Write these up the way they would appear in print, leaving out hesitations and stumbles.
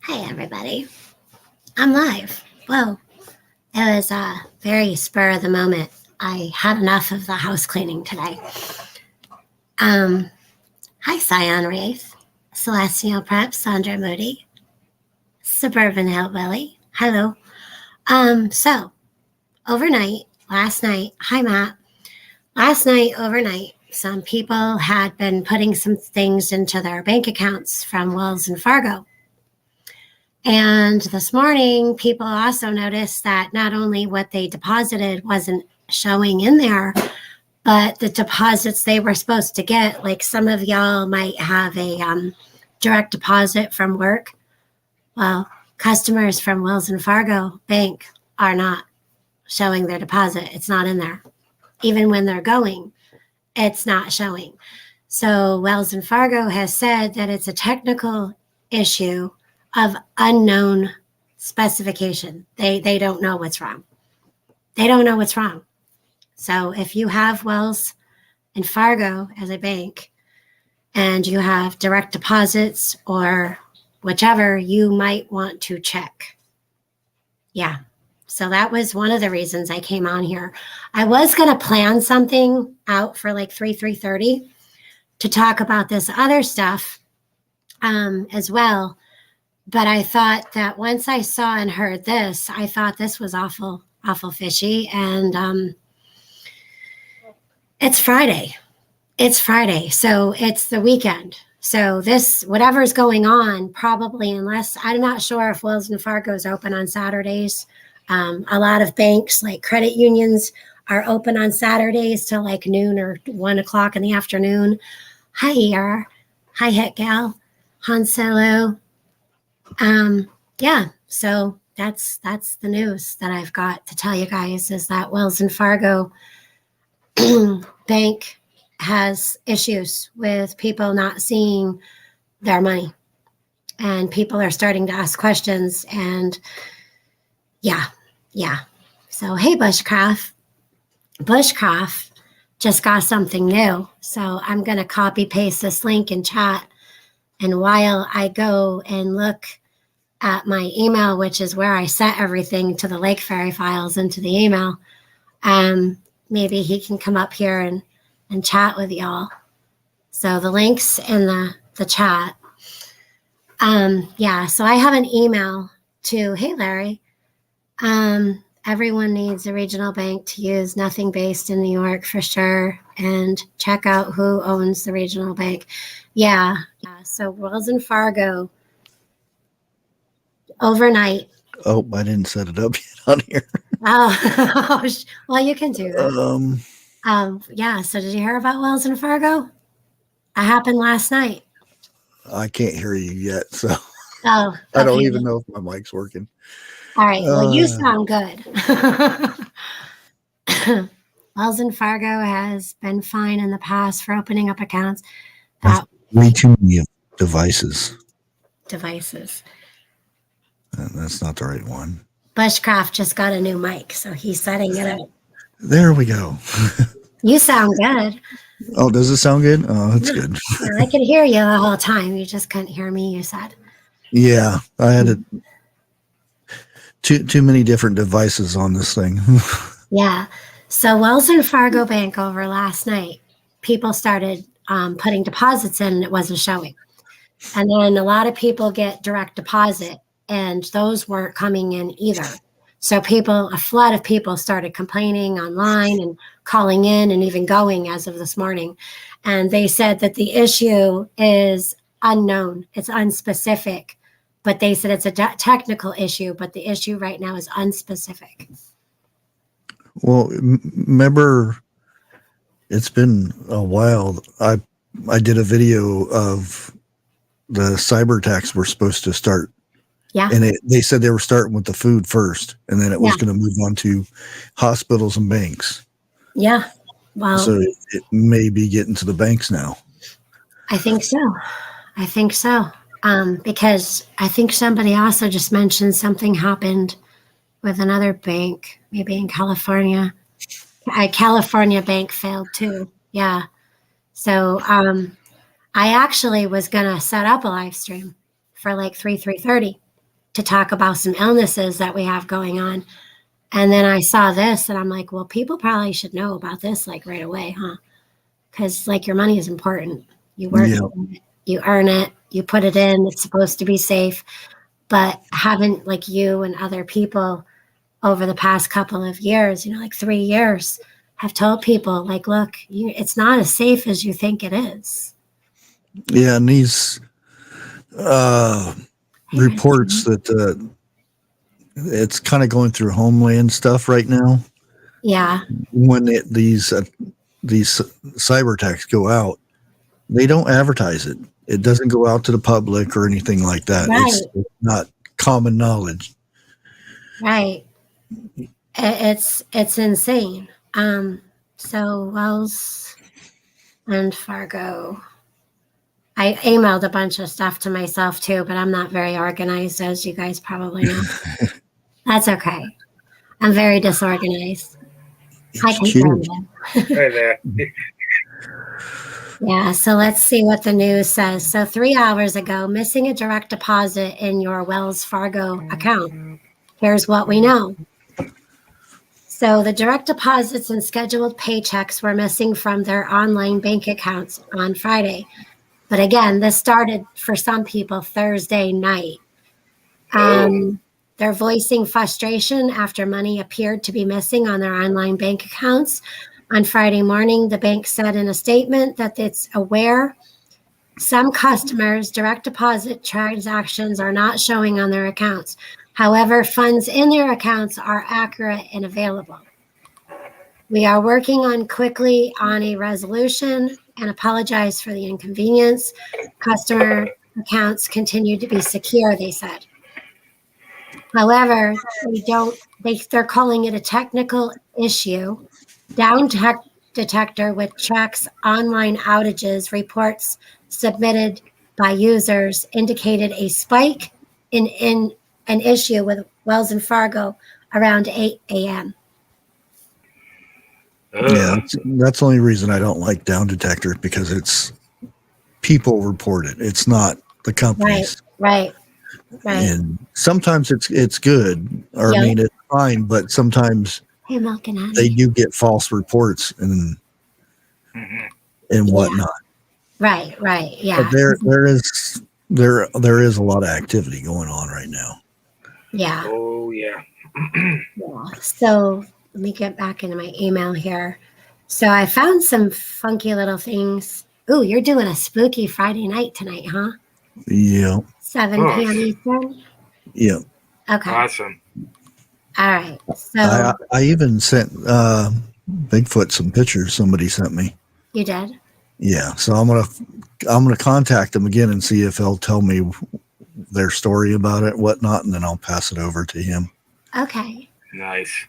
Hi, everybody. I'm live. Whoa. It was very spur of the moment. I had enough of the house cleaning today. Hi, Scion Wraith, Celestial Prep, Sandra Moody, Suburban Hillbilly. Hello. So, last night, hi, Matt. Overnight, some people had been putting some things into their bank accounts from Wells and Fargo. And this morning, people also noticed that not only what they deposited wasn't showing in there, but the deposits they were supposed to get, like some of y'all might have a direct deposit from work. Well, customers from Wells and Fargo Bank are not showing their deposit. It's not in there. Even when they're going, it's not showing. So Wells and Fargo has said that it's a technical issue of unknown specification. They don't know what's wrong. They don't know what's wrong. So if you have Wells and Fargo as a bank and you have direct deposits or whichever, you might want to check. Yeah. So that was one of the reasons I came on here. I was going to plan something out for like 3:30 to talk about this other stuff as well. But I thought that once I saw and heard this, I thought this was awful fishy. And it's Friday. So it's the weekend. So this, whatever's going on, probably, unless, I'm not sure if Wells and Fargo's open on Saturdays. A lot of banks, like credit unions, are open on Saturdays till like noon or 1 o'clock in the afternoon. Hi, Yara. Hi, Hit Gal. Han Solo. Yeah, so that's the news that I've got to tell you guys, is that Wells and Fargo Bank has issues with people not seeing their money, and people are starting to ask questions. And yeah. So hey, Bushcraft just got something new. So I'm going to copy paste this link in chat, and while I go and look at my email, which is where I set everything to the Lake Fairy files into the email, maybe he can come up here and chat with y'all. So the link's in the chat. Yeah, so I have an email to, hey, Larry, everyone needs a regional bank to use, nothing based in New York for sure, and check out who owns the regional bank. Yeah, so Wells and Fargo, overnight. Oh, I didn't set it up yet on here. Oh, well, you can do that. Yeah, so did you hear about Wells and Fargo? It happened last night. I can't hear you yet, so Oh, okay. I don't even know if my mic's working. All right, well, you sound good. Wells and Fargo has been fine in the past for opening up accounts. That's way too many devices. That's not the right one. Bushcraft just got a new mic, so he's setting it up. There we go. You sound good. Oh, does it sound good? Oh, that's good. I could hear you the whole time. You just couldn't hear me, you said. Yeah, I had too many different devices on this thing. Yeah. So Wells and Fargo Bank over last night, people started putting deposits in and it wasn't showing. And then a lot of people get direct deposit, and those weren't coming in either. So a flood of people started complaining online and calling in and even going as of this morning. And they said that the issue is unknown. It's unspecific. But they said it's a technical issue, but the issue right now is unspecific. Well, remember, it's been a while. I did a video of the cyber attacks were supposed to start. Yeah. And they said they were starting with the food first, and then it was going to move on to hospitals and banks. Yeah. Well, so it may be getting to the banks now. I think so. Because I think somebody also just mentioned something happened with another bank, maybe in California. A California bank failed too. Yeah. So I actually was going to set up a live stream for like 3:30. to talk about some illnesses that we have going on. And then I saw this and I'm like, well, people probably should know about this like right away, huh? Because like your money is important. You work, you earn it, you put it in, it's supposed to be safe. But haven't like you and other people over the past couple of years, like 3 years, have told people like, look, it's not as safe as you think it is. Yeah, and these reports that it's kind of going through Homeland stuff right now. Yeah. When these cyber attacks go out, they don't advertise it. It doesn't go out to the public or anything like that. Right. It's not common knowledge. Right. It's insane. So Wells and Fargo. I emailed a bunch of stuff to myself too, but I'm not very organized, as you guys probably know. That's okay. I'm very disorganized. I can find it. Hey there. Yeah, so let's see what the news says. So 3 hours ago, missing a direct deposit in your Wells Fargo account. Here's what we know. So the direct deposits and scheduled paychecks were missing from their online bank accounts on Friday. But again, this started for some people Thursday night. They're voicing frustration after money appeared to be missing on their online bank accounts. On Friday morning, the bank said in a statement that it's aware some customers' direct deposit transactions are not showing on their accounts. However, funds in their accounts are accurate and available. We are working quickly on a resolution and apologize for the inconvenience. Customer accounts continue to be secure, they said. However, they're calling it a technical issue. Down Detector, which tracks online outages, reports submitted by users indicated a spike in an issue with Wells and Fargo around 8 a.m. Yeah, that's the only reason I don't like Down Detector, because it's people report it. It's not the companies. Right. And sometimes it's good, or I mean, it's fine, but sometimes they do get false reports and whatnot. Right. Yeah. But there is a lot of activity going on right now. Yeah. Oh yeah. Yeah. So let me get back into my email here. So I found some funky little things. Ooh, you're doing a spooky Friday night tonight, huh? Yeah. 7 p.m. Eastern? Yeah. Okay. Awesome. All right. So I even sent Bigfoot some pictures somebody sent me. You did? Yeah. So I'm gonna contact them again and see if they'll tell me their story about it, whatnot, and then I'll pass it over to him. Okay. Nice.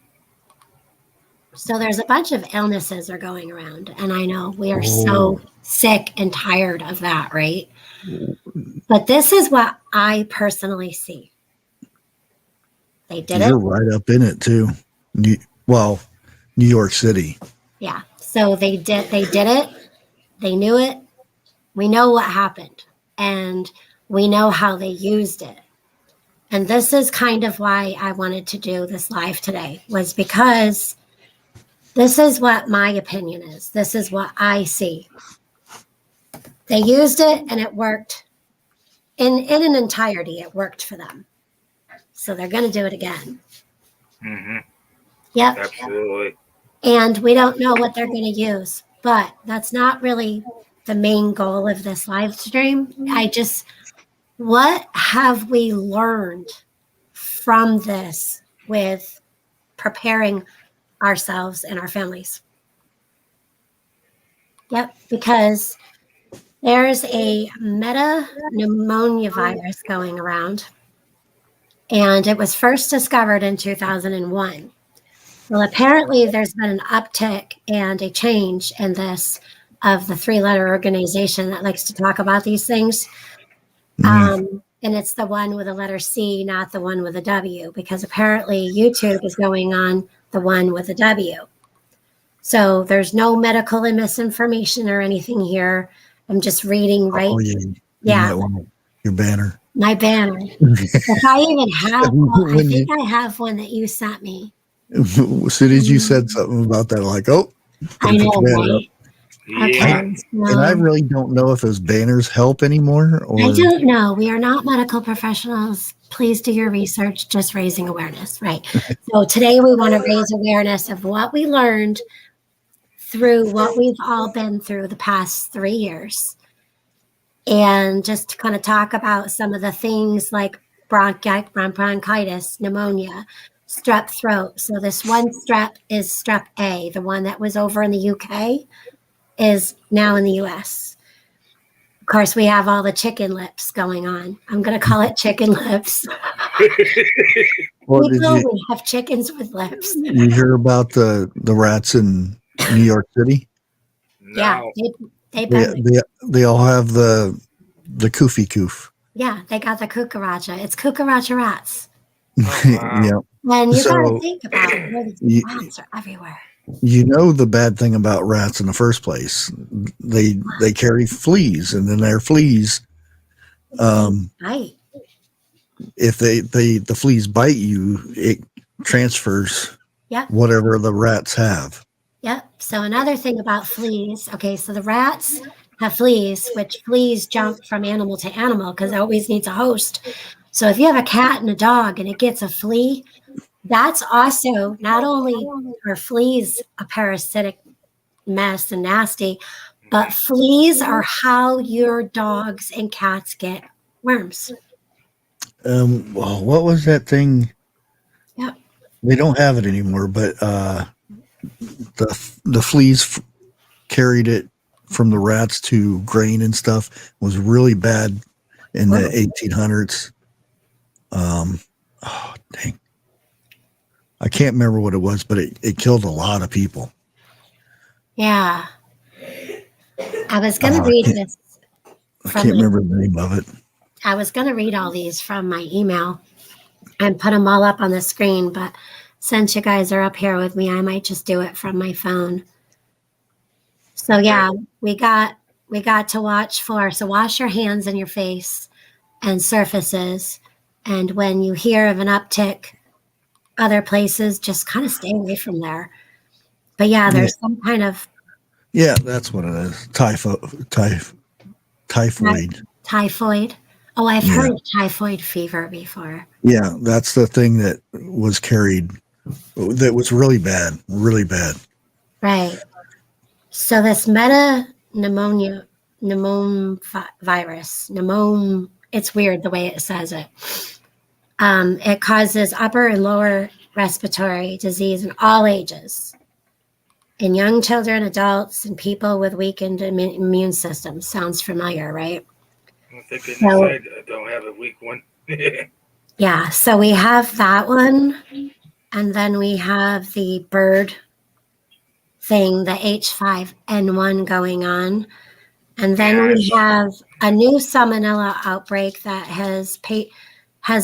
So there's a bunch of illnesses are going around, and I know we are so sick and tired of that, right? But this is what I personally see. They did You're right up in it too. New York City. Yeah. So they did it. They knew it. We know what happened, and we know how they used it. And this is kind of why I wanted to do this live today, was because this is what my opinion is. This is what I see. They used it and it worked. In an entirety, it worked for them. So they're going to do it again. Mm-hmm. Yep. Absolutely. And we don't know what they're going to use, but that's not really the main goal of this live stream. What have we learned from this with preparing ourselves and our families? Yep, because there's a pneumonia virus going around, and it was first discovered in 2001. Well, apparently there's been an uptick and a change in this of the 3-letter organization that likes to talk about these things. And it's the one with the letter C, not the one with a W, because apparently YouTube is going on the one with a W. So there's no medical misinformation or anything here. I'm just reading, right? Oh, yeah. Your banner. My banner. If I even have, well, I When think I have one that you sent me. as soon as you said something about that, like, oh, I better put know, your banner up. right? Yeah. Okay, And I so really don't know if those banners help anymore I or don't know. We are not medical professionals. Please do your research, just raising awareness, right? So today we want to raise awareness of what we learned through what we've all been through the past 3 years. And just to kind of talk about some of the things like bronchitis, pneumonia, strep throat. So this one strep is strep A. The one that was over in the UK is now in the US. Of course, we have all the chicken lips going on. I'm going to call it chicken lips. well, did People, we have chickens with lips. you hear about the rats in New York City? Yeah, No. they've They, been, they all have the koofy coof. yeah, they got the cucaracha. It's cucaracha rats. Oh, wow. Yeah. And you got to So think about where these you, rats are everywhere. you know the bad thing about rats in the first place. They carry fleas, and then their fleas, Right. if the fleas bite you, it transfers Yep. whatever the rats have. Yep. So another thing about fleas. Okay, so the rats have fleas, which fleas jump from animal to animal because it always needs a host. So if you have a cat and a dog and it gets a flea, that's also not only are fleas a parasitic mess and nasty, but fleas are how your dogs and cats get worms. Well, what was that thing? Yep. They don't have it anymore, but the fleas carried it from the rats to grain and stuff. It was really bad in the 1800s. Oh dang, I can't remember what it was, but it killed a lot of people. Yeah. I was going to read this I from can't my, remember the name of it. I was going to read all these from my email and put them all up on the screen, but since you guys are up here with me, I might just do it from my phone. So yeah, we got to watch for, so wash your hands and your face and surfaces. And when you hear of an uptick other places, just kind of stay away from there. But yeah, there's some kind of Yeah, that's what it is. Typhoid. typhoid. Oh, I've Yeah. heard of typhoid fever before. Yeah, that's the thing that was carried. That was really bad. Really bad. Right. So this meta pneumonia, virus, it's weird the way it says it. It causes upper and lower respiratory disease in all ages, in young children, adults, and people with weakened immune systems. Sounds familiar, right? I think So, I don't have a weak one. yeah, so we have that one, and then we have the bird thing, the H5N1 going on. And then we have a new salmonella outbreak that has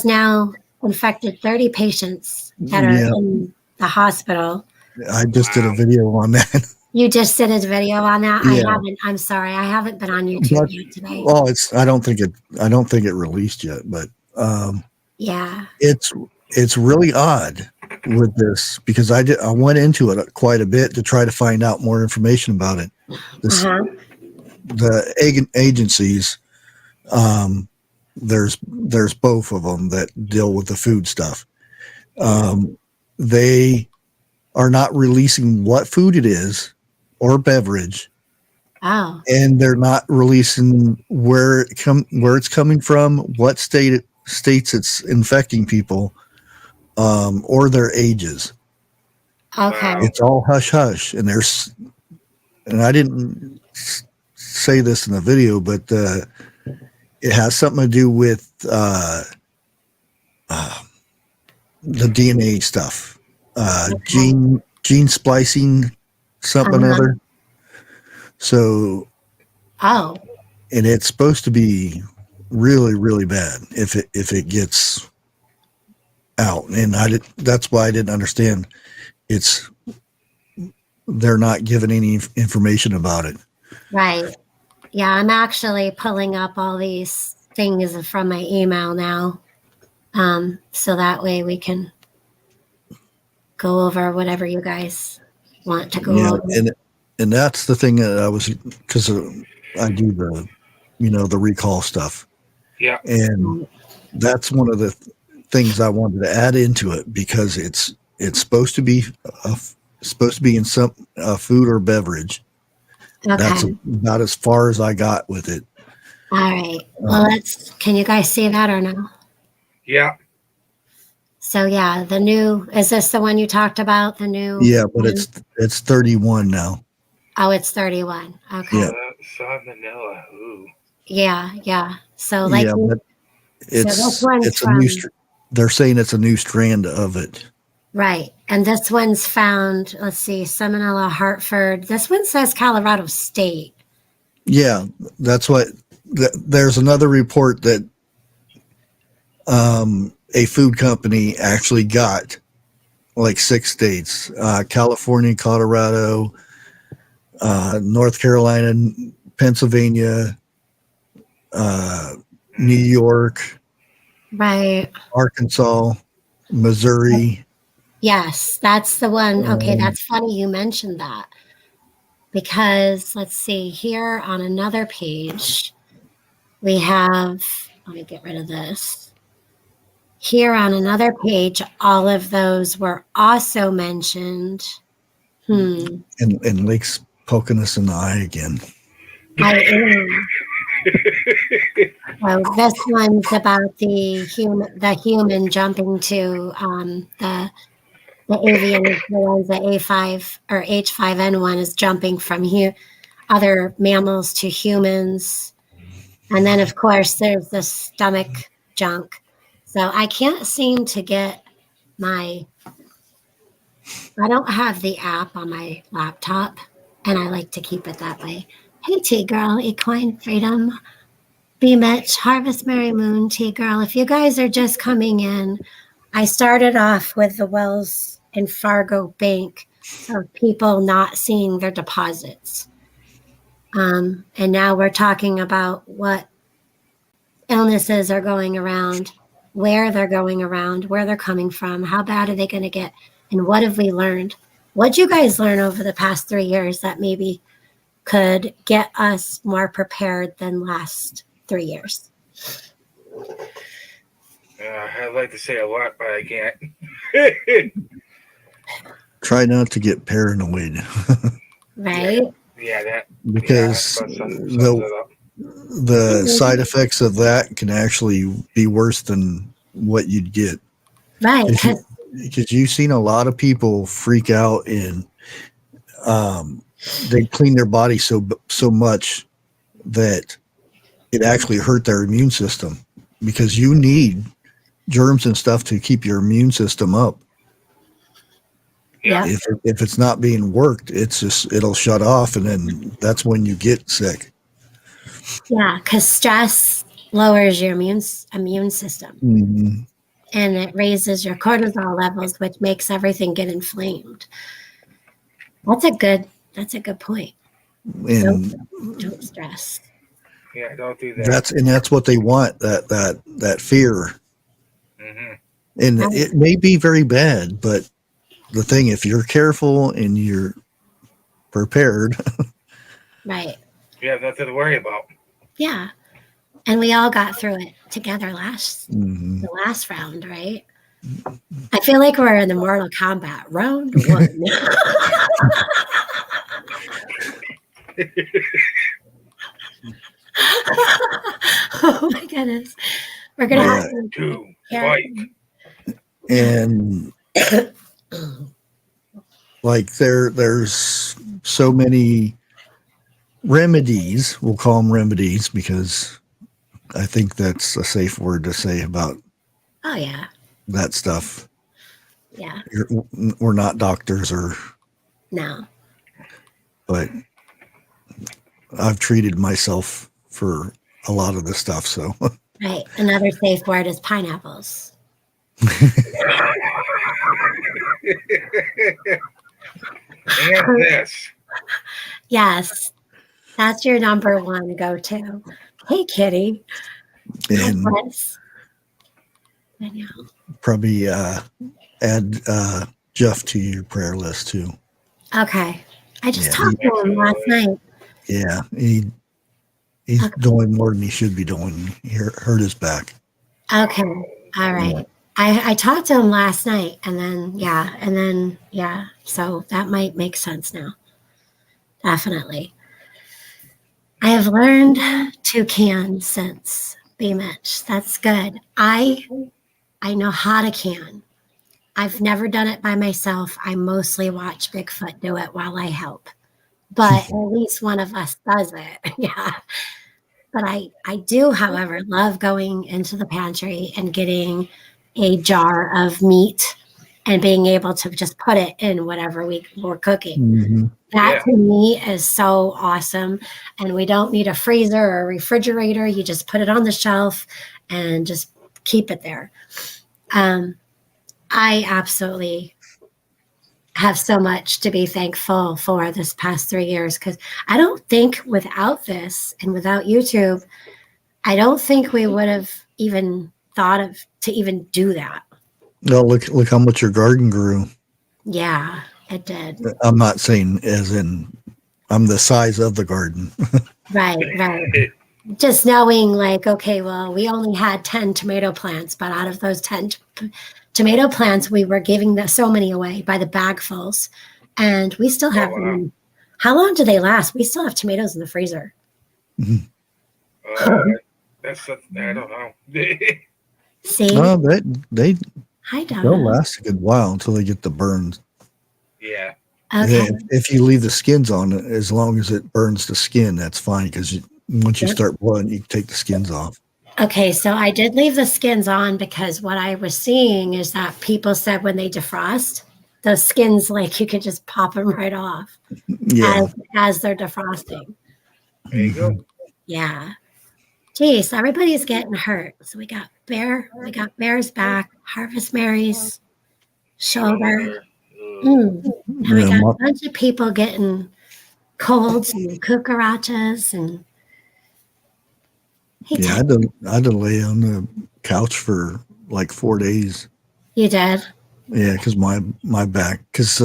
now infected 30 patients that are in the hospital. I just did a video on that. You just did a video on that? Yeah. I'm sorry, I haven't been on YouTube yet today. Well, I don't think it released yet, but Yeah. it's really odd with this because I went into it quite a bit to try to find out more information about it. The agencies, there's both of them that deal with the food stuff. They are not releasing what food it is or beverage. Oh. And they're not releasing where it's coming from, what states it's infecting people, or their ages. Okay. It's all hush hush, and I didn't say this in the video, but it has something to do with the DNA stuff, gene splicing, something or other. So, and it's supposed to be really, really bad if it gets out, and that's why I didn't understand. They're not giving any information about it. Right. Yeah, I'm actually pulling up all these thing is from my email now. So that way we can go over whatever you guys want to go over. And that's the thing that I was, because I do the recall stuff. Yeah. And that's one of the things I wanted to add into it, because it's supposed to be in some food or beverage. Okay. That's about as far as I got with it. All right. Well, can you guys see that or no? Yeah. So yeah, is this the one you talked about? The new? Yeah, but one? it's 31 now. Oh, it's 31. Okay. Yeah. Salmonella. Ooh. Yeah. So but this one's it's a new. They're saying it's a new strand of it. Right. And this one's found, let's see, Salmonella, Hartford. This one says Colorado State. Yeah, that's what. There's another report that a food company actually got, like 6 states: California, Colorado, North Carolina, Pennsylvania, New York, Right. Arkansas, Missouri. Yes, that's the one. Okay, that's funny you mentioned that, because let's see here on another page, we have, let me get rid of this. Here on another page, all of those were also mentioned. And Lake's poking us in the eye again. I am. So this one's about the human jumping to the avian influenza A5 or H5N1 is jumping from other mammals to humans. And then, of course, there's the stomach junk. So I can't seem to get I don't have the app on my laptop, and I like to keep it that way. Hey, T-Girl, Equine Freedom, B-Mitch, Harvest Mary Moon, T-Girl. If you guys are just coming in, I started off with the Wells and Fargo Bank of people not seeing their deposits. And now we're talking about what illnesses are going around, where they're going around, where they're coming from, how bad are they going to get, and what have we learned? What'd you guys learn over the past 3 years that maybe could get us more prepared than last 3 years? I'd like to say a lot, but I can't. Try not to get paranoid. Right? Yeah, that. Because the side effects of that can actually be worse than what you'd get. Right. Because you've seen a lot of people freak out, and they clean their body so much that it actually hurt their immune system, because you need germs and stuff to keep your immune system up. Yeah. If it's not being worked, it'll shut off, and then that's when you get sick. Yeah, because stress lowers your immune system. Mm-hmm. And it raises your cortisol levels, which makes everything get inflamed. That's a good point. And don't stress. Yeah, don't do that. That's what they want, that fear. Mm-hmm. And it may be very bad, but the thing, if you're careful and you're prepared, right, you have nothing to worry about. Yeah, and we all got through it together the last round, right? I feel like we're in the Mortal Kombat round 1. Oh my goodness, we're gonna have to fight. And like there's so many remedies. We'll call them remedies, because I think that's a safe word to say about that stuff. Yeah, we're not doctors no, but I've treated myself for a lot of this stuff. So right, another safe word is pineapples. And this. Yes, that's your number one go-to. Hey, Kitty. And Likewise. I know. probably add Jeff to your prayer list too. Okay. I just Yeah, talked to him last night. Yeah, he's doing more than he should be doing. He hurt his back. Okay. All right. Yeah. I talked to him last night and then so that might make sense now. Definitely. I have learned to can since B-Mitch. That's good. I know how to can. I've never done it by myself. I mostly watch Bigfoot do it while I help. But at least one of us does it. Yeah. But I do, however, love going into the pantry and getting a jar of meat and being able to just put it in whatever we're cooking. Mm-hmm. That to me is so awesome. And we don't need a freezer or a refrigerator. You just put it on the shelf and just keep it there. I absolutely have so much to be thankful for this past 3 years, because I don't think without this and without YouTube, I don't think we would have even thought of to even do that. No, look how much your garden grew. Yeah, it did. I'm not saying as in I'm the size of the garden. Right. Just knowing like, okay, well, we only had 10 tomato plants, but out of those 10 tomato plants, we were giving so many away by the bagfuls. And we still have them. How long do they last? We still have tomatoes in the freezer. I don't know. See? No, they'll last a good while until they get the burns. Yeah. Okay. If you leave the skins on, as long as it burns the skin, that's fine. Because once you start boiling, you take the skins off. Okay, so I did leave the skins on because what I was seeing is that people said when they defrost, those skins, like you could just pop them right off as they're defrosting. There you go. Yeah. Geez, everybody's getting hurt. So we got Bear's back, Harvest Mary's shoulder. And we got a bunch of people getting colds and cucarachas and I had to lay on the couch for like 4 days. You did? Yeah, because my back, because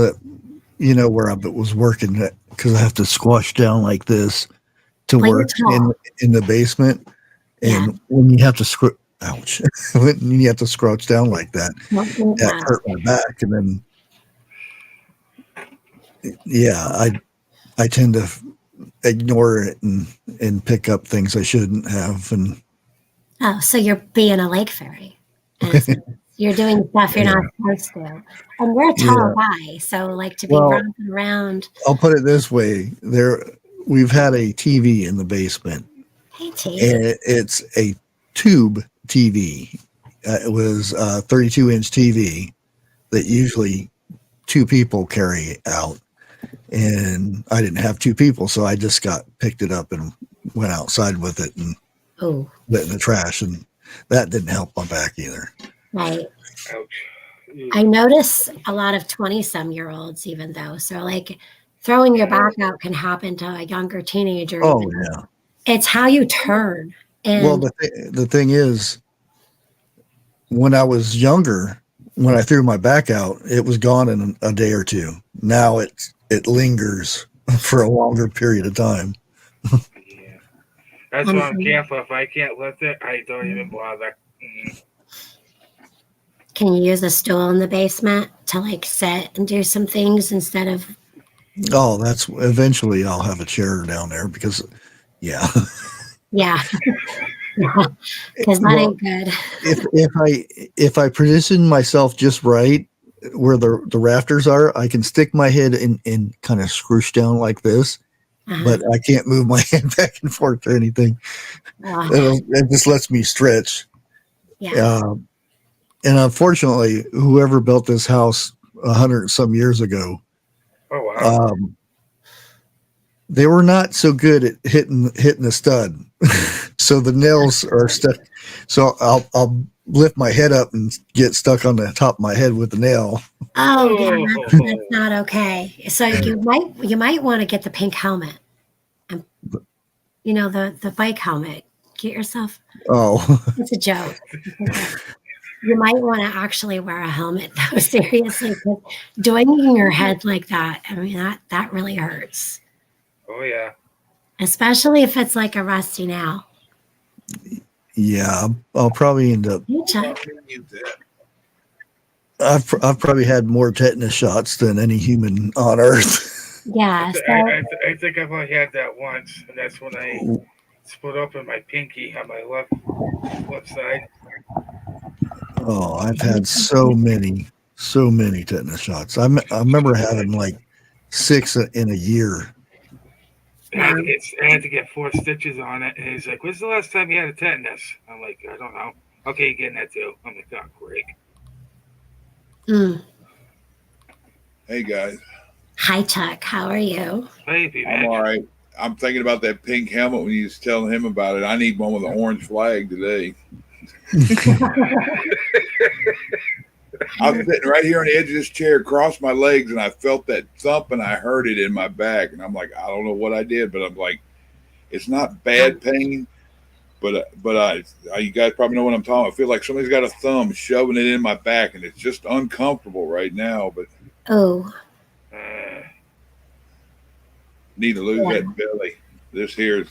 where I was working, because I have to squash down like this to work in the basement, and when you have to when you have to crouch down like that, that hurt my back, and then I tend to ignore it and pick up things I shouldn't have. And so you're being a lake fairy. You're doing stuff you're not supposed to. And you're a tall guy, so like to be running around. I'll put it this way: we've had a TV in the basement. Hey, T. And it's a tube TV. It was a 32-inch TV that usually 2 people carry out. And I didn't have 2 people, so I just picked it up and went outside with it and put it in the trash. And that didn't help my back either. Right. Ouch. I notice a lot of 20-some-year-olds even though. So like throwing your back out can happen to a younger teenager. Oh, yeah. It's how you turn. And well, the thing is, when I was younger, when I threw my back out, it was gone in a day or 2. Now it lingers for a longer period of time. Yeah. That's why I'm careful. If I can't lift it, I don't even bother. Can you use a stool in the basement to like sit and do some things instead of? Oh, that's eventually I'll have a chair down there because, yeah. Yeah. Because that ain't good. If I position myself just right where the rafters are, I can stick my head and kind of scroosh down like this, but I can't move my head back and forth or anything. It just lets me stretch. Yeah. And unfortunately, whoever built this house 100-some years ago, they were not so good at hitting the stud. So the nails are stuck. So I'll lift my head up and get stuck on the top of my head with the nail. Oh, yeah, that's not okay. So you might want to get the pink helmet. And, the bike helmet. electrocute yourself. Oh, It's a joke. You might want to actually wear a helmet, though, seriously, because doing your head like that, I mean, that really hurts. Oh yeah. Especially if it's like a rusty nail. yeah. I'll probably end up. You check. I've probably had more tetanus shots than any human on Earth. Yeah. So, I think I've only had that once, and that's when I split open my pinky on my left side. Oh, I've had so many tetanus shots. I remember having like 6 in a year. wow. I had to get 4 stitches on it, and he's like, "When's the last time you had a tetanus?" I'm like, "I don't know." Okay, you're getting that too. I'm like, "Oh, great." Mm. Hey guys, Hi, Chuck. How are you? Baby, I'm all right. I'm thinking about that pink helmet when you was telling him about it. I need one with an orange flag today. I was sitting right here on the edge of this chair, crossed my legs, and I felt that thump, and I heard it in my back. And I'm like, I don't know what I did, but I'm like, it's not bad pain, but you guys probably know what I'm talking about. I feel like somebody's got a thumb shoving it in my back, and it's just uncomfortable right now. But Oh, need to lose that belly. This here is.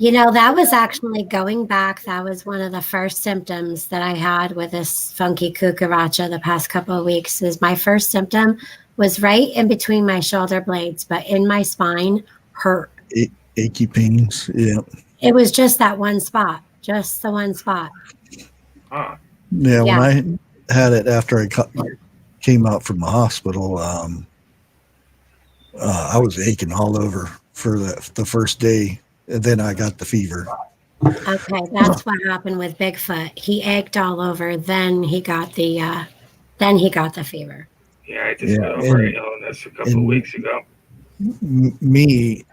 you know, that was actually going back. That was one of the first symptoms that I had with this funky cucaracha the past couple of weeks. Is my first symptom was right in between my shoulder blades, but in my spine hurt. Achy pains. Yeah. It was just that one spot, just the one spot. Huh. Yeah. When I had it after I came out from the hospital, I was aching all over for the first day. And then I got the fever. Okay, that's what happened with Bigfoot. He ached all over. Then he got the fever. Yeah, I just got over an illness a couple of weeks ago. Me,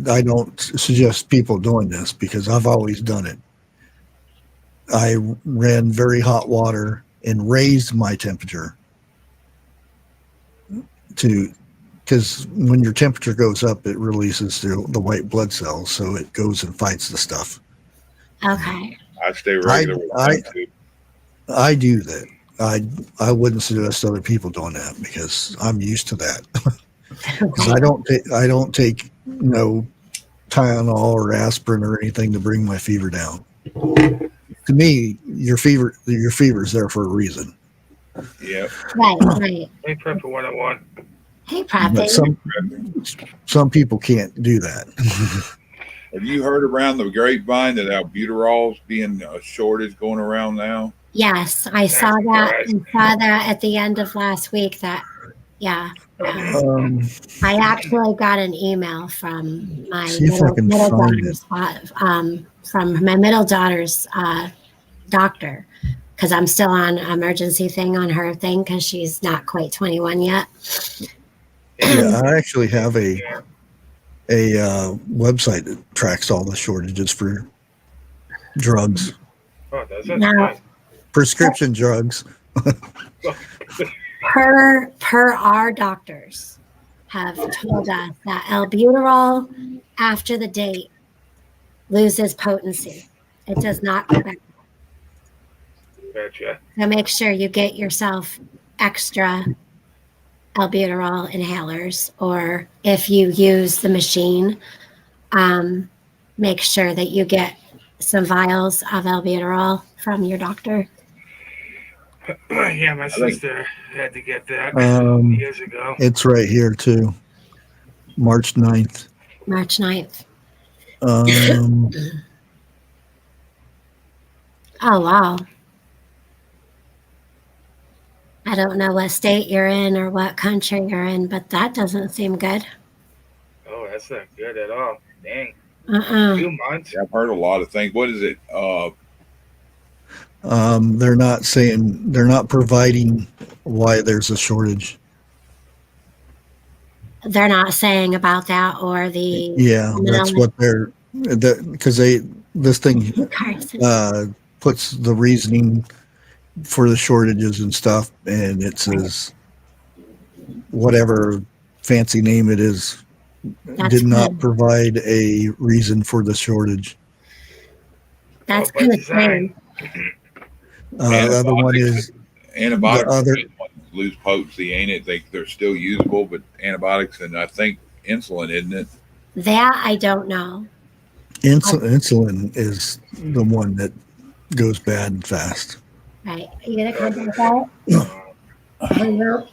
I don't suggest people doing this because I've always done it. I ran very hot water and raised my temperature because when your temperature goes up, it releases the white blood cells, so it goes and fights the stuff. Okay. I stay regular with that too. I do that. I wouldn't suggest other people doing that because I'm used to that. Because I don't take no Tylenol or aspirin or anything to bring my fever down. To me, your fever is there for a reason. Yeah. Right. Hey, Prepper 101. Hey, Prep. But some people can't do that. Have you heard around the grapevine that albuterol's being a shortage going around now? Yes, I saw that. I saw that at the end of last week. I actually got an email from my middle daughter's doctor, because I'm still on emergency thing on her thing because she's not quite 21 yet. Yeah, I actually have a website that tracks all the shortages for drugs. Oh, does it? Now, prescription drugs. per our doctors have told us that albuterol after the date loses potency. It does not go back. Gotcha. So make sure you get yourself extra albuterol inhalers, or if you use the machine, make sure that you get some vials of albuterol from your doctor. Yeah, my sister had to get that years ago. It's right here too. March 9th. March 9th. Oh, wow. I don't know what state you're in or what country you're in, but that doesn't seem good. Oh, that's not good at all. Dang. 2 months? Yeah, I've heard a lot of things. What is it? They're not providing why there's a shortage. They're not saying about that, or the... Yeah, that's what because this thing puts the reasoning for the shortages and stuff, and it says whatever fancy name it is, That's did not good. provide a reason for the shortage. That's By kind of design. strange. The other one is Antibiotics the other. lose potency, ain't it? They're still usable, but antibiotics and I think insulin, isn't it? That I don't know. Insulin is the one that goes bad fast. Right. Are you gonna come back out? Hang out?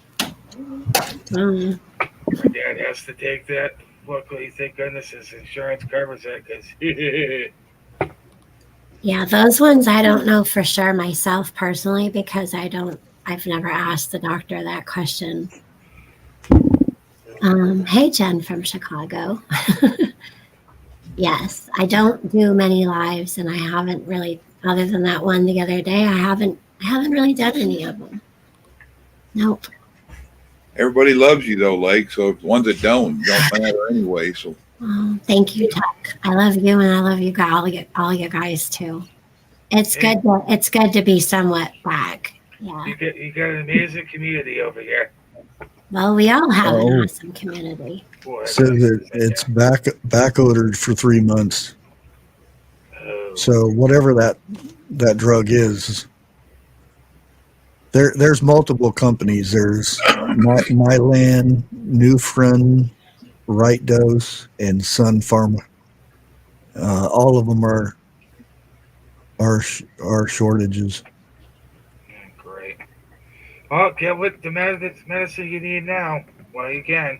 Mm. My dad has to take that. Luckily, thank goodness his insurance covers that because Yeah, those ones I don't know for sure myself personally because I've never asked the doctor that question. Hey, Jen from Chicago. Yes, I don't do many lives, and I haven't really, other than that one the other day, I haven't really done any of them. Nope. Everybody loves you though, Lake. So the ones that don't matter anyway. So Thank you, Tuck. I love you, and I love you guys, all you guys too. It's good. It's good to be somewhat back. Yeah. you got an amazing community over here. Well, we all have an awesome community. Boy, Says that it's back ordered for 3 months. Oh. So whatever that drug is, there's multiple companies. There's Mylan, New Friend, Right Dose, and Sun Pharma. All of them are shortages. Great. Well, get with the medicine you need now while you can.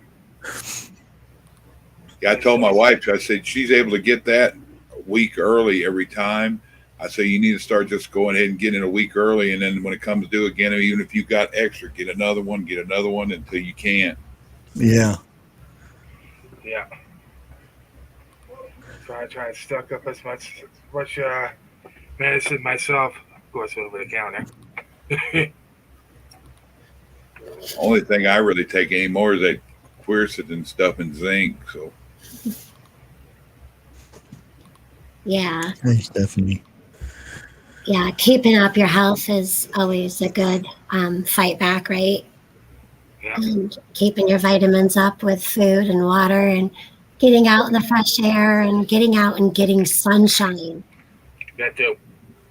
yeah, I told my wife, I said she's able to get that a week early every time. I say you need to start just going ahead and getting it a week early, and then when it comes due again, even if you got extra, get another one until you can. Yeah. Yeah. Try and stock up as much medicine myself, of course, over the counter. Only thing I really take anymore is that quercetin stuff and zinc. So Yeah. Hey, Stephanie. Yeah, keeping up your health is always a good fight back, right? Yeah. And keeping your vitamins up with food and water and getting out in the fresh air and getting out and getting sunshine. That too.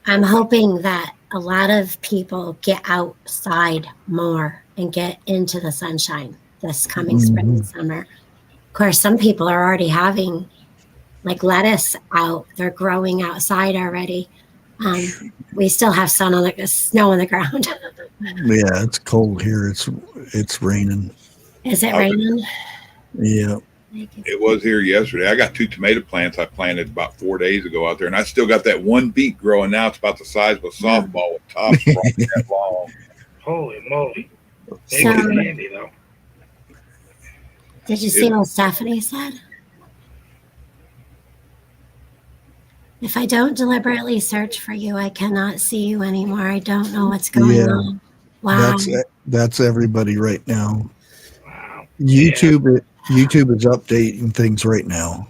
I'm hoping that a lot of people get outside more and get into the sunshine this coming spring and summer. Of course, some people are already having like lettuce out. They're growing outside already. We still have snow on the ground. Yeah, it's cold here. It's raining. Is it raining? Yeah. it was here yesterday. I got 2 tomato plants I planted about 4 days ago out there, and I still got that one beet growing now. It's about the size of a softball with tops that long. Holy moly. They So- get handy though. Did you see what Stephanie said? If I don't deliberately search for you, I cannot see you anymore. I don't know what's going on. Wow. That's everybody right now. Wow. YouTube is updating things right now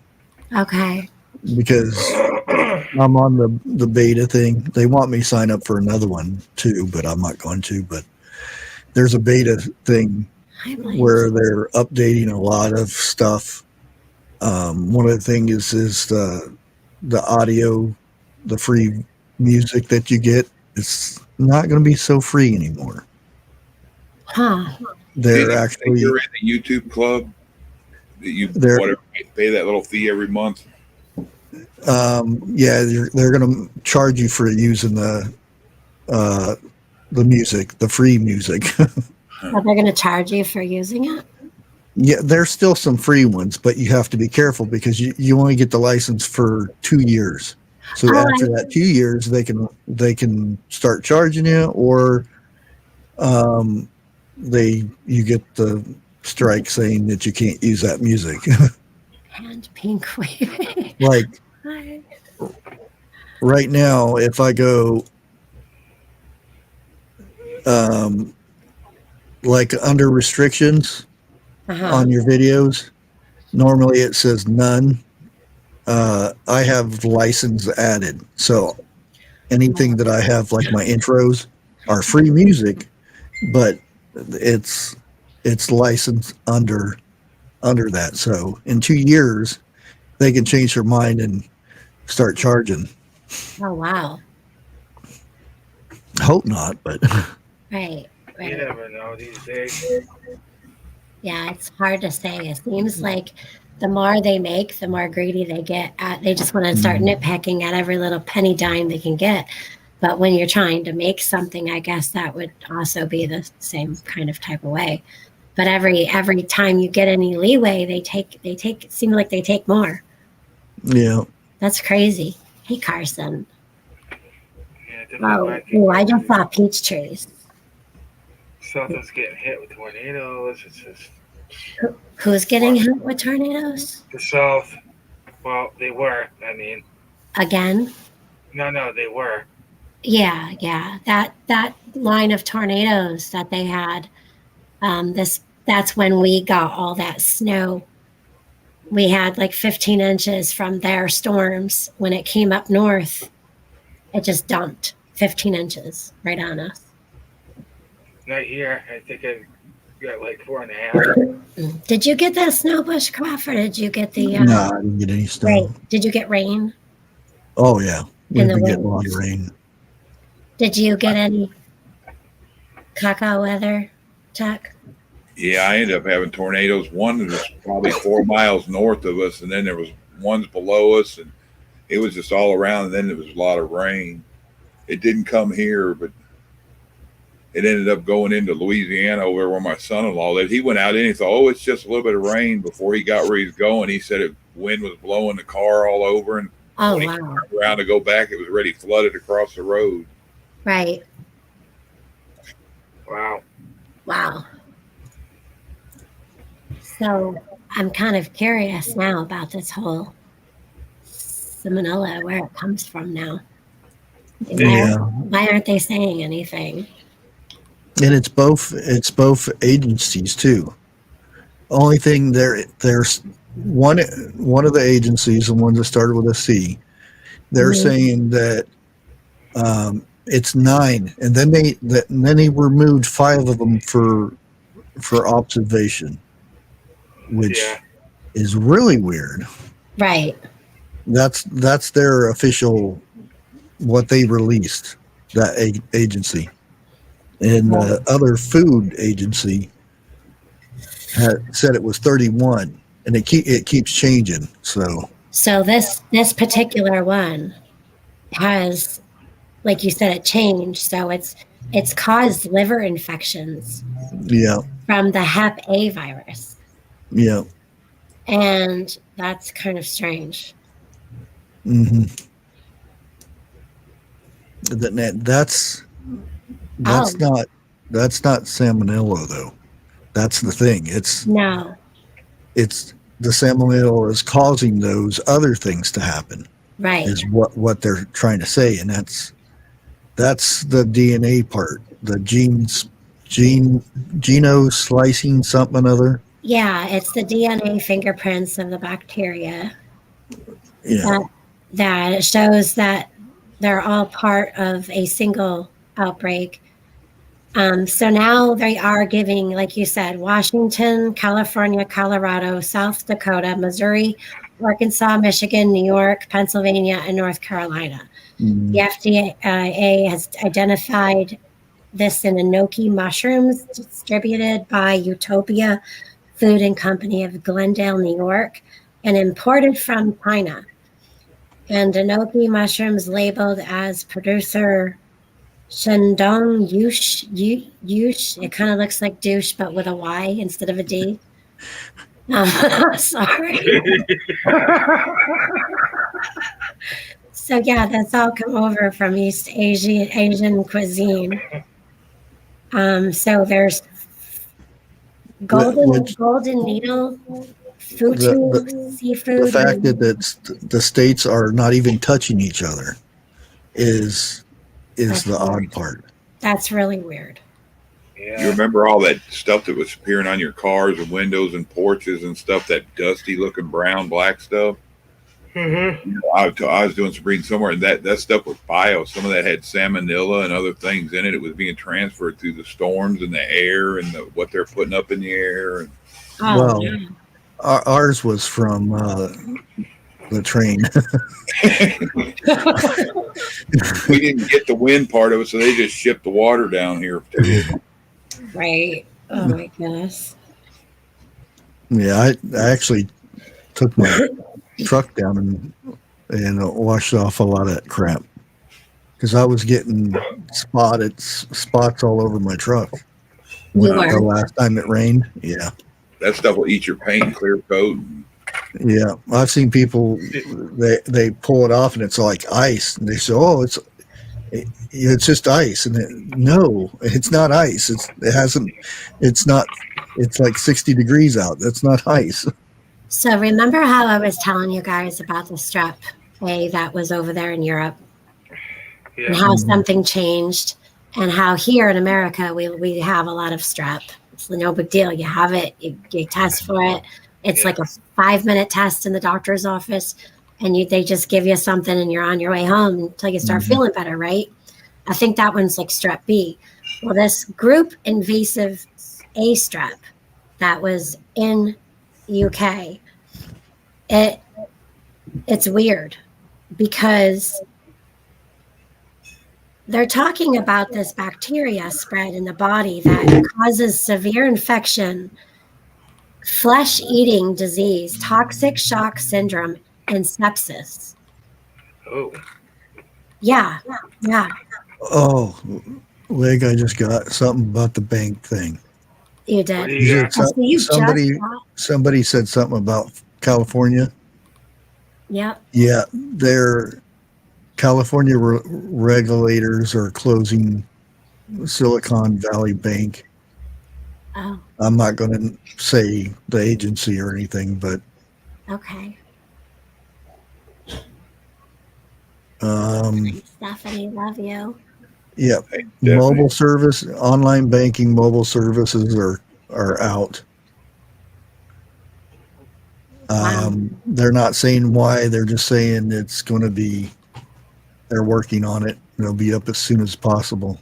Okay. because I'm on the beta thing. They want me to sign up for another one too, but I'm not going to. But there's a beta thing where they're updating a lot of stuff. One of the things is the audio, the free music that you get. It's not going to be so free anymore. Huh. They're actually you're in the YouTube club. That you pay that little fee every month. Yeah, they're going to charge you for using the music, the free music. So they're going to charge you for using it? Yeah, there's still some free ones, but you have to be careful because you only get the license for 2 years. So after that 2 years, they can start charging you, or you get the strike saying that you can't use that music. And pink waving. Like right now, if I go like under restrictions on your videos, normally it says none. I have license added, so anything that I have, like my intros, are free music, but it's licensed under under that. So in 2 years, they can change their mind and start charging. Oh, wow. Hope not, but Right. You Right. never know these days. Yeah, it's hard to say. It seems like the more they make, the more greedy they get. They just want to start nitpicking at every little penny dime they can get. But when you're trying to make something, I guess that would also be the same kind of type of way. But every time you get any leeway, they take. It seems like they take more. yeah. That's crazy. Hey, Carson. Yeah, definitely Oh, I just saw peach trees. Something's getting hit with tornadoes. It's just Who's getting hit with tornadoes? the South. Well, they were. I mean, Again? no, they were. Yeah. That line of tornadoes that they had. That's when we got all that snow. We had like 15 inches from their storms. When it came up north, it just dumped 15 inches right on us. Not here. I think I got like 4.5. Did you get that snow, Bushcraft, or did you get the? No, I didn't get any snow. Right. Did you get rain? Oh yeah, we've In the been getting a wind. lot of rain. Did you get any caca weather, Chuck? Yeah, I ended up having tornadoes. One was probably 4 miles north of us, and then there was ones below us, and it was just all around. And then there was a lot of rain. It didn't come here, but it ended up going into Louisiana over where my son-in-law lived. He went out and he thought, oh, it's just a little bit of rain. Before he got where he's going, he said wind was blowing the car all over, and Oh, when he wow. turned around to go back, it was already flooded across the road. Right. Wow. So I'm kind of curious now about this whole salmonella, where it comes from now. Yeah, Why aren't they saying anything? and it's both agencies too. Only thing there's one of the agencies, the one that started with a C, they're Mhm. saying that it's 9, and then they removed 5 of them for observation, which Yeah. is really weird. Right. That's their official what they released, that agency, and the other food agency had said it was 31, and it keeps changing. So this particular one has, like you said, it changed. So it's caused liver infections yeah, from the Hep A virus, yeah. and that's kind of strange. Mm-hmm. That's Oh. not salmonella though. That's the thing. It's No. the salmonella is causing those other things to happen. Right. Is what they're trying to say, and that's the DNA part, the geno slicing something other. Yeah, it's the DNA fingerprints of the bacteria. Yeah. That shows that they're all part of a single outbreak. So now they are giving, like you said, Washington, California, Colorado, South Dakota, Missouri, Arkansas, Michigan, New York, Pennsylvania, and North Carolina. Mm-hmm. The FDA has identified this in enoki mushrooms distributed by Utopia Food and Company of Glendale, New York, and imported from China. And enoki mushrooms labeled as producer Shandong Yush. It kind of looks like douche, but with a Y instead of a D. Sorry. So yeah, that's all come over from East Asian cuisine. So there's golden needle, futu, seafood. The fact that the states are not even touching each other is the odd part. That's really weird. Yeah. You remember all that stuff that was appearing on your cars and windows and porches and stuff, that dusty looking brown, black stuff? Mm-hmm. You know, I was doing some reading somewhere, and that stuff was bio. Some of that had salmonella and other things in it. It was being transferred through the storms and the air and what they're putting up in the air. Oh, Well, yeah. Ours was from the train. We didn't get the wind part of it, so they just shipped the water down here to us. Right. Oh my goodness. Yeah, I actually took my truck down and washed off a lot of that crap because I was getting spots all over my truck. You The were. last time it rained, yeah. That stuff will eat your paint and clear coat. Yeah, I've seen people they pull it off and it's like ice, and they say, "Oh, it's just ice," and no, it's not ice. It's not. It's like 60 degrees out. That's not ice. So remember how I was telling you guys about the strep A that was over there in Europe, and Yeah. how something changed, and how here in America we have a lot of strep. It's no big deal. You have it. You test for it. It's like a 5-minute test in the doctor's office, and they just give you something, and you're on your way home until you start feeling better, right? I think that one's like strep B. Well, this group invasive A strep that was in UK, it's weird because they're talking about this bacteria spread in the body that causes severe infection, flesh-eating disease, toxic shock syndrome, and sepsis. Oh. Yeah. Oh, Leg, I just got something about the bank thing. You What did. do you got? So you Somebody said something about California. Yep. Yeah, their California regulators are closing Silicon Valley Bank. Oh, I'm not going to say the agency or anything, but okay. Stephanie, love you. Yeah, Definitely. mobile service, online banking, mobile services are out. Wow. They're not saying why. They're just saying it's going to be. They're working on it. It'll be up as soon as possible.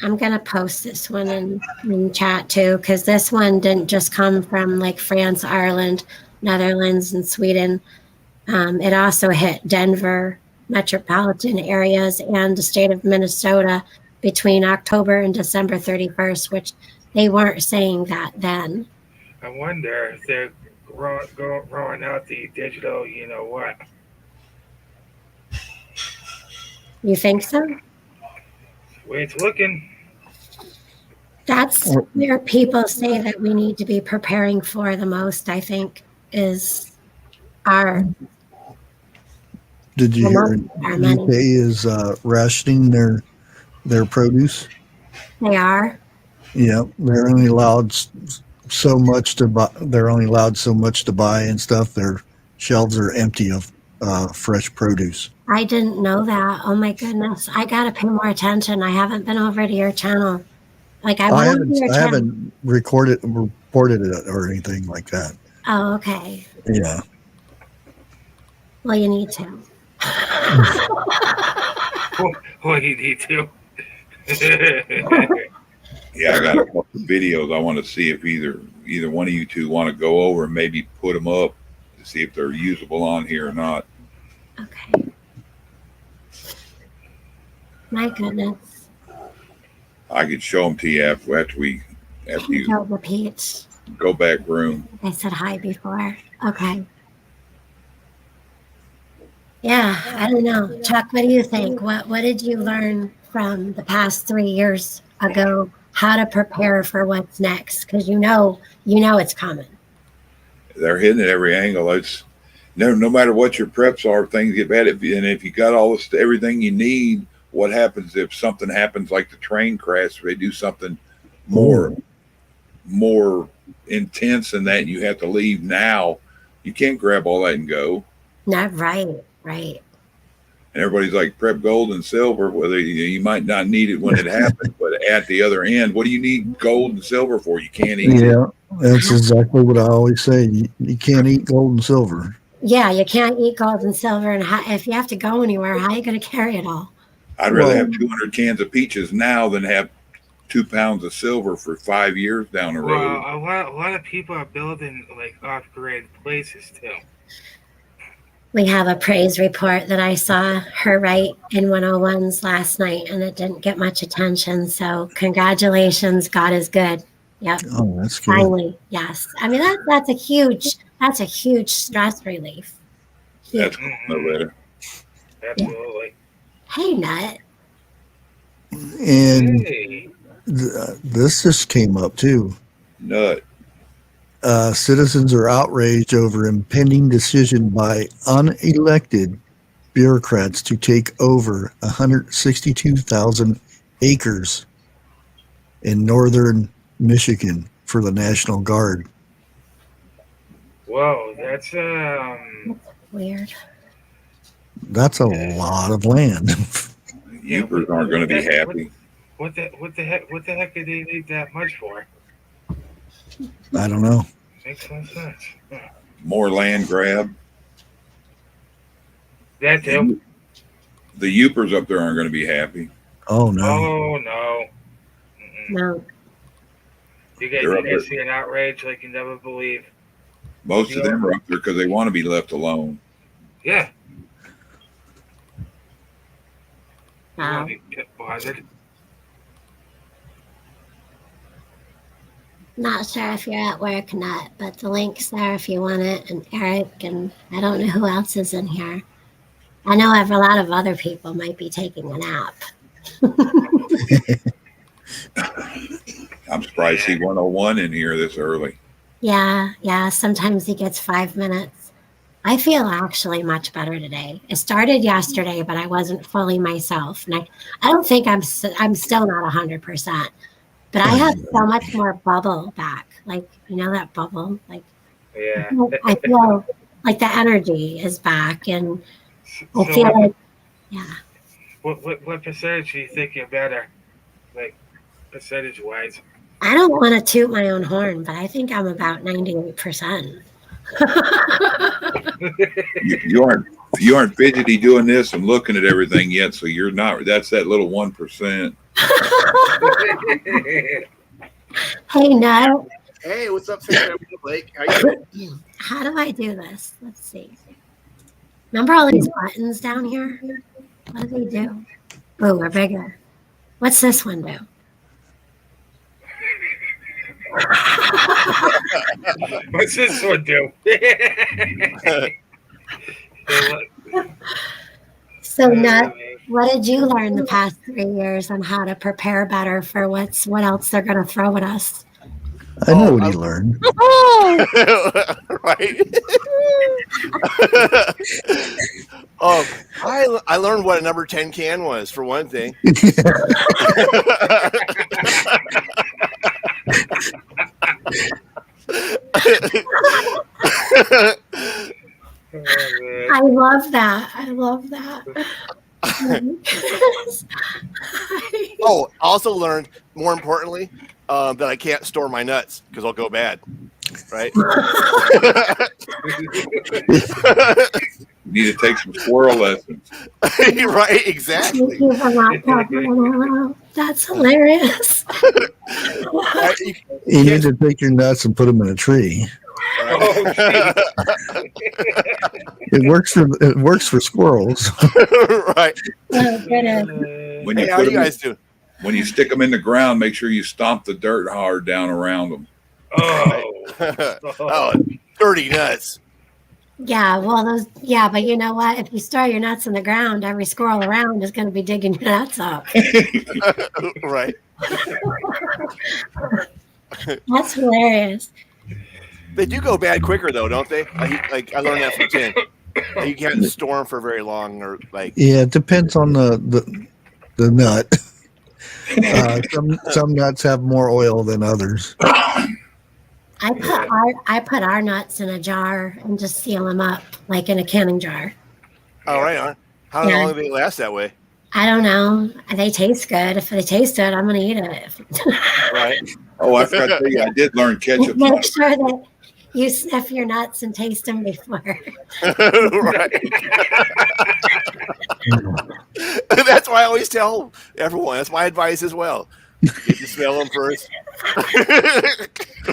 I'm going to post this one in chat too, because this one didn't just come from like France, Ireland, Netherlands, and Sweden. It also hit Denver metropolitan areas and the state of Minnesota between October and December 31st, which they weren't saying that then. I wonder if they're rolling out the digital, you know what? You think so? The way it's looking. That's where people say that we need to be preparing for the most, I think, is our. Did you hear UK is rationing their produce? They are. Yeah, they're only allowed so much to buy. They're only allowed so much to buy and stuff. Their shelves are empty of fresh produce. I didn't know that. Oh my goodness! I gotta pay more attention. I haven't been over to your channel. Like I haven't reported it or anything like that. Oh, okay. Yeah. Well, you need to. Well, you need to. Yeah, I got a couple of videos I want to see if either one of you two want to go over and maybe put them up to see if they're usable on here or not. Okay. My goodness. I could show them to you after you Tell the Peach. go back room. I said hi before. Okay. Yeah, I don't know. Chuck, what do you think? What did you learn from the past 3 years ago? How to prepare for what's next? Because you know it's coming. They're hitting at every angle. It's no matter what your preps are, things get bad. And if you got all this, everything you need, what happens if something happens like the train crash? If they do something more intense than that, and you have to leave now. You can't grab all that and go. Not right. And everybody's like, prep gold and silver. Whether you might not need it when it happens, but at the other end, what do you need gold and silver for? You can't eat it. Yeah, that's exactly what I always say. You can't eat gold and silver. Yeah, you can't eat gold and silver. And if you have to go anywhere, how are you going to carry it all? I'd rather have 200 cans of peaches now than have 2 pounds of silver for 5 years down the road. Well, a lot of people are building like off-grid places too. We have a praise report that I saw her write in 101s last night, and it didn't get much attention. So congratulations, God is good. Yep. Oh, that's good. Finally, yes. I mean that's a huge stress relief. That's no better. Absolutely. Hey, Nut. And Hey. this just came up too. Nut. Citizens are outraged over impending decision by unelected bureaucrats to take over 162,000 acres in northern Michigan for the National Guard. Whoa, that's Weird. That's a lot of land. Upers aren't going to be happy. what the heck did they need that much for? I don't know. Makes no sense. Yeah. More land grab. That too. The Upers up there aren't going to be happy. Oh no. Oh no. No. You They're up guys there. see an outrage like you never believe. Most of them are up there because they want to be left alone. Yeah. You Wow. want to be bothered. Not sure if you're at work or not, but the link's there if you want it. And Eric, and I don't know who else is in here. I know a lot of other people might be taking a nap. I'm surprised to see 101 in here this early. Yeah. Sometimes he gets 5 minutes. I feel actually much better today. It started yesterday, but I wasn't fully myself. And I don't think I'm still not 100%. But I have so much more bubble back. Like, you know that bubble? Like, Yeah. I feel like the energy is back. And I So feel like, yeah. what percentage do you think you're better? Like, percentage wise? I don't want to toot my own horn, but I think I'm about 98%. You aren't fidgety doing this and looking at everything yet, so you're not. That's that little 1%. Hey, no. Hey, what's up, Sam? Blake? How you doing? How do I do this? Let's see. Remember all these buttons down here? What do they do? Oh, we're bigger. What's this one do? What's this one do? So, Nut, what did you learn the past 3 years on how to prepare better for what else they're going to throw at us? I know what he learned. Right. I learned what a number 10 can was, for one thing. I love that. I love that. Oh, also learned, more importantly, that I can't store my nuts because I'll go bad. Right? You need to take some squirrel lessons. Right, exactly. Thank you for not talking. That's hilarious. Right? You need to take your nuts and put them in a tree. Oh, It works for squirrels. Right. Oh, goodness. When Hey, you how put you them, guys doing? when you stick them in the ground, make sure you stomp the dirt hard down around them. Oh, dirty nuts. Yeah, well, but you know what? If you store your nuts in the ground, every squirrel around is going to be digging your nuts up. Right. That's hilarious. They do go bad quicker, though, don't they? I learned that from Tim. You can't store them for very long, or like. Yeah, it depends on the nut. Some nuts have more oil than others. I put our nuts in a jar and just seal them up like in a canning jar. Oh, right on. How long do they last that way? I don't know. They taste good. If they taste good, I'm going to eat it. Right. Oh, I forgot to tell you, I did learn ketchup. Make sure that you sniff your nuts and taste them before. Right. That's why I always tell everyone. That's my advice as well. Get to smell them first.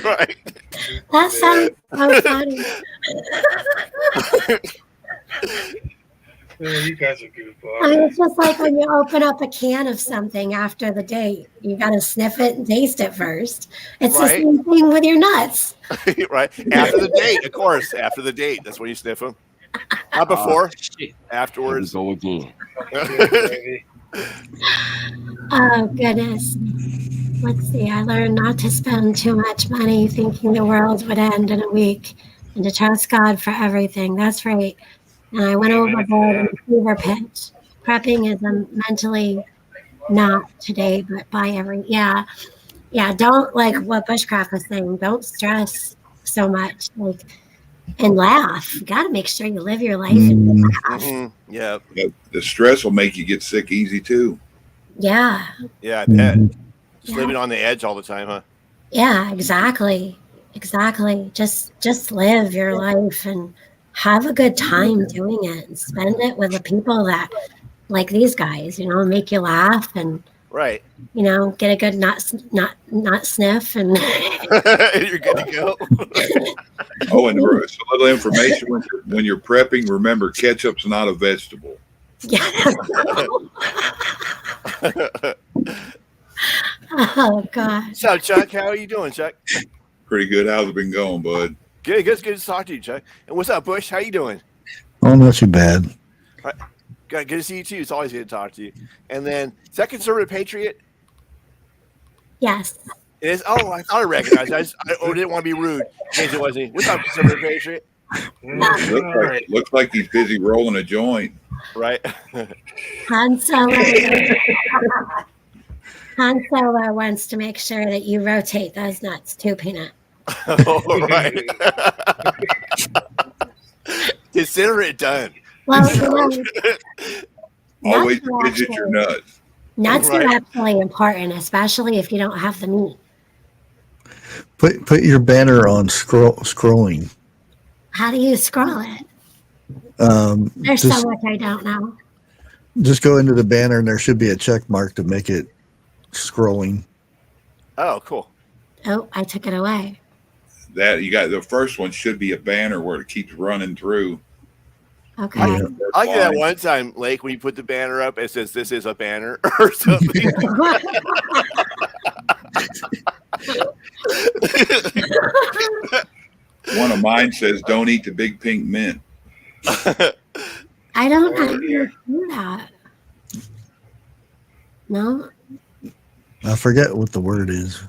Right. That sounds so funny. You guys are I goofballs. mean, it's just like when you open up a can of something after the date. You got to sniff it and taste it first. It's Right. the same thing with your nuts. Right. After the date, of course. After the date. That's when you sniff them. Not before. Shit. Afterwards. Here we go again. Baby. Oh, goodness. Let's see. I learned not to spend too much money thinking the world would end in a week and to trust God for everything. That's right. And I went overboard in a fever pitch. Prepping is a mentally not today, but by every, yeah. Don't, like what Bushcraft was saying, don't stress so much. Like, and laugh. You got to make sure you live your life and laugh. Yeah. The stress will make you get sick easy too. Yeah. Yeah, I bet. Mhm. Just living on the edge all the time, huh? Yeah, exactly. Just live your life and have a good time doing it and spend it with the people that like these guys, make you laugh and Right. get a good not sniff and You're good to go. Oh, and just a little information when you're prepping. Remember, ketchup's not a vegetable. yeah. Oh God. So, Chuck, how are you doing, Chuck? Pretty good. How's it been going, bud? Good. Good to talk to you, Chuck. And what's up, Bush? How you doing? Oh, not too bad. Good to see you too. It's always good to talk to you. And then, is that Conservative Patriot? Yes. It is. Oh, I thought I recognized it. I didn't want to be rude. In case it wasn't. What's up, Conservative Patriot? Looks like he's busy rolling a joint. Right. Han Solo wants to make sure that you rotate those nuts too, Peanut. All right. Consider it done. Well, Always nuts are fidget your nuts. nuts Right. are actually important, especially if you don't have the meat. Put your banner on scrolling. How do you scroll it? There's Just, so much I don't know. just go into the banner and there should be a check mark to make it scrolling. Oh, cool. Oh, I took it away. That you got the first one should be a banner where it keeps running through. Okay. Yeah. I did that one time, Lake, when you put the banner up, it says this is a banner or something. One of mine says, "Don't eat the big pink mint." I don't know how to do that. No, I forget what the word is.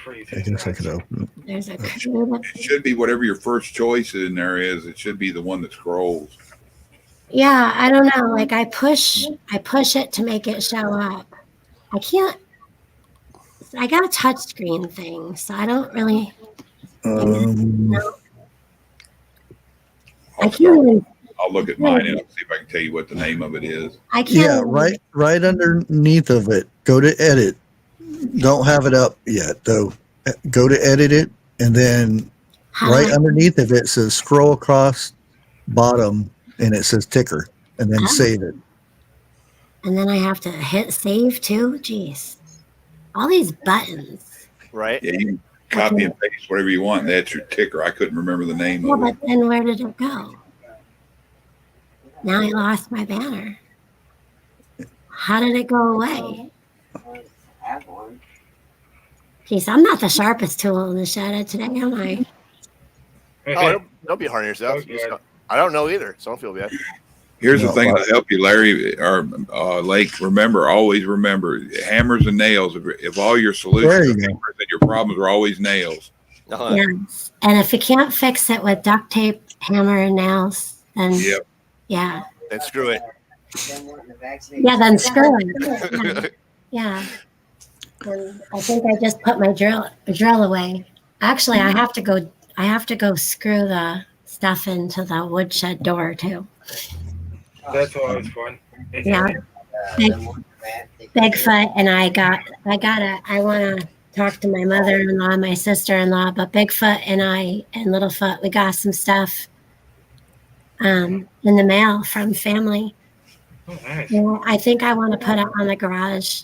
Freezing I guess I nuts. could open it. there's a It should be whatever your first choice in there is. It should be the one that scrolls. Yeah, I don't know. Like I push it to make it show up. I can't. I got a touch screen thing, so I don't really. No. I can't even. I'll look at mine and I'll see if I can tell you what the name of it is. I can't. Yeah, right underneath of it. Go to edit. Don't have it up yet though. Go to edit it, and then right underneath of it says scroll across bottom, and it says ticker, and then save it. And then I have to hit save too. Jeez, all these buttons. Right? Yeah, you can copy and paste whatever you want. That's your ticker. I couldn't remember the name Yeah, of but it. then where did it go? Now I lost my banner. How did it go away? Jeez, I'm not the sharpest tool in the shed today, am I? Oh, don't be hard on yourself. I don't know either, so don't feel bad. Here's the No, thing but- that'll help you, Larry or Lake. Always remember, hammers and nails. If all your There solutions you are go. hammers, then your problems are always nails. Uh-huh. Yes. And if you can't fix it with duct tape, hammer, and nails, then Yep. yeah. Then screw it. Yeah, then screw it. Yeah. And I think I just put my drill away. Actually, I have to go screw the stuff into the woodshed door too. That's always fun. Yeah. Bigfoot and I want to talk to my mother-in-law, my sister-in-law, but Bigfoot and I and Littlefoot, we got some stuff in the mail from family. Oh, nice. Yeah, I think I want to put it on the garage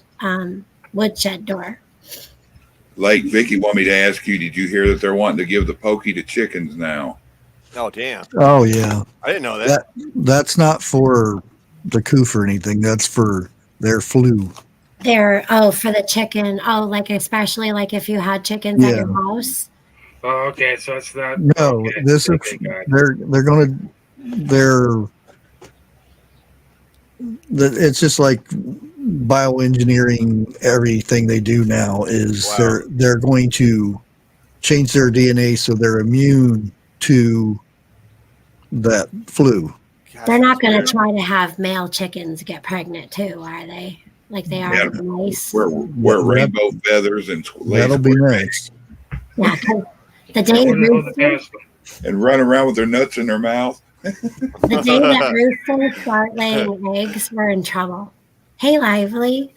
woodshed door. Lake Vicky wanted me to ask you, did you hear that they're wanting to give the pokey to chickens now? Oh, damn. Oh yeah. I didn't know that. That's not for the coof or anything. That's for their flu. For the chicken. Oh, like especially like if you had chickens at your house. Oh, okay. So it's not. No, okay. this is it's just like bioengineering. Everything they do now is they're going to change their DNA so they're immune to that flu. They're not going to try to have male chickens get pregnant too, are they? Like they are with mice. Wear rainbow feathers and that'll be nice. Yeah, the day and run around with their nuts in their mouth. The day that roosters start laying eggs, we're in trouble. Hey, Lively.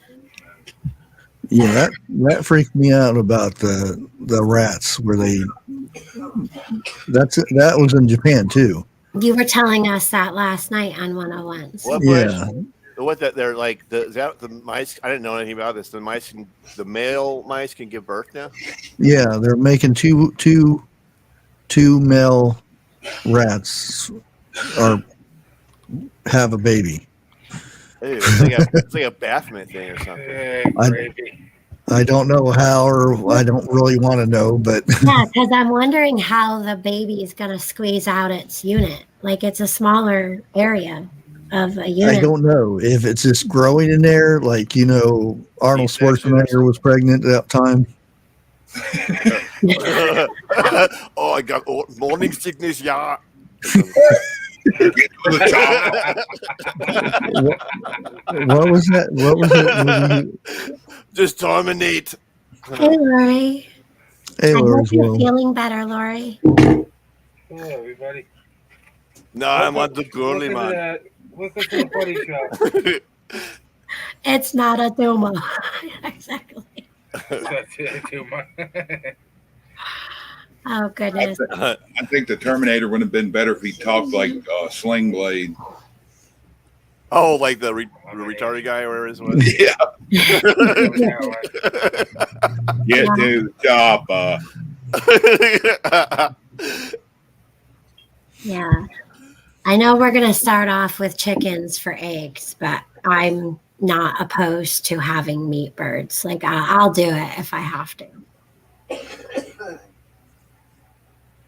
Yeah, that freaked me out about the rats where that was in Japan too. You were telling us that last night on 101s. What that they're like the mice? I didn't know anything about this. The male mice can give birth now. Yeah, they're making two male rats or have a baby. Ew, it's like a Baphomet thing or something. I don't know how, or I don't really want to know, but yeah, because I'm wondering how the baby is going to squeeze out its unit. Like it's a smaller area of a unit. I don't know if it's just growing in there. Like Arnold Schwarzenegger was pregnant at that time. Oh, I got morning sickness, yeah. What was that? What was it? Just terminate. Hey, Lori. Hey, I Lori. hope you're feeling better, Lori. Hello, everybody. No, I'm on the girly man. Welcome to the buddy show. It's not a tumor. Exactly. That's a tumor. Oh, goodness. I think the Terminator would have been better if he talked like Sling Blade. Oh, like the retarded guy or whatever it was? Yeah. Get to the chopper. Yeah. I know we're going to start off with chickens for eggs, but I'm not opposed to having meat birds. Like, I'll do it if I have to.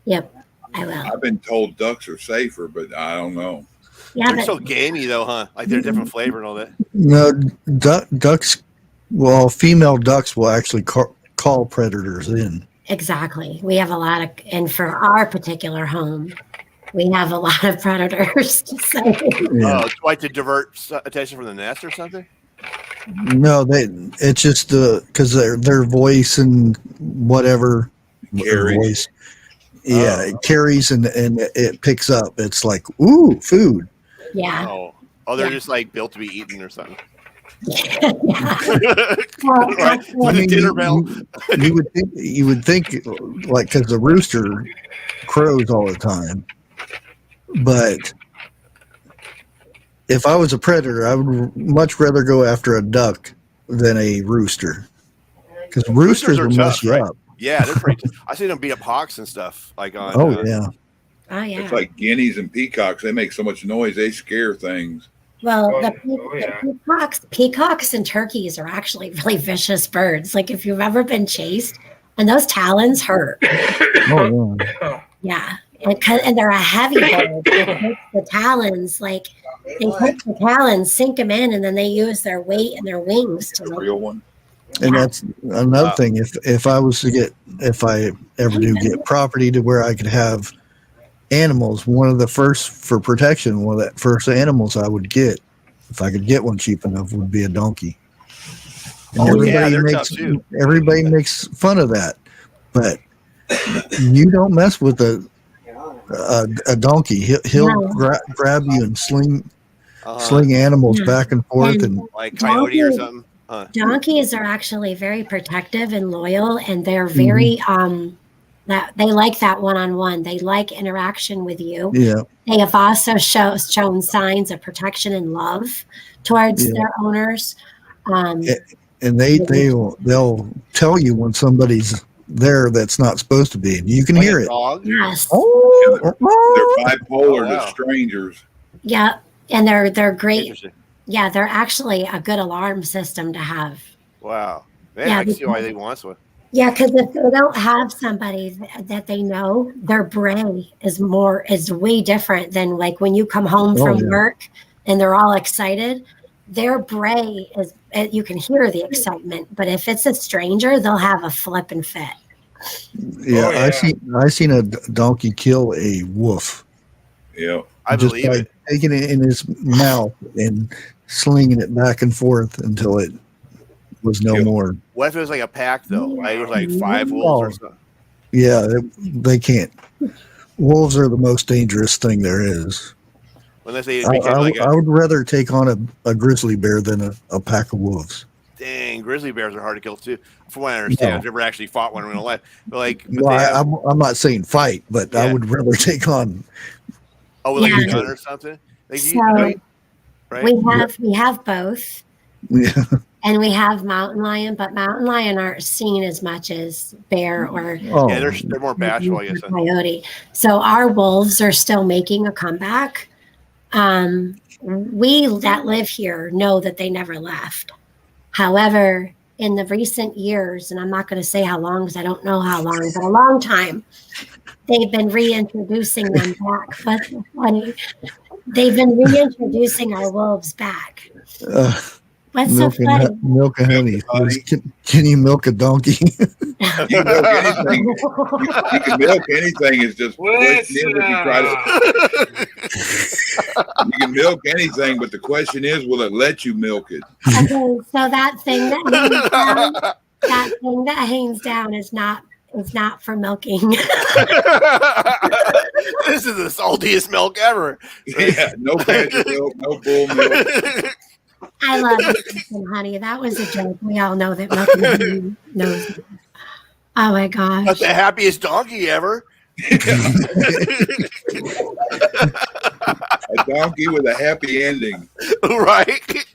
Yep, I will. I've been told ducks are safer, but I don't know. Yeah, they're so gamey, though, huh? Like they're different flavor and all that. No, ducks. Well, female ducks will actually call predators in. Exactly. We have a lot of, and for our particular home, we have a lot of predators. So. Yeah. Oh, like to divert attention from the nest or something? No, it's just because their voice and whatever voice. Yeah, it carries and it picks up. It's like, ooh, food. Yeah. Oh, they're just like built to be eaten or something. Well, right. I mean, dinner bell. You would think like because the rooster crows all the time, but if I was a predator, I would much rather go after a duck than a rooster because roosters will mess you up. Yeah, they're pretty. I see them beat up hawks and stuff. Like on. Oh yeah. It's like guineas and peacocks. They make so much noise. They scare things. Well, the peacocks and turkeys are actually really vicious birds. Like if you've ever been chased, and those talons hurt. Oh yeah. And they're a heavy bird. The talons, like they put the talons, sink them in, and then they use their weight and their wings to. Real one. And that's another thing. If I ever do get property to where I could have animals, one of the first for protection, one of the first animals I would get, if I could get one cheap enough, would be a donkey. And everybody makes fun of that, but you don't mess with a donkey. He'll grab you and sling animals back and forth and like coyote or something. Donkeys are actually very protective and loyal, and they're very that they like that one-on-one. They like interaction with you. Yeah. They have also shown signs of protection and love towards their owners. and they'll tell you when somebody's there that's not supposed to be. You can Like hear a it. dog? Yes. They're bipolar Oh, wow. to strangers. Yeah. And they're great. Interesting. Yeah, they're actually a good alarm system to have. Wow. Man, Yeah, I can see why they want one. Yeah, because if they don't have somebody that they know, their bray is way different than like when you come home Oh, from yeah. work and they're all excited. Their bray is you can hear the excitement, but if it's a stranger, they'll have a flippin' fit. Yeah, Oh, yeah. I seen a donkey kill a wolf Yeah. I just believe by it. taking it in his mouth and slinging it back and forth until it was no Yeah. more. What if it was like a pack though? Right? It was like 5 wolves or something. Yeah, they can't. Wolves are the most dangerous thing there is. Unless they I became like a would rather take on a grizzly bear than a pack of wolves. dang, grizzly bears are hard to kill too. From what I understand, I've never actually fought one in real life. But like, but Well, they have, I'm not saying fight, but I Yeah. would rather take on. with like Yeah. a gun or something. Like, So right? we have both, Yeah, and we have mountain lion, but mountain lion aren't seen as much as bear or oh, Yeah, they're more bashful, I guess. coyote. So our wolves are still making a comeback. We that live here know that they never left. However, in the recent years, and I'm not going to say how long because I don't know how long, but a long time, they've been reintroducing them back. What's so funny? They've been reintroducing our wolves back. What's so funny? milk and honey. Honey. Can you milk a donkey? You can milk anything. You can milk anything. It's just question is if you try to. You can milk anything, but the question is, will it let you milk it? Okay, so that thing that hangs down is not for milking. This is the saltiest milk ever. Yeah, no badger milk, no bull milk. I love milk and honey. That was a joke. We all know that milk and honey knows. Oh my gosh. That's the happiest donkey ever. A donkey with a happy ending. Right?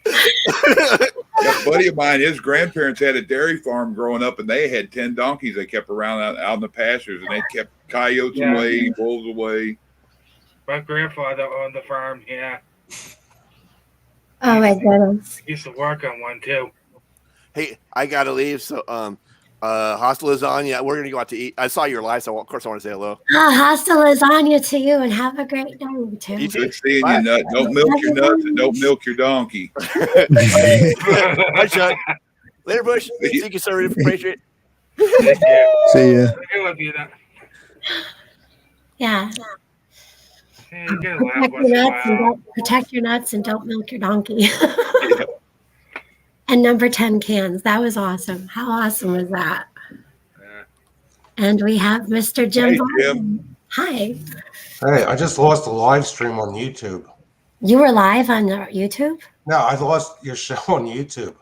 A buddy of mine, his grandparents had a dairy farm growing up, and they had 10 donkeys they kept around out in the pastures, and they kept coyotes away, wolves away. My grandfather owned the farm. Yeah, Oh my goodness. he used to work on one too. Hey, I gotta leave. So, hasta lasagna. We're gonna go out to eat. I saw your live, so of course I want to say hello. Hasta lasagna to you, and have a great day, Tim. You too. Good seeing you, nut. Don't milk your nuts and don't milk your donkey. Hi, Chuck. Later, Bush. Thank you, sir. Appreciate it. Thank you. See ya. I love you. That. Yeah. Yeah, you gotta laugh once in a while. Protect your nuts and don't milk your donkey. And number 10 cans. That was awesome. How awesome was that? Yeah. And we have Mr. Jim. Hey, Barton. Jim. Hi. Hey, I just lost a live stream on YouTube. You were live on YouTube? No, I lost your show on YouTube.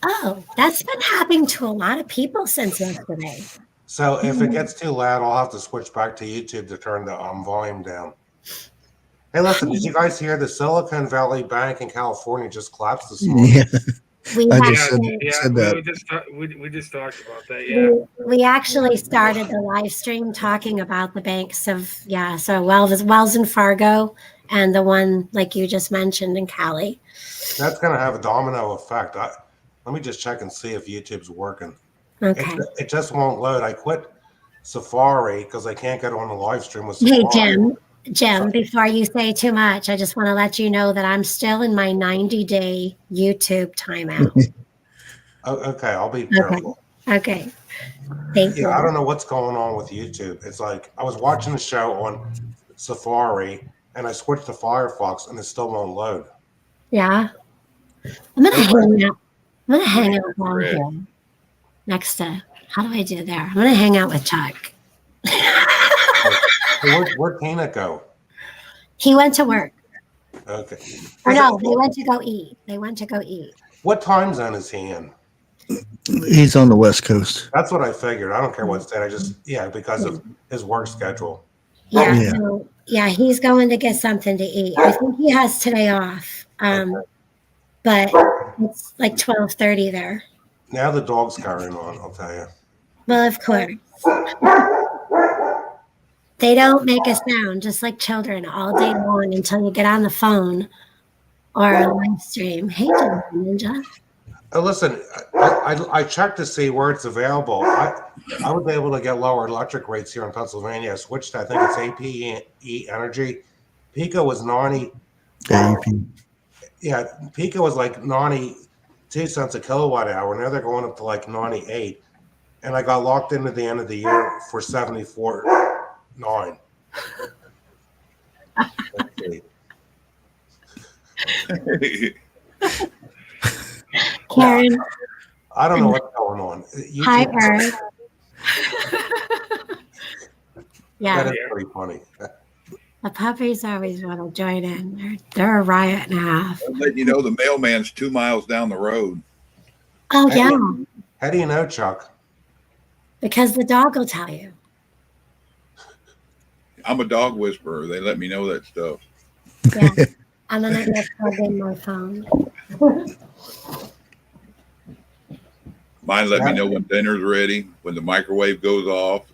Oh, that's been happening to a lot of people since yesterday. So if it gets too loud, I'll have to switch back to YouTube to turn the volume down. Hey, listen, did you guys hear the Silicon Valley Bank in California just collapsed this morning? Yeah, We I actually, just said that. We just talked about that. Yeah. we actually started the live stream talking about the banks of, so Wells and Fargo, and the one like you just mentioned in Cali. That's going to have a domino effect. Let me just check and see if YouTube's working. Okay. It just won't load. I quit Safari because I can't get on the live stream with Hey, Safari. Jim, before you say too much, I just want to let you know that I'm still in my 90-day YouTube timeout. Okay, I'll be careful. Okay. Thank you. Yeah, I don't know what's going on with YouTube. It's like I was watching the show on Safari and I switched to Firefox and it still won't load. Yeah. I'm gonna hang out down here next to, how do I do there? I'm gonna hang out with Chuck. Where'd Tina go? He went to work. Okay. Or no, they went to go eat. What time zone is he in? He's on the West Coast. That's what I figured. I don't care what state. Because of his work schedule. Yeah. He's going to get something to eat. I think he has today off. but it's like 12:30 there. Now the dog's carrying on, I'll tell you. Well, of course. They don't make a sound, just like children, all day long until you get on the phone or a live stream. Hey, Ninja. Listen, I checked to see where it's available. I was able to get lower electric rates here in Pennsylvania. I switched to, I think it's APE Energy. Pico was 90. Yeah, Pico was like 92 cents a kilowatt hour. Now they're going up to like 98. And I got locked into the end of the year for 74.9. Karen. I don't know what's going on. Hi, Earth. Yeah. That is pretty funny. The puppies always want to join in. They're a riot and a half. I'm letting you know the mailman's 2 miles down the road. Oh, yeah. How do you know, Chuck? Because the dog will tell you. I'm a dog whisperer. They let me know that stuff. Yeah. I'm going to go plug in my phone. Mine let me know when dinner's ready, when the microwave goes off.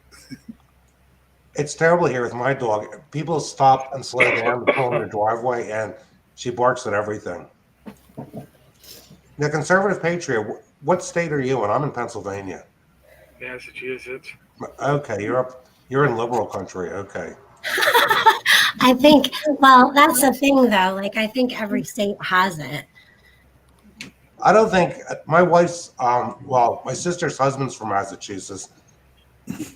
It's terrible here with my dog. People stop and slow down to pull in the driveway, and she barks at everything. Now, Conservative Patriot, what state are you in? I'm in Pennsylvania. Massachusetts. Okay, you're in liberal country. Okay. I think, well, that's the thing, though. Like, I think every state has it. I don't think my wife's, my sister's husband's from Massachusetts,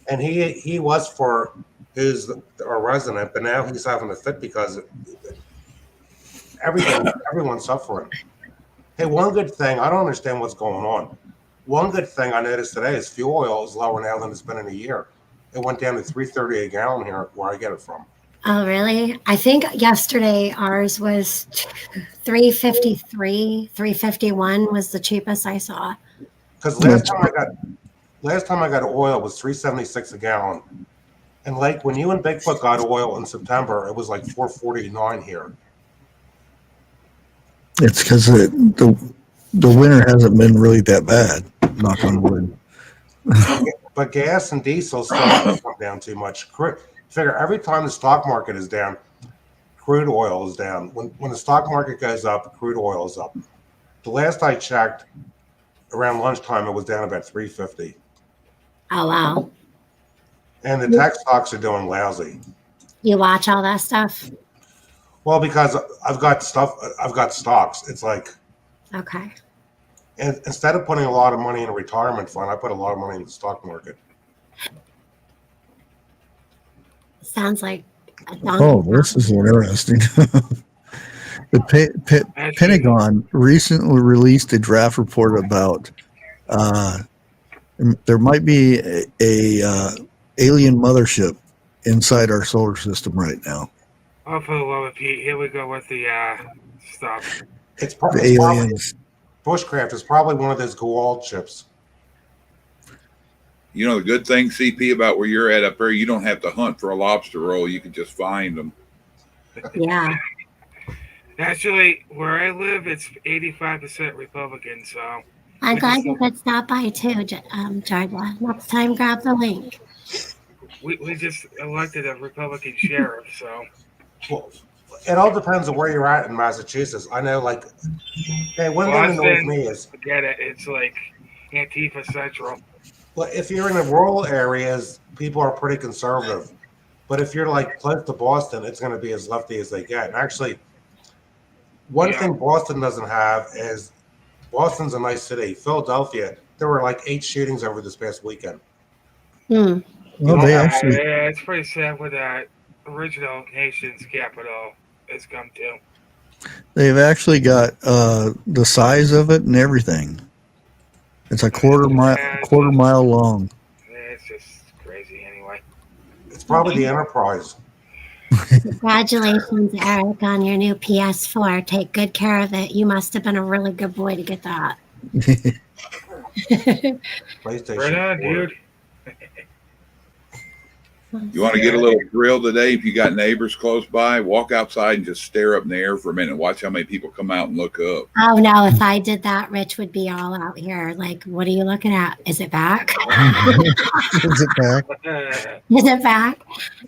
and he was for his a resident, but now he's having a fit because everyone's suffering. Hey, one good thing, I don't understand what's going on. One good thing I noticed today is fuel oil is lower now than it's been in a year. It went down to $3.30 a gallon here where I get it from. Oh, really? I think yesterday ours was $3.53, $3.51 was the cheapest I saw. Because last time I got oil was $3.76 a gallon, and like when you and Bigfoot got oil in September, it was like $4.49 here. It's because the winter hasn't been really that bad. Knock on wood. But gas and diesel still haven't come down too much. Figure every time the stock market is down, crude oil is down. When the stock market goes up, crude oil is up. The last I checked, around lunchtime, it was down about $3.50. Oh, wow. And the tech stocks are doing lousy. You watch all that stuff? Well, because I've got stocks. It's like, okay. And instead of putting a lot of money in a retirement fund, I put a lot of money in the stock market. Sounds like a donkey. Oh, this is interesting. The Pentagon recently released a draft report about there might be a alien mothership inside our solar system right now. Oh, for the love of Pete, here we go with the stuff. It's probably aliens. Bushcraft is probably one of those Goa'uld ships. You know, the good thing, CP, about where you're at up there, you don't have to hunt for a lobster roll. You can just find them. Yeah. Actually, where I live, it's 85% Republican, so... I'm glad you could stop by, too, Jardla. Next time, grab the link. We just elected a Republican sheriff, so... Well, it all depends on where you're at in Massachusetts. I know, like... Hey, one thing that annoys me is... Forget it. It's like Antifa Central. Well, if you're in the rural areas, people are pretty conservative. But if you're like close to Boston, it's going to be as lefty as they get. And actually, one thing Boston doesn't have is Boston's a nice city. Philadelphia, there were like 8 shootings over this past weekend. Well, yeah, it's pretty sad what that original nation's capital has come to. They've actually got the size of it and everything. It's a quarter mile long. It's just crazy anyway. It's probably the Enterprise. Congratulations, Eric, on your new PS4. Take good care of it. You must have been a really good boy to get that. PlayStation right on, 4. dude. You want to get a little thrill today? If you got neighbors close by, walk outside and just stare up in the air for a minute. Watch how many people come out and look up. Oh no, if I did that, Rich would be all out here. Like, what are you looking at? Is it back? Is it back? Is it back?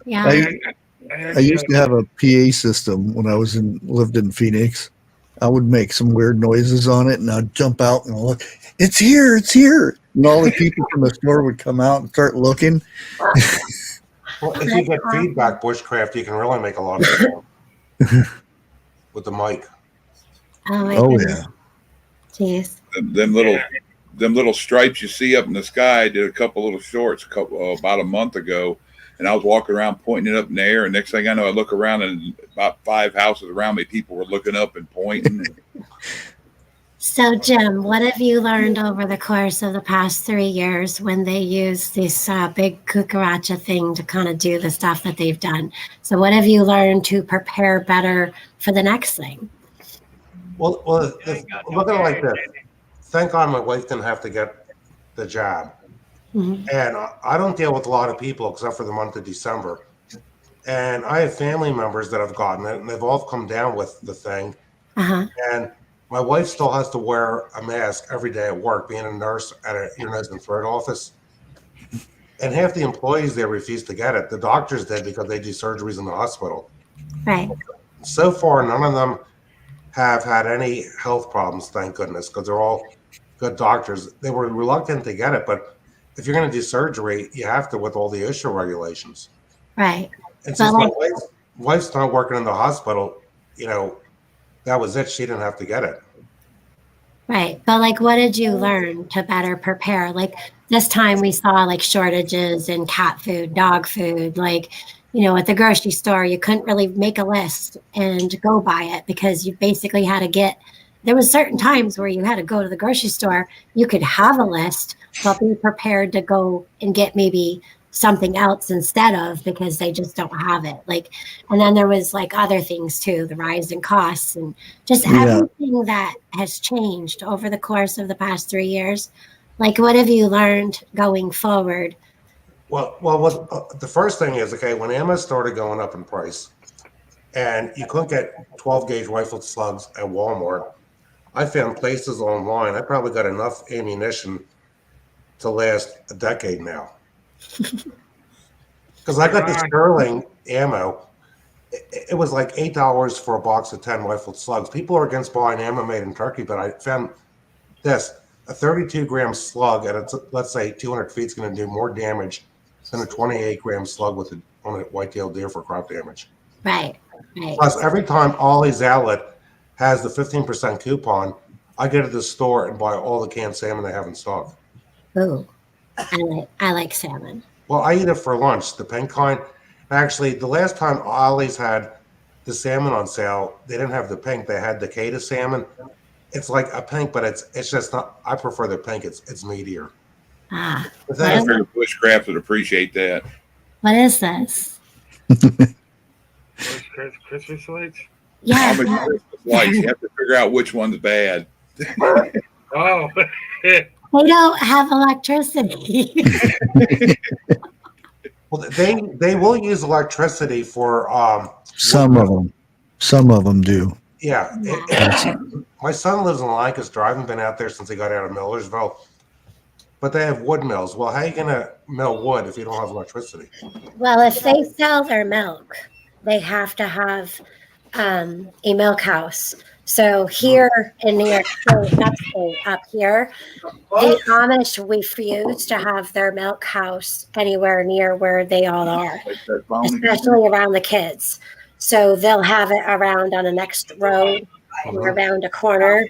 Yeah. I used to have a PA system when I lived in Phoenix. I would make some weird noises on it, and I'd jump out and look. It's here! It's here! And all the people from the store would come out and start looking. Well, if you get feedback bushcraft, you can really make a lot of sound with the mic. Oh yeah. Jeez. Them little stripes you see up in the sky. I did a couple little shorts about a month ago, and I was walking around pointing it up in the air. And next thing I know, I look around, and about 5 houses around me, people were looking up and pointing. So, Jim, what have you learned over the course of the past 3 years when they use this big cucaracha thing to kind of do the stuff that they've done? So, what have you learned to prepare better for the next thing? Well, look at it like this. Thank God my wife didn't have to get the jab. Mm-hmm. And I don't deal with a lot of people except for the month of December. And I have family members that have gotten it, and they've all come down with the thing. Uh-huh. And my wife still has to wear a mask every day at work, being a nurse at a ear, nose, and throat office. And half the employees there refuse to get it. The doctors did because they do surgeries in the hospital. Right. So far, none of them have had any health problems, thank goodness, because they're all good doctors. They were reluctant to get it, but if you're going to do surgery, you have to with all the OSHA regulations. Right. And since my wife's not working in the hospital, that was it. She didn't have to get it. Right. But what did you learn to better prepare? This time we saw shortages in cat food, dog food, at the grocery store, you couldn't really make a list and go buy it because you basically had to there was certain times where you had to go to the grocery store. You could have a list, but be prepared to go and get maybe something else instead of, because they just don't have it. And then there was other things too, the rise in costs and just everything that has changed over the course of the past 3 years. What have you learned going forward? Well, the first thing is, when ammo started going up in price and you couldn't get 12 gauge rifled slugs at Walmart, I found places online. I probably got enough ammunition to last a decade now. Because I got the Sterling ammo. It was $8 for a box of 10 rifled slugs. People are against buying ammo made in Turkey, but I found this. A 32-gram slug at, let's say, 200 feet is going to do more damage than a 28-gram slug on a white-tailed deer for crop damage. Right. Plus, every time Ollie's Outlet has the 15% coupon, I go to the store and buy all the canned salmon they have in stock. Ooh, I like salmon. Well, I eat it for lunch, the pink kind. Actually, the last time Ollie's had the salmon on sale, they didn't have the pink. They had the Cata salmon. It's like a pink, but it's just not. I prefer the pink. It's meatier. Ah, I figured bushcraft would appreciate that. What is this? Christmas lights? Yeah. Christmas lights. You have to figure out which one's bad. Oh. They don't have electricity. Well, they will use electricity for some of them. Some of them do. Yeah. My son lives in Lancaster. I haven't been out there since he got out of Millersville. But they have wood mills. Well, how are you going to mill wood if you don't have electricity? Well, if they sell their milk, they have to have a milk house. So here in New York State, up here, the Amish refuse to have their milk house anywhere near where they all are, especially around the kids. So they'll have it around on the next road or around a corner.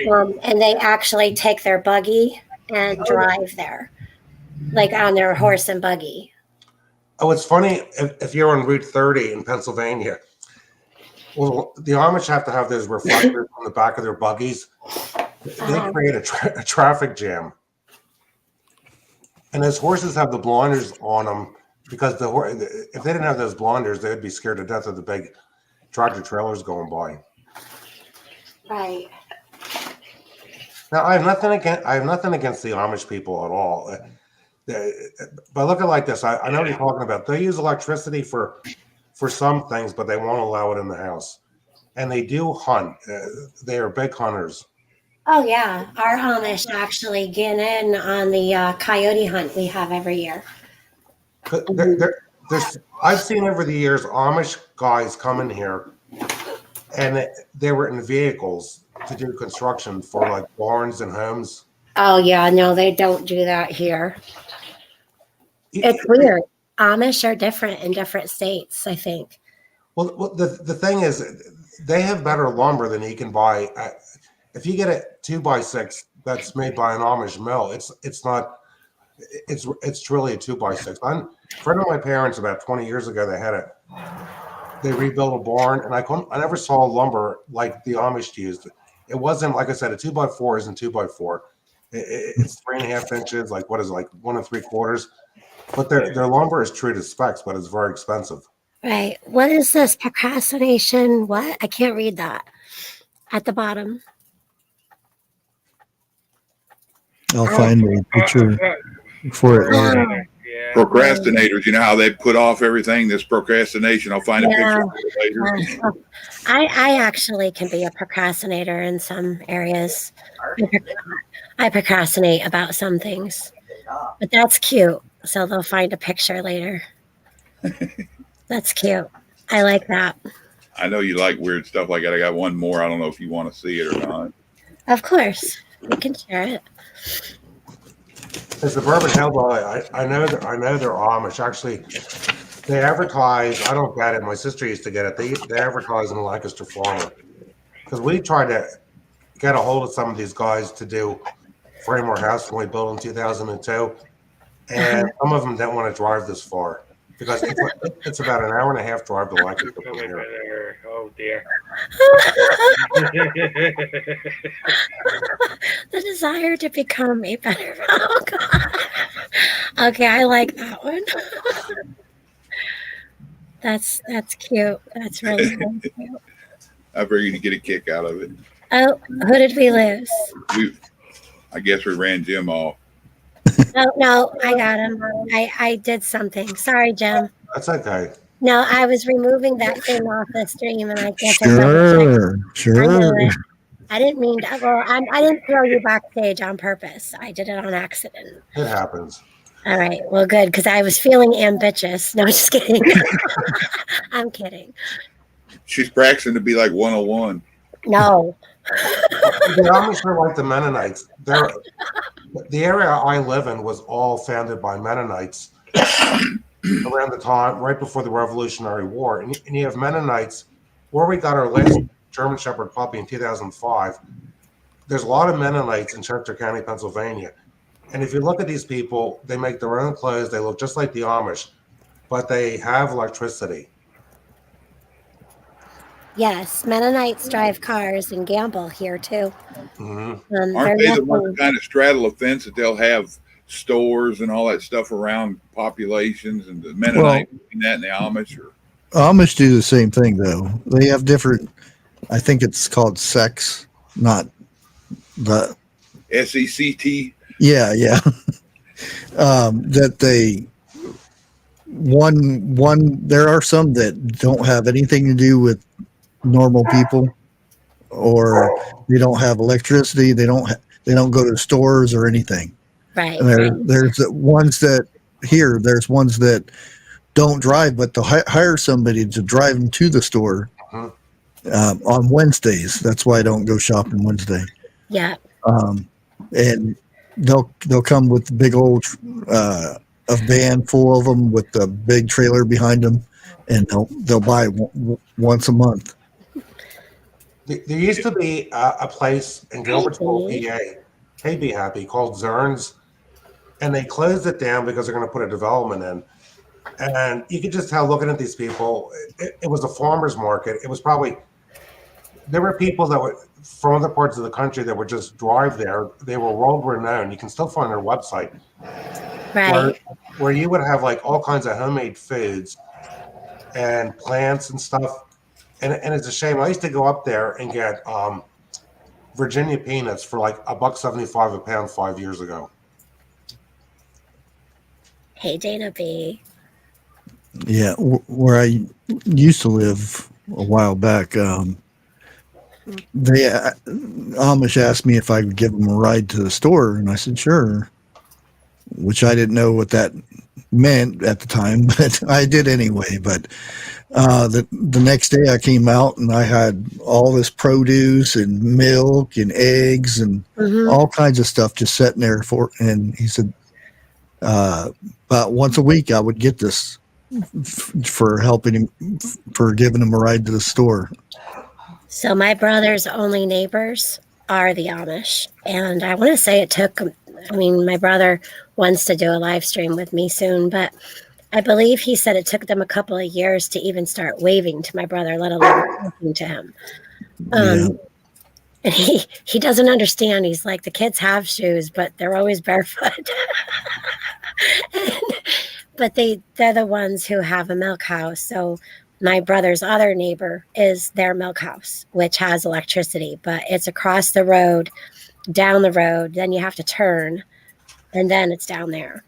And they actually take their buggy and drive there, on their horse and buggy. Oh, it's funny if you're on Route 30 in Pennsylvania. Well, the Amish have to have those reflectors on the back of their buggies. They create a traffic jam. And those horses have the blinders on them because if they didn't have those blinders, they'd be scared to death of the big tractor trailers going by. Right. Now, I have nothing against the Amish people at all. but look at it like this. I know what you're talking about. They use electricity for some things, but they won't allow it in the house. And they do hunt. They are big hunters. Oh yeah, our Amish actually get in on the coyote hunt we have every year. I've seen over the years Amish guys come in here, and they were in vehicles to do construction for like barns and homes. Oh yeah, no, they don't do that here. It's weird. Amish are different in different states, I think. Well, the thing is, they have better lumber than you can buy. If you get a 2x6 that's made by an Amish mill, it's not. It's truly a 2x6. A friend of my parents about 20 years ago, they rebuilt a barn, and I never saw lumber like the Amish used. It wasn't, like I said, a 2x4 isn't 2x4. It's 3.5 inches, like what is it, like 1 3/4. But their lumber is true to specs, but it's very expensive. Right. What is this procrastination? What? I can't read that at the bottom. I'll find a picture for it later. Yeah. Procrastinators, you know how they put off everything. This procrastination. I'll find a picture of it later. I actually can be a procrastinator in some areas. I procrastinate about some things, but that's cute. So they'll find a picture later. That's cute. I like that. I know you like weird stuff like that. I got one more. I don't know if you want to see it or not. Of course, we can share it. As the Bourbon Hillbilly, I know they're Amish. Actually, they advertise. I don't get it. My sister used to get it. They advertise in the Lancaster Farmer, because we tried to get a hold of some of these guys to do frame our house when we built in 2002, and some of them didn't want to drive this far because it's about an hour and a half drive to Lancaster from here. Oh dear. The desire to become a better. Oh God. Okay, I like that one. That's cute. That's really cute. I figured you'd get a kick out of it. Oh, who did we lose? I guess we ran Jim off. No, I got him. I did something. Sorry, Jim. That's okay. No, I was removing that thing off the stream, and I guess Sure. I didn't mean to. Well, I didn't throw you backstage on purpose. I did it on accident. It happens. All right. Well, good, because I was feeling ambitious. No, just kidding. I'm kidding. She's practicing to be like 101. No. The Amish are like the Mennonites. The area I live in was all founded by Mennonites around the time, right before the Revolutionary War. And you have Mennonites, where we got our last German Shepherd puppy in 2005. There's a lot of Mennonites in Chester County, Pennsylvania. And if you look at these people, they make their own clothes. They look just like the Amish, but they have electricity. Yes, Mennonites drive cars and gamble here too. Mm-hmm. Aren't they the ones that kind of straddle a fence that they'll have stores and all that stuff around populations, and the Mennonite and that and the Amish? Amish do the same thing though. They have different. I think it's called sex, not the SECT. Yeah. That they there are some that don't have anything to do with normal people, or they don't have electricity. They don't go to stores or anything. Right. And there's ones that don't drive, but they'll hire somebody to drive them to the store on Wednesdays. That's why I don't go shopping Wednesday. Yeah. And they'll come with the big old a van full of them with the big trailer behind them, and they'll buy once a month. There used to be a place in Gilbertsville, PA, hey, be happy, called Zern's, and they closed it down because they're going to put a development in. And you could just tell, looking at these people, it was a farmer's market. It was there were people that were from other parts of the country that would just drive there. They were world renowned. You can still find their website. Right. Where you would have like all kinds of homemade foods and plants and stuff. And it's a shame. I used to go up there and get Virginia peanuts for like $1.75 a pound 5 years ago. Hey, Dana B. Yeah, where I used to live a while back, they Amish asked me if I would give them a ride to the store, and I said sure, which I didn't know what that meant at the time, but I did anyway. But the next day I came out and I had all this produce and milk and eggs and all kinds of stuff just sitting there and he said about once a week I would get this for helping him, for giving him a ride to the store. So my brother's only neighbors are the Amish. And I want to say it took, I mean, my brother wants to do a live stream with me soon, but I believe he said it took them a couple of years to even start waving to my brother, let alone talking to him. And he doesn't understand. He's like, the kids have shoes, but they're always barefoot. But they're the ones who have a milk house. So my brother's other neighbor is their milk house, which has electricity, but it's across the road, down the road. Then you have to turn, and then it's down there.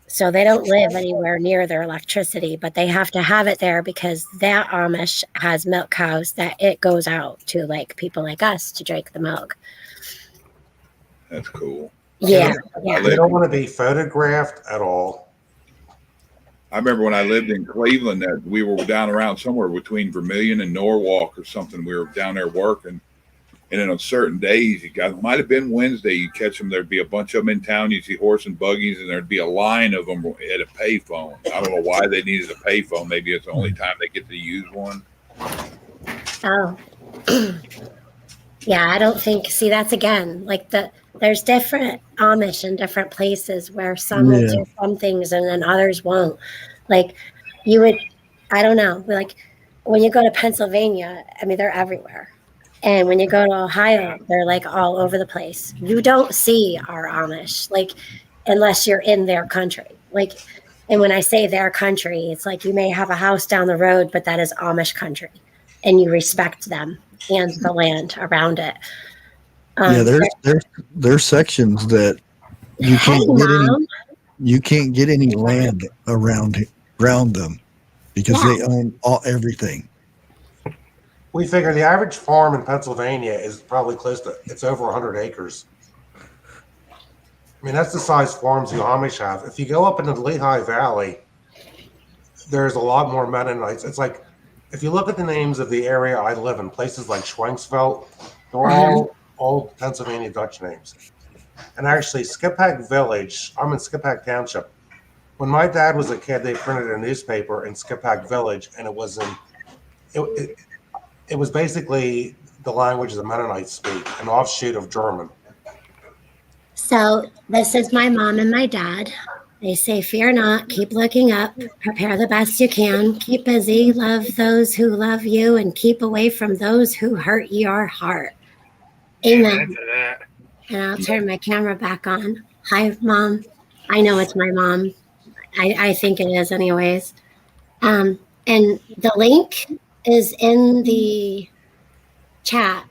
So they don't live anywhere near their electricity, but they have to have it there because that Amish has milk cows that it goes out to like people like us to drink the milk. That's cool. Yeah. They don't want to be photographed at all. I remember when I lived in Cleveland that we were down around somewhere between Vermilion and Norwalk or something. We were down there working. And then on certain days, you guys might have been Wednesday, you catch them. There'd be a bunch of them in town. You see horse and buggies, and there'd be a line of them at a payphone. I don't know why they needed a payphone. Maybe it's the only time they get to use one. Oh, yeah. I don't think. See, that's again like there's different Amish in different places where some will do some things and then others won't. Like you would, I don't know. Like when you go to Pennsylvania, I mean, they're everywhere. And when you go to Ohio, they're like all over the place. You don't see our Amish, like, unless you're in their country. Like, and when I say their country, it's like you may have a house down the road, but that is Amish country, and you respect them and the land around it. There's sections that you can't get any land around them because they own everything. We figure the average farm in Pennsylvania is probably it's over 100 acres. I mean, that's the size farms the Amish have. If you go up into the Lehigh Valley, there's a lot more Mennonites. It's like, if you look at the names of the area I live in, places like Schwenksveld, they're all old Pennsylvania Dutch names. And actually, Skippack Village, I'm in Skippack Township. When my dad was a kid, they printed a newspaper in Skippack Village, and it was it was basically the language the Mennonites speak, an offshoot of German. So this is my mom and my dad. They say, fear not, keep looking up, prepare the best you can, keep busy, love those who love you, and keep away from those who hurt your heart. Amen. And I'll turn my camera back on. Hi, Mom. I know it's my mom. I think it is anyways. And the link is in the chat.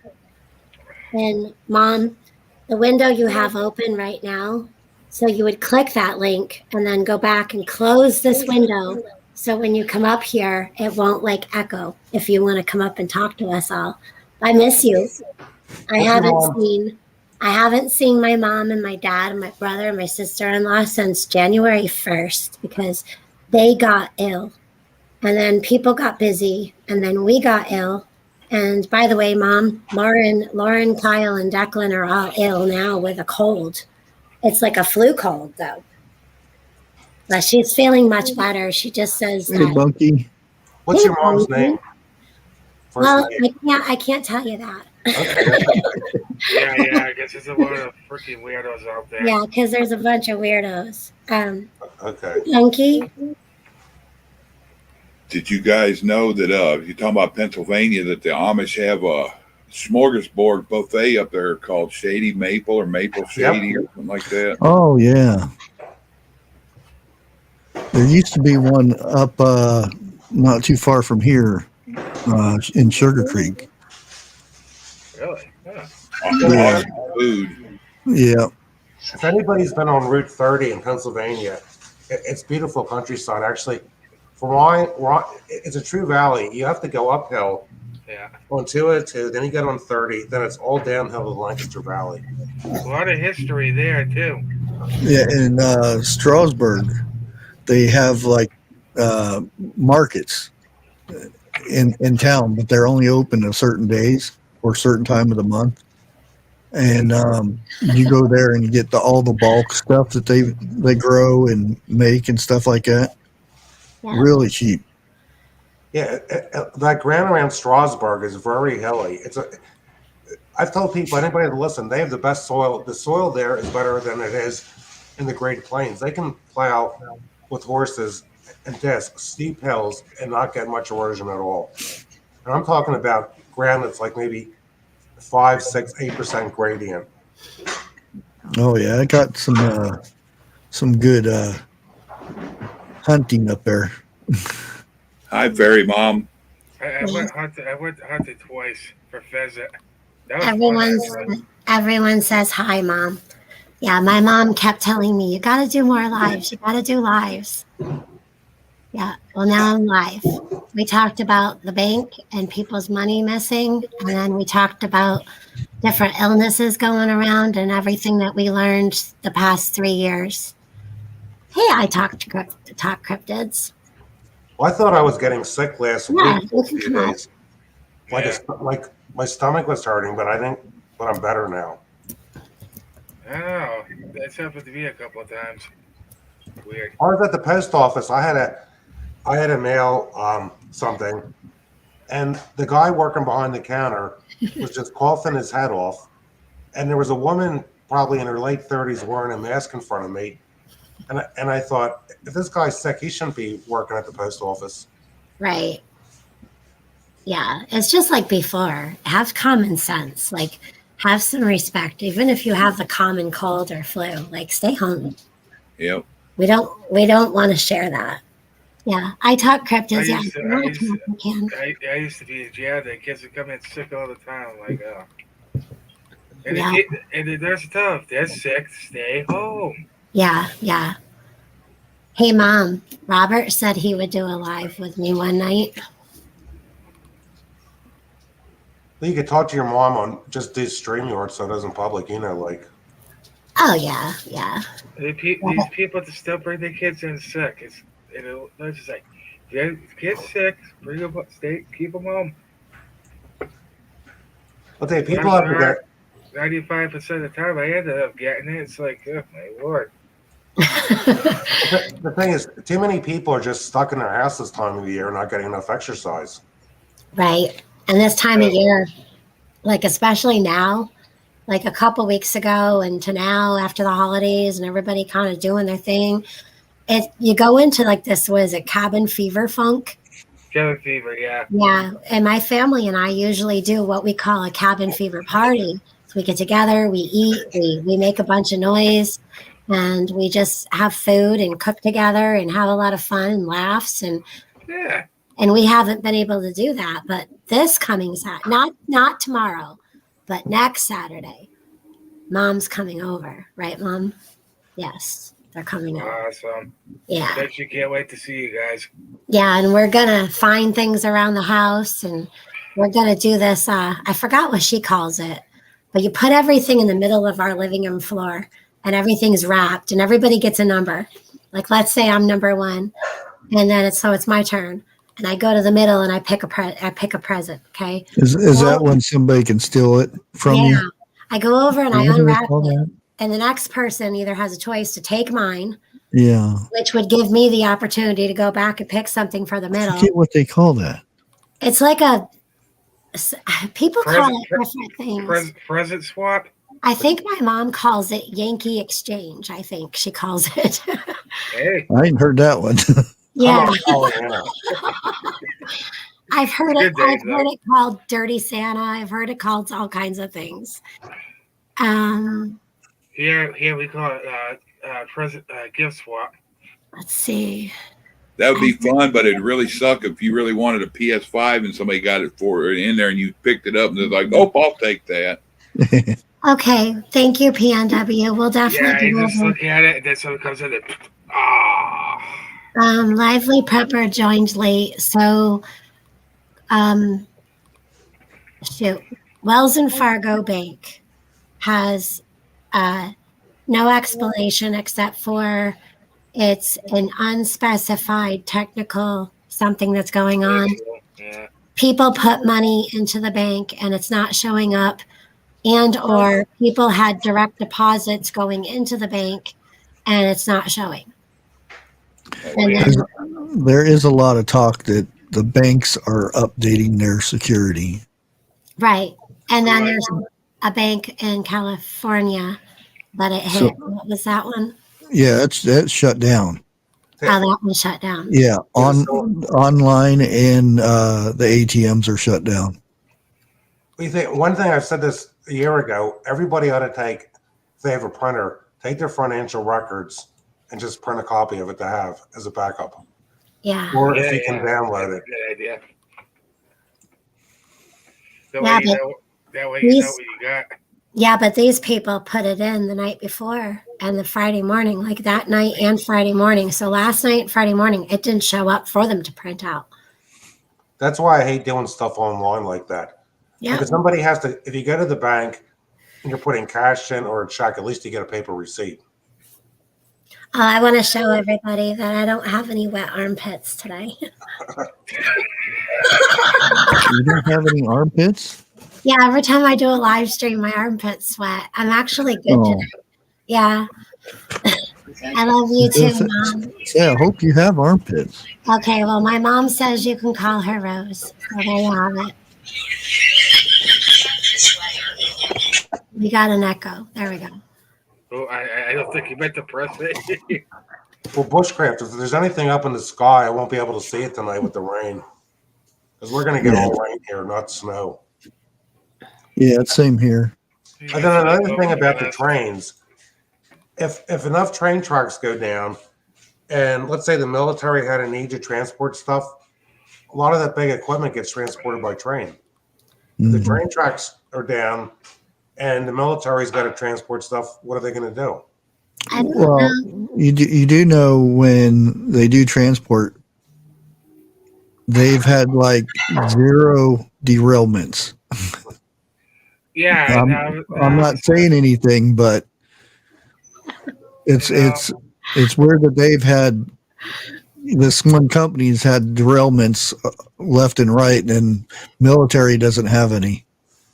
And Mom, the window you have open right now, so you would click that link and then go back and close this window. So when you come up here, it won't like echo if you want to come up and talk to us all. I miss you. I haven't seen my mom and my dad and my brother and my sister-in-law since January 1st because they got ill. And then people got busy, and then we got ill. And by the way, Mom, Lauren, Kyle, and Declan are all ill now with a cold. It's like a flu cold, though. But she's feeling much better. She just says Hey, Bunky. What's your mom's name? Well, I can't tell you that. Yeah, I guess there's a lot of freaking weirdos out there. Yeah, because there's a bunch of weirdos. Okay. Bunky? Did you guys know that you're talking about Pennsylvania, that the Amish have a smorgasbord buffet up there called Shady Maple or Maple Shady or something like that? Oh, yeah. There used to be one up not too far from here in Sugar Creek. Really? Yeah. Awesome food. Yeah. If anybody's been on Route 30 in Pennsylvania, It's beautiful countryside. Actually, it's a true valley. You have to go uphill Yeah. on 202, then you get on 30, then it's all downhill to the Lancaster Valley. A lot of history there too. Yeah, in Strasbourg, they have like markets in town, but they're only open on certain days or certain time of the month. And you go there and you get all the bulk stuff that they grow and make and stuff like that. Yeah. Really cheap. Yeah, that ground around Strasbourg is very hilly. I've told people, anybody that listen, they have the best soil. The soil there is better than it is in the Great Plains. They can plow with horses and disc steep hills and not get much erosion at all. And I'm talking about ground that's like maybe 5, 6, 8% gradient. Oh yeah, I got some good hunting up there. Hi, Fairy Mom. I went hunted twice for pheasant. That was fun, actually. Everyone says hi, Mom. Yeah, my mom kept telling me, you got to do more lives. You got to do lives. Yeah, well, now I'm live. We talked about the bank and people's money missing, and then we talked about different illnesses going around and everything that we learned the past 3 years. Hey, I talked cryptids. Well, I thought I was getting sick last Yeah, week. you A can few come up. days. Like my stomach was hurting, but I'm better now. Oh, that's happened to me a couple of times. Weird. I was at the post office. I had to mail something, and the guy working behind the counter was just coughing his head off, and there was a woman probably in her late 30s wearing a mask in front of me, and I thought, if this guy's sick, he shouldn't be working at the post office. Right. Yeah, it's just like before. Have common sense. Like, have some respect. Even if you have the common cold or flu, like, stay home. Yep. We don't want to share that. Yeah, I talk cryptids. Yeah, if you want to come up, you can. I used to be a jab. The kids would come in sick all the time. I'm like, oh. And, Yeah. and that's tough. They're sick. Stay home. Yeah, yeah. Hey, Mom, Robert said he would do a live with me one night. Well, you could talk to your mom on just do StreamYard so it isn't public, like. Oh, yeah, yeah. These people that still bring their kids in sick. They're just like, yeah, kids sick, bring them up, keep them home. Okay, people have to get 95% of the time I ended up getting it. It's like, oh my lord. The thing is, too many people are just stuck in their house this time of the year, not getting enough exercise. Right. And this time of year, like especially now, like a couple weeks ago and to now after the holidays and everybody kind of doing their thing, you go into like this, what is it, cabin fever funk? Cabin fever, yeah. Yeah. And my family and I usually do what we call a cabin fever party. So we get together, we eat, we make a bunch of noise, and we just have food and cook together and have a lot of fun and laughs. And yeah. And we haven't been able to do that. But this coming Saturday, not tomorrow, but next Saturday, Mom's coming over. Right, Mom? Yes, they're coming over. Awesome. Yeah. I bet you can't wait to see you guys. Yeah, and we're going to find things around the house, and we're going to do this. I forgot what she calls it, but you put everything in the middle of our living room floor, and everything's wrapped, and everybody gets a number. Like, let's say I'm number 1, and then it's my turn. And I go to the middle and I pick a present. Okay. Is that when somebody can steal it from you? I go over and I unwrap it, and the next person either has a choice to take mine. Yeah. Which would give me the opportunity to go back and pick something for the middle. I forget what they call that. It's like people call it different things. Present swap. I think my mom calls it Yankee Exchange. I think she calls it. Hey. I ain't heard that one. Yeah. I've heard it called Dirty Santa. I've heard it called all kinds of things. Here we call it present gift swap. Let's see. That would be fun, but it'd really suck if you really wanted a PS5 and somebody got it in there and you picked it up and they're like, "Oh, I'll take that." Okay, thank you, PNW. We'll definitely you just look at it and then someone comes in and Ah. Lively Prepper joined late, so shoot. Wells and Fargo Bank has no explanation except for it's an unspecified technical something that's going on. Yeah. People put money into the bank and it's not showing up, and or people had direct deposits going into the bank and it's not showing. And then, There is a lot of talk that the banks are updating their security. right. And then there's a bank in California that it hit. What was that one? Yeah, that's shut down. Oh, that one shut down. Yeah, online and the ATMs are shut down. You think one thing I've said this a year ago, everybody ought to take, if they have a printer, take their financial records and just print a copy of it to have as a backup. Yeah. Or if you can download it. Good idea. That way you know what you got. Yeah, but these people put it in the night before and the Friday morning, like that night and Friday morning. So last night, Friday morning, it didn't show up for them to print out. That's why I hate doing stuff online like that. Yeah. Because somebody has to, if you go to the bank and you're putting cash in or a check, at least you get a paper receipt. I want to show everybody that I don't have any wet armpits today. You don't have any armpits? Yeah, every time I do a live stream, my armpits sweat. I'm actually good today. Yeah. I love you too, Mom. Yeah, I hope you have armpits. Okay, well, my mom says you can call her Rose. So there you have it. We got an echo. There we go. Oh, I don't think you meant to press it. Well, bushcraft, if there's anything up in the sky, I won't be able to see it tonight with the rain. Because we're going to get all rain here, not snow. Yeah, same here. And then another thing about the trains, if enough train tracks go down, and let's say the military had a need to transport stuff, a lot of that big equipment gets transported by train. Mm-hmm. The train tracks are down, and the military's got to transport stuff. What are they going to do? Well, you do know when they do transport, they've had like 0 derailments. Yeah, I'm not saying anything, but it's where that they've had this one company's had derailments left and right, and military doesn't have any.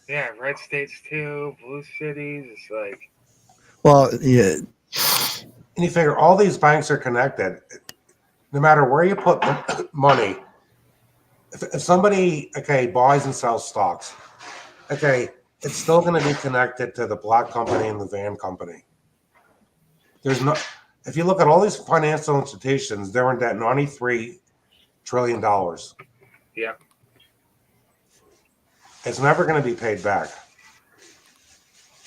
Yeah, red states too, blue cities. It's like, well, yeah. And you figure all these banks are connected. No matter where you put money, if somebody buys and sells stocks, it's still going to be connected to the black company and the van company. There's no. If you look at all these financial institutions, they're in debt $93 trillion. Yeah. It's never going to be paid back.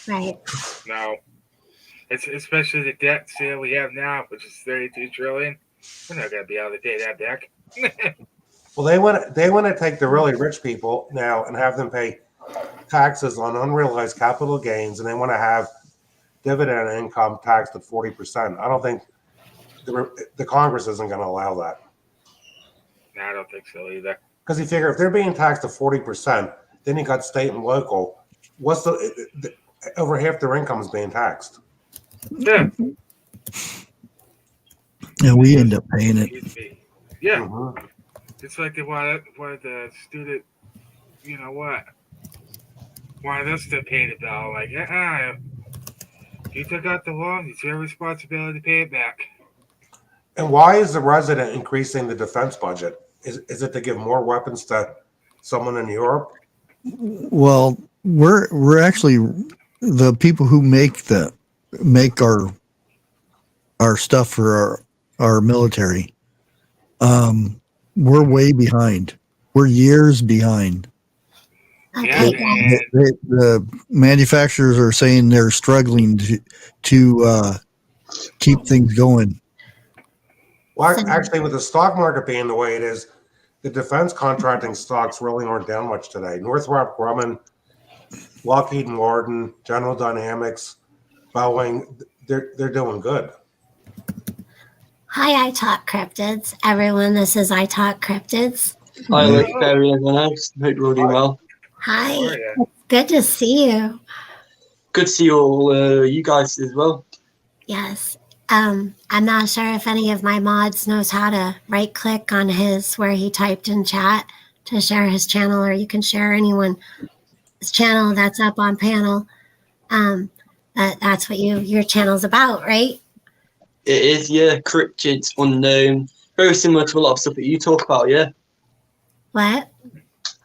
Right. No. It's especially the debt that we have now, which is $32 trillion. We're not going to be able to pay that back. Well, they want to take the really rich people now and have them pay taxes on unrealized capital gains, and they want to have dividend income taxed at 40%. I don't think the Congress isn't going to allow that. No, I don't think so either. Because you figure if they're being taxed at 40%, then you got state and local. What's the over half their income is being taxed? Yeah. And we end up paying it. Yeah. Mm-hmm. It's like they wanted the student, you know what? Wanted us to pay the bill. Like, you took out the loan, it's your responsibility to pay it back. And why is the resident increasing the defense budget? Is it to give more weapons to someone in Europe? Well, we're actually the people who make our stuff for our military. We're way behind. We're years behind. Yeah, the manufacturers are saying they're struggling to keep things going. Well, actually, with the stock market being the way it is, the defense contracting stocks really aren't down much today. Northrop Grumman, Lockheed Martin, General Dynamics, Boeing, they're doing good. Hi, I Talk Cryptids. Everyone, this is I Talk Cryptids. Hi, Rick, Barry, everyone else. Hope you're all doing well. Hi. How are ya? It's good to see you. Good to see all you guys as well. Yes. I'm not sure if any of my mods knows how to right click on his where he typed in chat to share his channel, or you can share anyone's channel that's up on panel. That's what your channel's about, right? It is, yeah, Cryptids, unknown. Very similar to a lot of stuff that you talk about, yeah. What?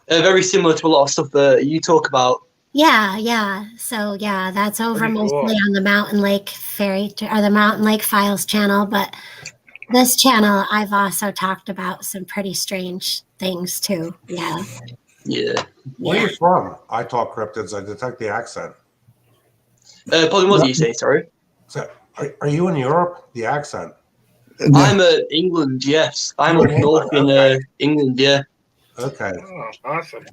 Very similar to a lot of stuff that you talk about. Yeah. So yeah, that's over Pretty mostly cool. on the Mountain Lake or the Mountain Lake Files channel, but this channel I've also talked about some pretty strange things too. Yeah. Yeah. Where are you from? I Talk Cryptids. I detect the accent. Pardon, what do you say, sorry? So, are you in Europe? The accent. No, I'm England, yes. I'm You're up in north England, in okay. England, yeah. Okay. Oh, awesome.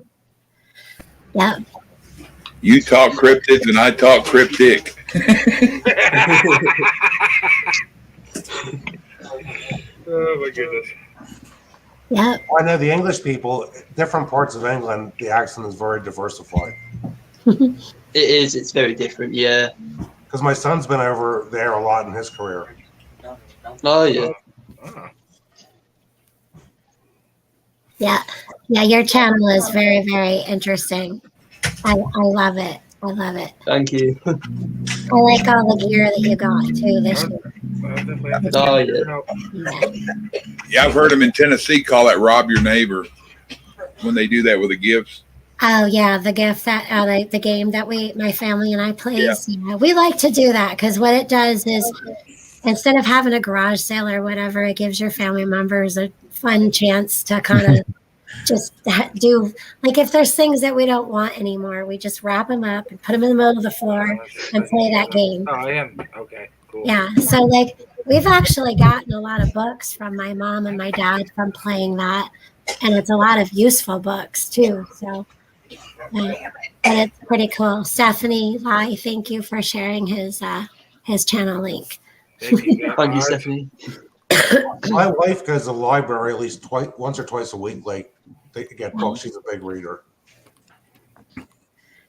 Yep. You talk cryptids and I talk cryptic. Oh my goodness. Yep. I know the English people, different parts of England, the accent is very diversified. It is, it's very different, yeah. Because my son's been over there a lot in his career. Oh, yeah. Oh. Yeah. Your channel is very, very interesting. I love it. I love it. Thank you. I like all the gear that you got too this year. I'll definitely have to Oh, check yeah. it out. Yeah. Yeah, I've heard them in Tennessee call that rob your neighbor when they do that with the gifts. Oh yeah, the gift that the game that my family and I plays. Yeah, we like to do that because what it does is instead of having a garage sale or whatever, it gives your family members a fun chance to kind of just do like if there's things that we don't want anymore, we just wrap them up and put them in the middle of the floor and play that game. Oh, I am. Okay, cool. Yeah, so like we've actually gotten a lot of books from my mom and my dad from playing that, and it's a lot of useful books too. So, but it's pretty cool. Stephanie Lai, thank you for sharing his channel link. Thank you, Thank you, guys. Stephanie. My wife goes to the library at least once or twice a week, like to get books. She's a big reader.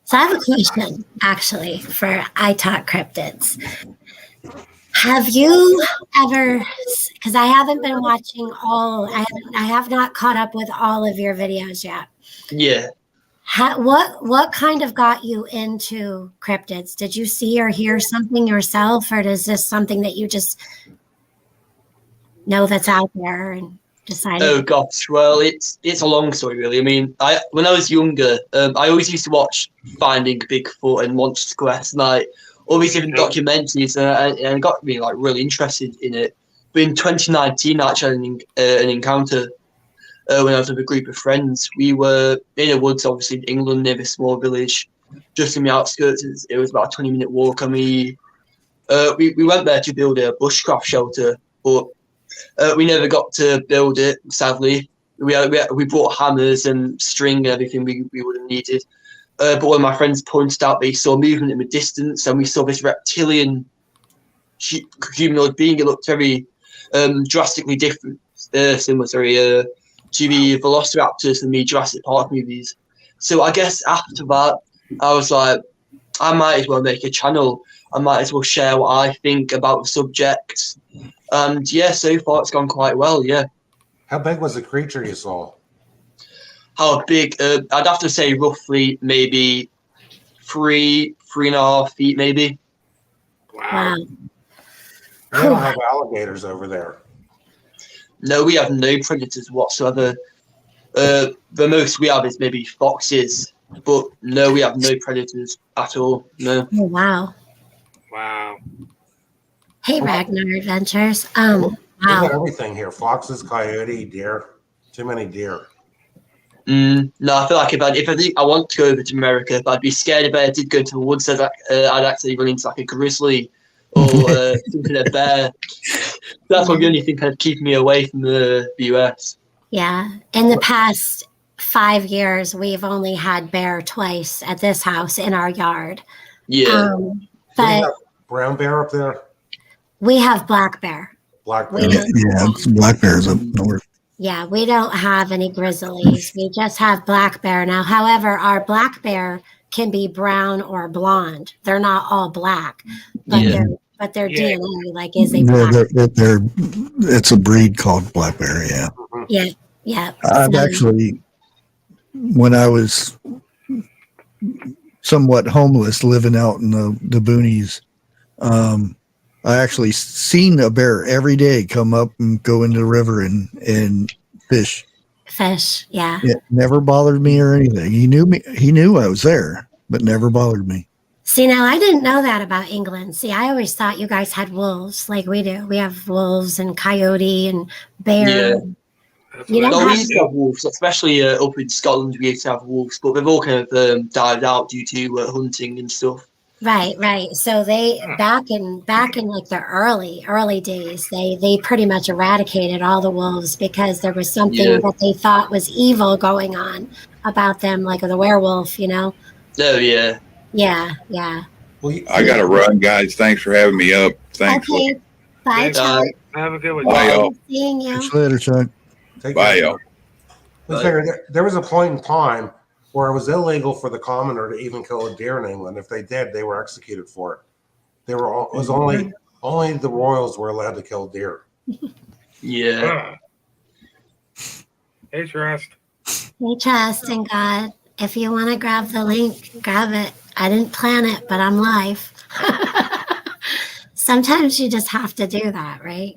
So I have a question actually for I Talk Cryptids. Have you ever, because I haven't been watching I have not caught up with all of your videos yet. Yeah. What kind of got you into cryptids? Did you see or hear something yourself, or is this something that you just know that's out there and decided? Oh gosh, well, it's a long story really. I mean, when I was younger, I always used to watch Finding Bigfoot and Monster Quest, and like all these different documentaries, and it got me like really interested in it. But in 2019, I actually had an encounter when I was with a group of friends. We were in the woods, obviously in England, near a small village, just in the outskirts. It was about a 20-minute walk, and we went there to build a bushcraft shelter, but we never got to build it, sadly. We brought hammers and string and everything we would have needed. But one of my friends pointed out they saw movement in the distance, and we saw this reptilian humanoid being. It looked very drastically different, similar to the Velociraptors in the Jurassic Park movies. So I guess after that, I was like, I might as well make a channel. I might as well share what I think about the subject. And yeah, so far it's gone quite well, yeah. How big was the creature you saw? How big? I'd have to say roughly maybe 3.5 feet, maybe. Wow. They don't have alligators over there. No, we have no predators whatsoever. The most we have is maybe foxes, but no, we have no predators at all. No. Oh, wow. Wow. Hey, Ragnar Adventures. We got Wow. everything here: foxes, coyote, deer. Too many deer. No, I feel like if I want to go over to America, but I'd be scared if I did go to the woods. I'd actually run into like a grizzly or something, a bear. That's the only thing kind of keeping me away from the US. Yeah. In the past 5 years, we've only had bear twice at this house in our yard. Yeah. Do you But have brown bear up there? we have black bear. Black We bear. don't, Yeah, it's black bears up north. yeah, we don't have any grizzlies. We just have black bear now. However, our black bear can be brown or blonde. They're not all black, but Yeah. their Yeah. DNA like is a black. It's a breed called black bear. Yeah, Yeah, yeah. I've So- actually, when I was somewhat homeless, living out in the boonies, I actually seen a bear every day come up and go into the river and fish. fish. Yeah. It never bothered me or anything. He knew me. He knew I was there, but never bothered me. See, now I didn't know that about England. See, I always thought you guys had wolves like we do. We have wolves and coyote and bear. Yeah. That's You what don't No, we have- used to have wolves, especially up in Scotland. We used to have wolves, but they've all kind of died out due to hunting and stuff. Right, right. So they back in like the early days, they pretty much eradicated all the wolves because there was something Yeah. that they thought was evil going on about them, like the werewolf, you know? Oh yeah. Yeah, yeah. Well, I got to run, guys. Thanks for having me up. Thanks. Okay. Bye, Thanks. Chuck. Have a good one. Bye, y'all. Nice seeing you. Catch you later, Chuck. take Bye, care. y'all. Let's figure there was a point in time where it was illegal for the commoner to even kill a deer in England. If they did, they were executed for it. It was only the royals were allowed to kill deer. Yeah. Hey, Trust. Hey, trust in God. If you want to grab the link, grab it. I didn't plan it, but I'm live. Sometimes you just have to do that, right?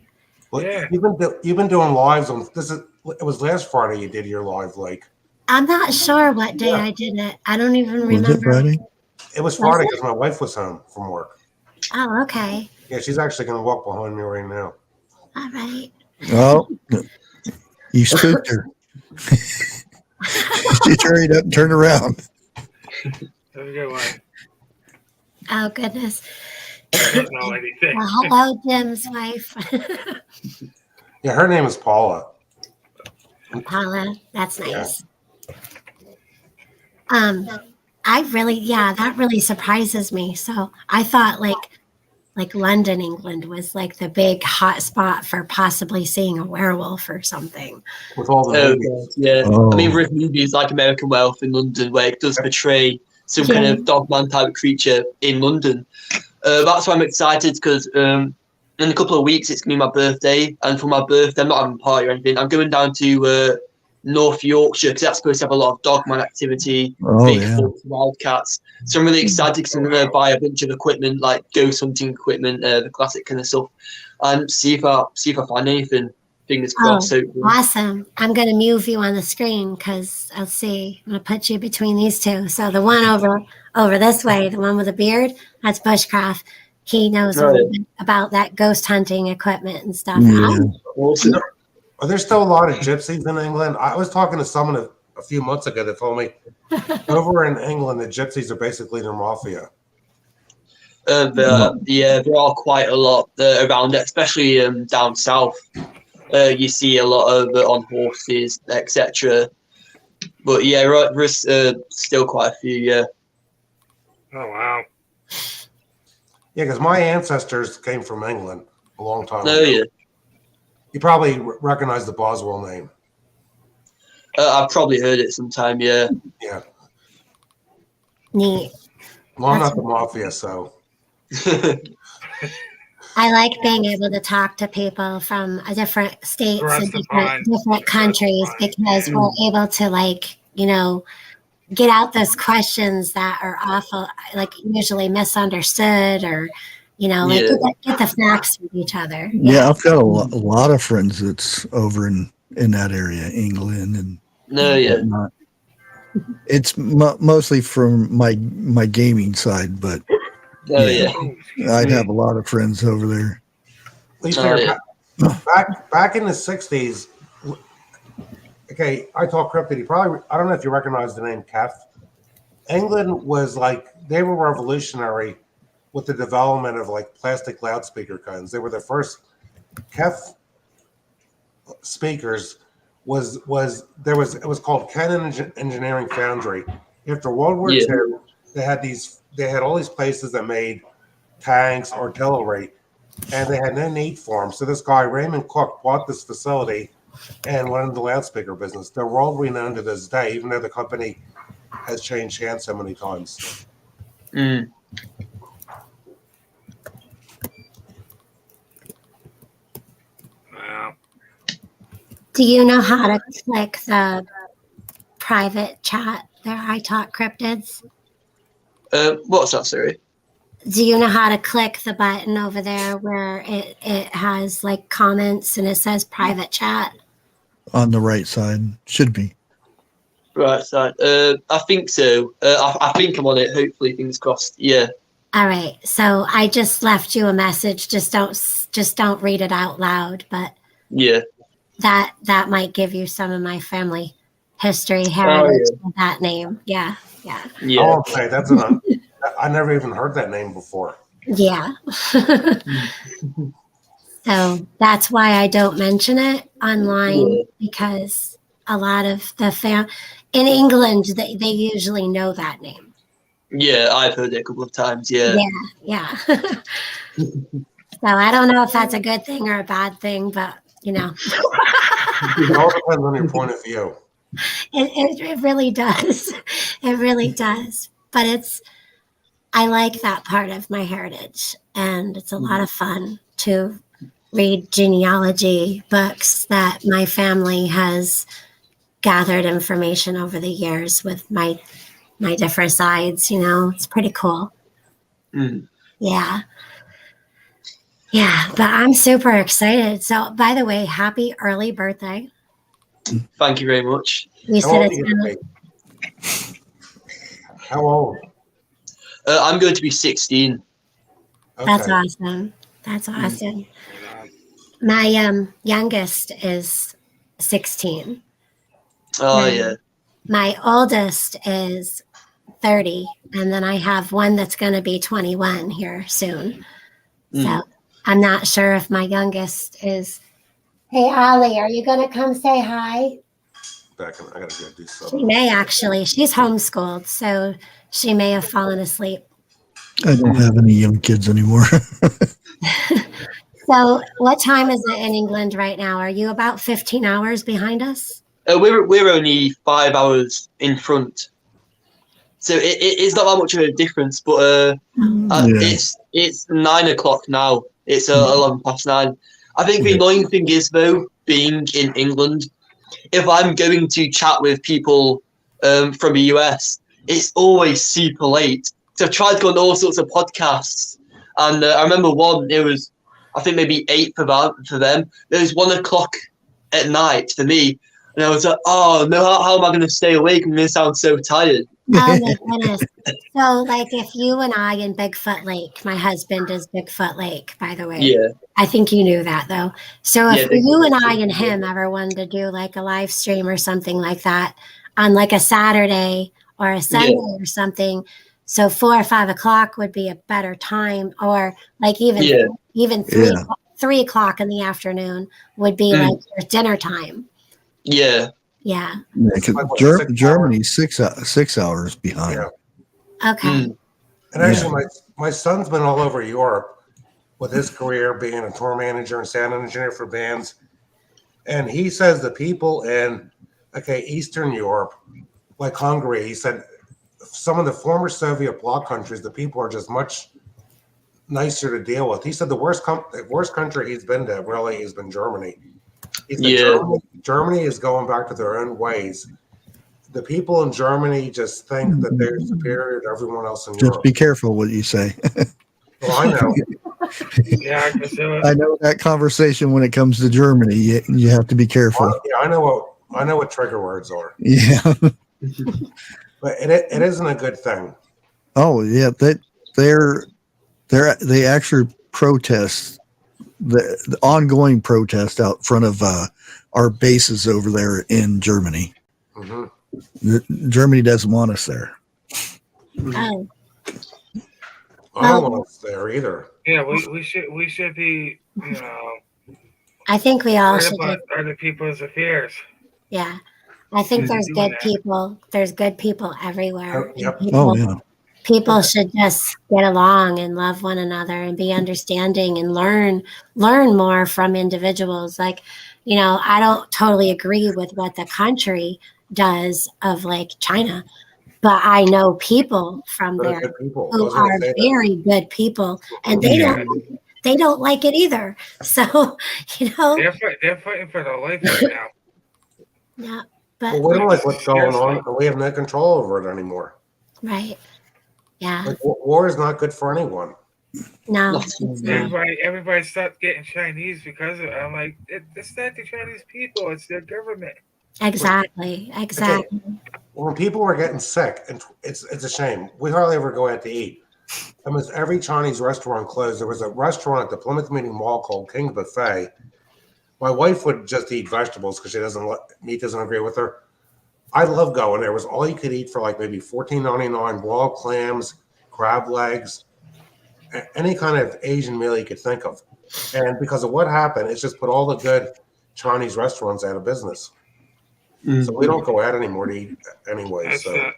Well, Yeah. you've been doing lives on this. It was last Friday you did your live, Lake. I'm not sure what day I did it. I don't even Was it remember. Friday? It was Friday because my wife was home from work. Oh, okay. Yeah, she's actually going to walk behind me right now. All right. Oh, you spooked her. She hurried up and turned around. Have a good one. Oh, goodness. I don't know anything. Well, hello, Jim's wife. Yeah, her name is Paula. Paula, that's nice. That really surprises me. So I thought like London, England was like the big hot spot for possibly seeing a werewolf or something. With all the Oh movies. god. Yeah. Oh. I mean, with movies like American Wealth in London, where it does portray some kind of dogman type creature in London. That's why I'm excited because in a couple of weeks it's gonna be my birthday, and for my birthday I'm not having a party or anything. I'm going down to North Yorkshire because that's supposed to have a lot of dogman activity, Oh, Bigfoot, wildcats. So I'm really excited because I'm going to buy a bunch of equipment like ghost hunting equipment, the classic kind of stuff, and see if I find anything. Fingers crossed. So Awesome. I'm going to move you on the screen because I'll see. I'm going to put you between these two. So the one over this way, the one with the beard, that's Bushcraft. He knows a little bit about that ghost hunting equipment and stuff. Yeah. awesome. Are there still a lot of gypsies in England? I was talking to someone a few months ago that told me over in England the gypsies are basically their mafia. Yeah, there are quite a lot around, especially down south. You see a lot of on horses, etc. But yeah, there's still quite a few. Yeah. Oh, wow. Yeah, because my ancestors came from England a long time ago. Oh yeah. You probably recognize the Boswell name. I've probably heard it sometime. Yeah. Yeah. Neat. Well, I'm not the mafia, so. I like being able to talk to people from different states and different countries because we're able to get out those questions that are awful, like usually misunderstood or, get the facts from each other. Yeah, I've got a lot of friends that's over in that area, England and whatnot. It's mostly from my gaming side, but I'd have a lot of friends over there. Back in the 60s, okay, I talk Cryptid. I don't know if you recognize the name Kef. England was they were revolutionary with the development of plastic loudspeaker cones. They were the first Kef speakers. It was called Cannon Engineering Foundry. After World War II, they had all these places that made tanks, artillery, and they had no need for them. So this guy, Raymond Cook, bought this facility and went into the loudspeaker business. They're world renowned to this day, even though the company has changed hands so many times. Mm. Well, Do you know how to click the private chat there? I taught cryptids. What's that, sorry? Do you know how to click the button over there where it has like comments and it says private chat? On the right side. Should be. Right side. I think so. I think I'm on it. Hopefully, fingers crossed. Yeah. All right. So I just left you a message. Just don't read it out loud, but Yeah. that might give you some of my family history heritage with that name. Yeah. Yeah. Oh, okay, that's I never even heard that name before. Yeah. So that's why I don't mention it online, because a lot of the in England, they usually know that name. Yeah, I've heard it a couple of times. Yeah. Yeah. So I don't know if that's a good thing or a bad thing, but It all depends on your point of view. it really does. It really does. But I like that part of my heritage, and it's a lot of fun to read genealogy books that my family has gathered information over the years with my different sides. It's pretty cool. Mm. Yeah, but I'm super excited. So, by the way, happy early birthday. Thank you very much. You How said old it's are you gonna be? How old? I'm going to be 16. That's Okay. awesome. That's awesome. My youngest is 16. Oh, And yeah. my oldest is 30, and then I have one that's going to be 21 here soon. So I'm not sure if my youngest is. Hey, Ollie, are you going to come say hi? I gotta go do She something. may actually. She's homeschooled, so she may have fallen asleep. I don't have any young kids anymore. So what time is it in England right now? Are you about 15 hours behind us? We're only 5 hours in front. So it's not that much of a difference, but it's 9 o'clock now. It's 11 past 9. I think the annoying thing is, though, being in England, if I'm going to chat with people from the US, it's always super late. So I've tried to go on all sorts of podcasts, and I remember one, it was, I think maybe 8 for them. It was 1 o'clock at night for me, and I was like, oh no, how am I going to stay awake? I'm going to sound so tired. Oh my goodness. So like if you and I in Bigfoot Lake, my husband is Bigfoot Lake, by the way. Yeah. I think you knew that though. So if Yeah, you and I and him ever wanted to do like a live stream or something like that on like a Saturday or a Sunday or something, so 4 or 5 o'clock would be a better time, or like even 3 o'clock in the afternoon would be like your dinner time. Yeah. Yeah. Germany's 6 hours behind. Yeah. Okay. And actually, my son's been all over Europe with his career being a tour manager and sound engineer for bands. And he says the people in, Eastern Europe, like Hungary, he said some of the former Soviet bloc countries, the people are just much nicer to deal with. He said the worst country he's been to really has been Germany. He said Germany is going back to their own ways. The people in Germany just think that they're superior to everyone else in Europe. Just be careful what you say. Well, I know. Yeah, I know that conversation when it comes to Germany. You have to be careful. Well, yeah, I know what trigger words are. Yeah. But it isn't a good thing. Oh yeah, they actually protest the ongoing protest out front of our bases over there in Germany. Mm-hmm. Germany doesn't want us there. Oh. I don't want us there either. Yeah, we should be, I think we all worried should. about other people's affairs. Yeah. I think there's good people. There's good people everywhere. Yep. People people should just get along and love one another and be understanding and learn more from individuals. Like, I don't totally agree with what the country does of like China, but I know people from But there good people. I who was gonna are say that. very good people, and Yeah. they don't like it either. So, They're fighting for their life right now. yeah, Well, but we don't like what's going Seriously. on, and we have no control over it anymore. right, yeah, Like, war is not good for anyone. no, Not it's not. Everybody stopped getting Chinese because of it. I'm like, it's not the Chinese people, it's their government. Exactly. When people were getting sick, and it's a shame. We hardly ever go out to eat. Almost every Chinese restaurant closed. There was a restaurant at the Plymouth Meeting Mall called King's Buffet. My wife would just eat vegetables because meat doesn't agree with her. I love going there. It was all you could eat for like maybe $14.99, boiled clams, crab legs, any kind of Asian meal you could think of. And because of what happened, it's just put all the good Chinese restaurants out of business. So we don't go out anymore to eat anyway. That's, So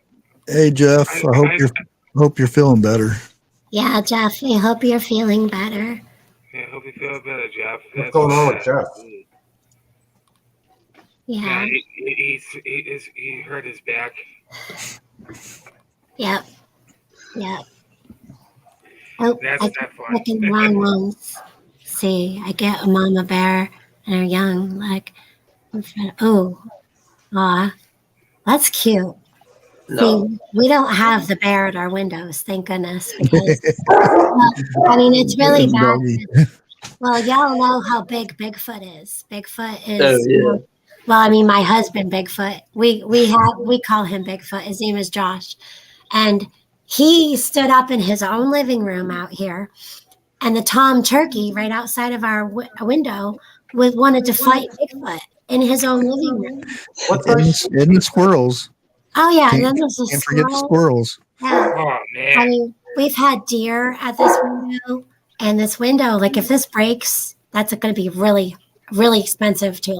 Hey Jeff, I hope you're feeling better. Yeah, Jeff, I hope you're feeling better. I hope you feel better, Jeff. what's going on with Jeff? Yeah. He hurt his back. Yep. Oh, That's I not keep fun. clicking the wrong ones. See, I get a mama bear and her young. Like, aw, that's cute. No. See, we don't have the bear at our windows, thank goodness. Because, it's really bad. Doggy. Well, y'all know how big Bigfoot is. Bigfoot is. Oh, yeah. Well, my husband Bigfoot. We call him Bigfoot. His name is Josh, and he stood up in his own living room out here, and the tom turkey right outside of our window wanted to fight Bigfoot in his own living room. And the squirrels. Oh yeah, and then Can't there's a forget the squirrels. Yeah. Oh man. We've had deer at this window, and this window, like if this breaks, that's going to be really, really expensive to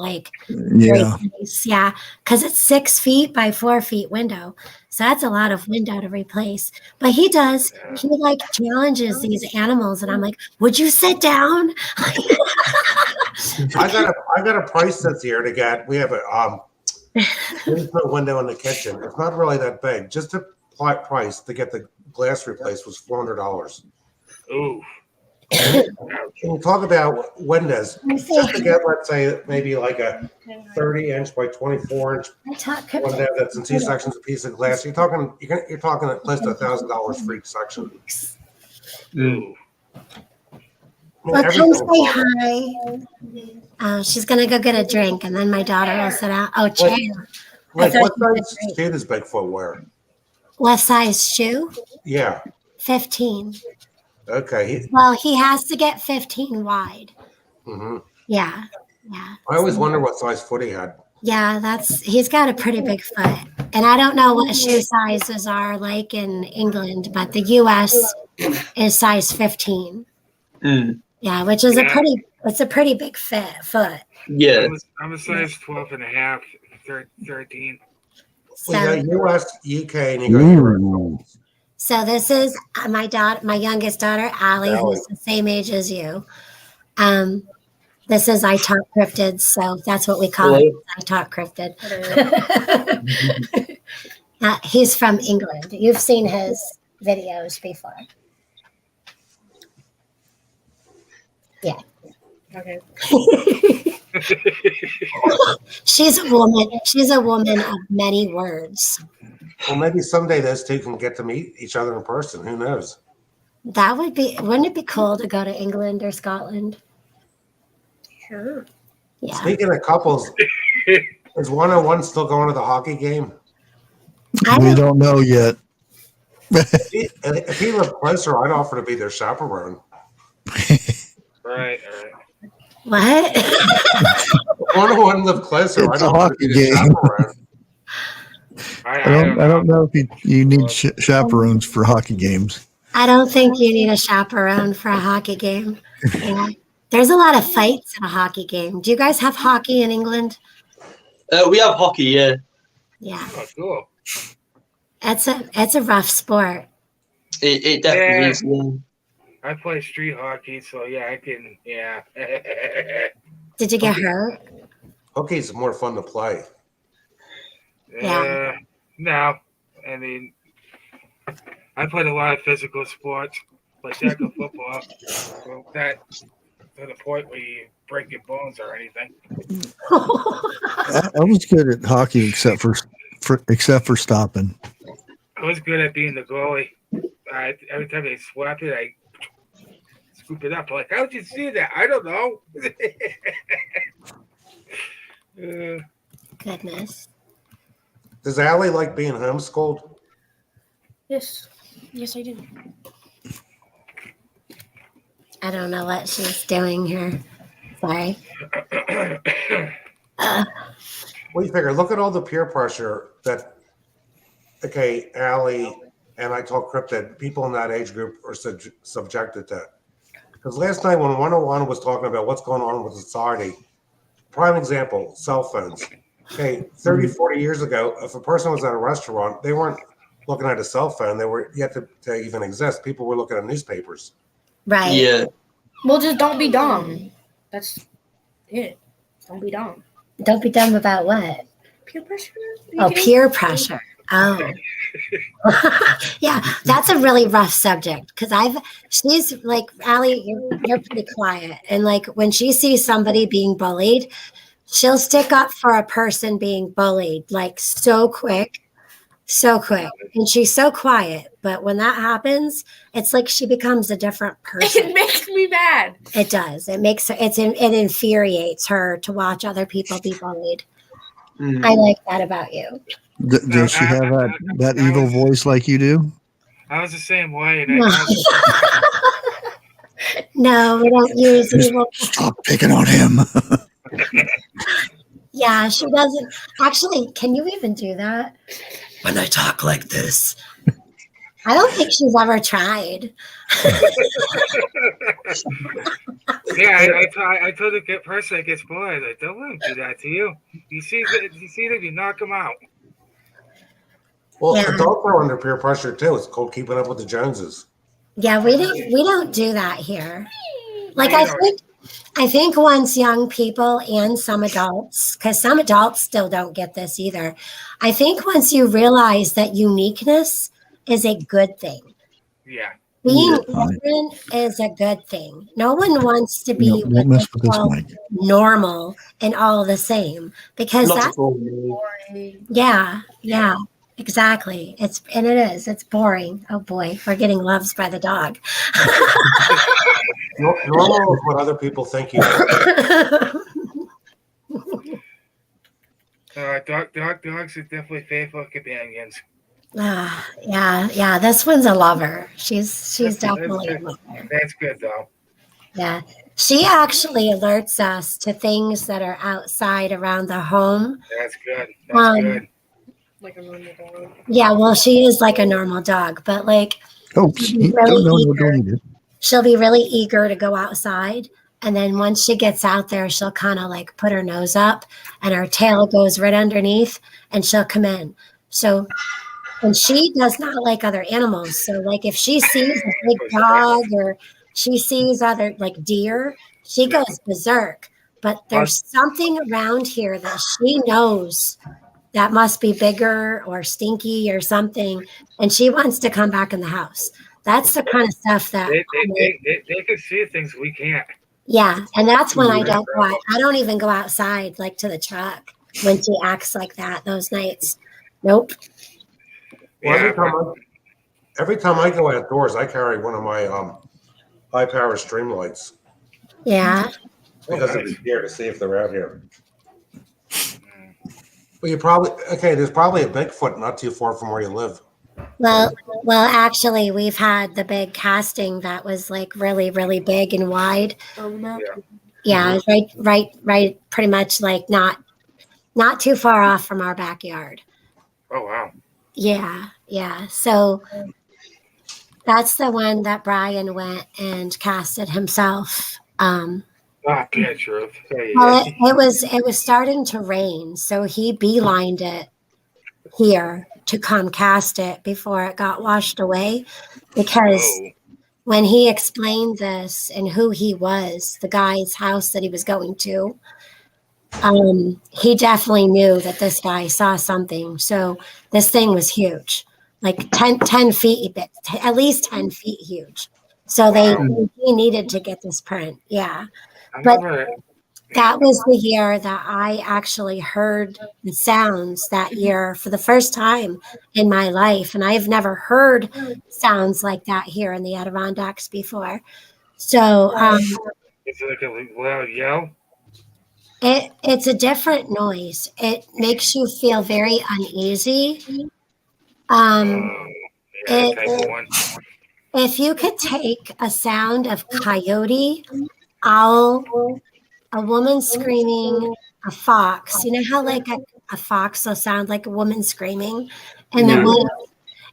Yeah. replace. Yeah, because it's 6 feet by 4 feet window, so that's a lot of window to replace. But he challenges these animals, and I'm like, would you sit down? I got a price this year to get. We have a there's no window in the kitchen. It's not really that big. Just the price to get the glass replaced was $400. Ooh. Can you talk about windows? Just to get, let's say, maybe like a 30-inch by 24-inch window that's in 2 sections, a piece of glass. You're talking at close to $1,000 for each section. Ooh. Well, come say hi. She's gonna go get a drink, and then my daughter will sit out. Oh, chair. What size shoe does Bigfoot wear? What size shoe? Yeah. 15. Okay. Well, he has to get 15 wide. Mm-hmm. Yeah. I always wonder what size foot he had. Yeah, he's got a pretty big foot. And I don't know what shoe sizes are like in England, but the US is size 15. Yeah, which is a pretty big foot. Yeah. I'm a size 12 and a half, 13. So, we go US, UK, and you go Europe. So this is my youngest daughter, Allie, who's the same age as you. This is I Talk Cryptids, so that's what we call it. I Talk Cryptid. He's from England. You've seen his videos before. Yeah. Okay. She's a woman. She's a woman of many words. Well, maybe someday those two can get to meet each other in person. Who knows? Wouldn't it be cool to go to England or Scotland? Sure. Yeah. Speaking of couples, is 101 still going to the hockey game? We don't know yet. If he lived closer, I'd offer to be their chaperone. Right. What? 101 lived closer. It's I'd a offer to be hockey their game. chaperone. I don't know if you need chaperones for hockey games. I don't think you need a chaperone for a hockey game. Yeah. There's a lot of fights in a hockey game. Do you guys have hockey in England? We have hockey, yeah. Yeah. Oh, cool. It's a rough sport. It definitely is. Yeah. I play street hockey, so yeah, I can. Yeah. Did you get hurt? Hockey's more fun to play. Yeah. No, I mean, I played a lot of physical sports, like tackle football. Well, that to the point where you break your bones or anything. I was good at hockey except for stopping. I was good at being the goalie. Every time they swap it, I scoop it up. Like, how'd you see that? I don't know. Goodness. Does Allie like being homeschooled? Yes. Yes, I do. I don't know what she's doing here. Sorry. What do you figure? Look at all the peer pressure that, okay, Allie and I told Cryptid, people in that age group are subjected to. Because last night when 101 was talking about what's going on with society, prime example, cell phones. Okay, 30, 40 years ago, if a person was at a restaurant, they weren't looking at a cell phone. They were yet to even exist. People were looking at newspapers. Right. Yeah. Well, just don't be dumb. That's it. Don't be dumb. Don't be dumb about what? Peer pressure. Oh, peer pressure. Oh. Yeah, that's a really rough subject because she's like, Allie, you're pretty quiet. And like when she sees somebody being bullied, she'll stick up for a person being bullied like so quick. And she's so quiet. But when that happens, it's like she becomes a different person. It makes me mad. It does. It makes her, it infuriates her to watch other people be bullied. Mm. I like that about you. Does she have that evil voice like you do? I was the same way. And No, we don't use evil. Stop picking on him. Yeah, she doesn't. Actually, can you even do that? When I talk like this. I don't think she's ever tried. Yeah, I told the person that gets bullied, like, don't let him do that to you. You see them, you knock them out. Well, Yeah. adults are under peer pressure too. It's called keeping up with the Joneses. Yeah, we don't do that here. Like I think once young people and some adults, because some adults still don't get this either. I think once you realize that uniqueness is a good thing. Yeah. Being different is a good thing. No one wants to be Don't mess with this mic. normal and all the same because Not that's at all. yeah, exactly. It is. It's boring. Oh boy, we're getting loves by the dog. Normal is what other people think you are. Dogs are definitely faithful companions. Yeah. This one's a lover. She's definitely a lover. That's good though. Yeah. She actually alerts us to things that are outside around the home. That's good. That's good. Like a normal dog. Yeah, well, she is like a normal dog, but like Oh, don't eat it. she'll be really eager to go outside. And then once she gets out there, she'll kind of like put her nose up and her tail goes right underneath and she'll come in. So, and she does not like other animals. So like if she sees a big dog or she sees other like deer, she goes berserk. But there's something around here that she knows that must be bigger or stinky or something. And she wants to come back in the house. That's the kind of stuff that they can see things we can't. yeah, and that's when I don't go out. I don't even go outside like to the truck when she acts like that those nights. Nope. Well, every time I go outdoors, I carry one of my high power stream lights Yeah. because it'd be here to see if they're out here. Well, there's probably a Bigfoot not too far from where you live. Well, actually, we've had the big casting that was like really, really big and wide. Yeah, right, pretty much like not too far off from our backyard. Oh wow. Yeah. So that's the one that Brian went and casted himself. Picture of. Well, it was starting to rain, so he beelined it here to Comcast it before it got washed away, because Oh, when he explained this and who he was, the guy's house that he was going to, he definitely knew that this guy saw something. So this thing was huge, like 10 feet, at least 10 feet huge. So he needed to get this print. Yeah. I But never. that was the year that I actually heard the sounds that year for the first time in my life. And I've never heard sounds like that here in the Adirondacks before. So Is it like a loud yell? it's a different noise. It makes you feel very uneasy. Yeah, It, type of one. if you could take a sound of coyote, owl, a woman screaming, a fox. You know how like a fox will sound like a woman screaming? And Yeah.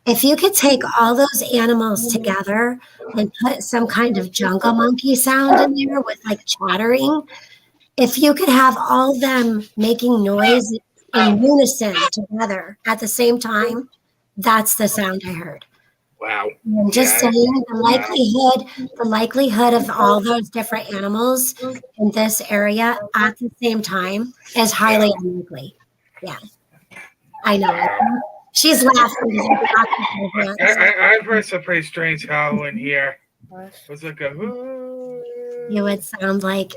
if you could take all those animals together and put some kind of jungle monkey sound in there with like chattering, if you could have all of them making noise in unison together at the same time, that's the sound I heard. Wow. I'm just Yeah. saying the likelihood of all those different animals in this area at the same time is highly unlikely. Yeah, I know. She's laughing. I've heard some pretty strange howling here. It was like a. You would sound like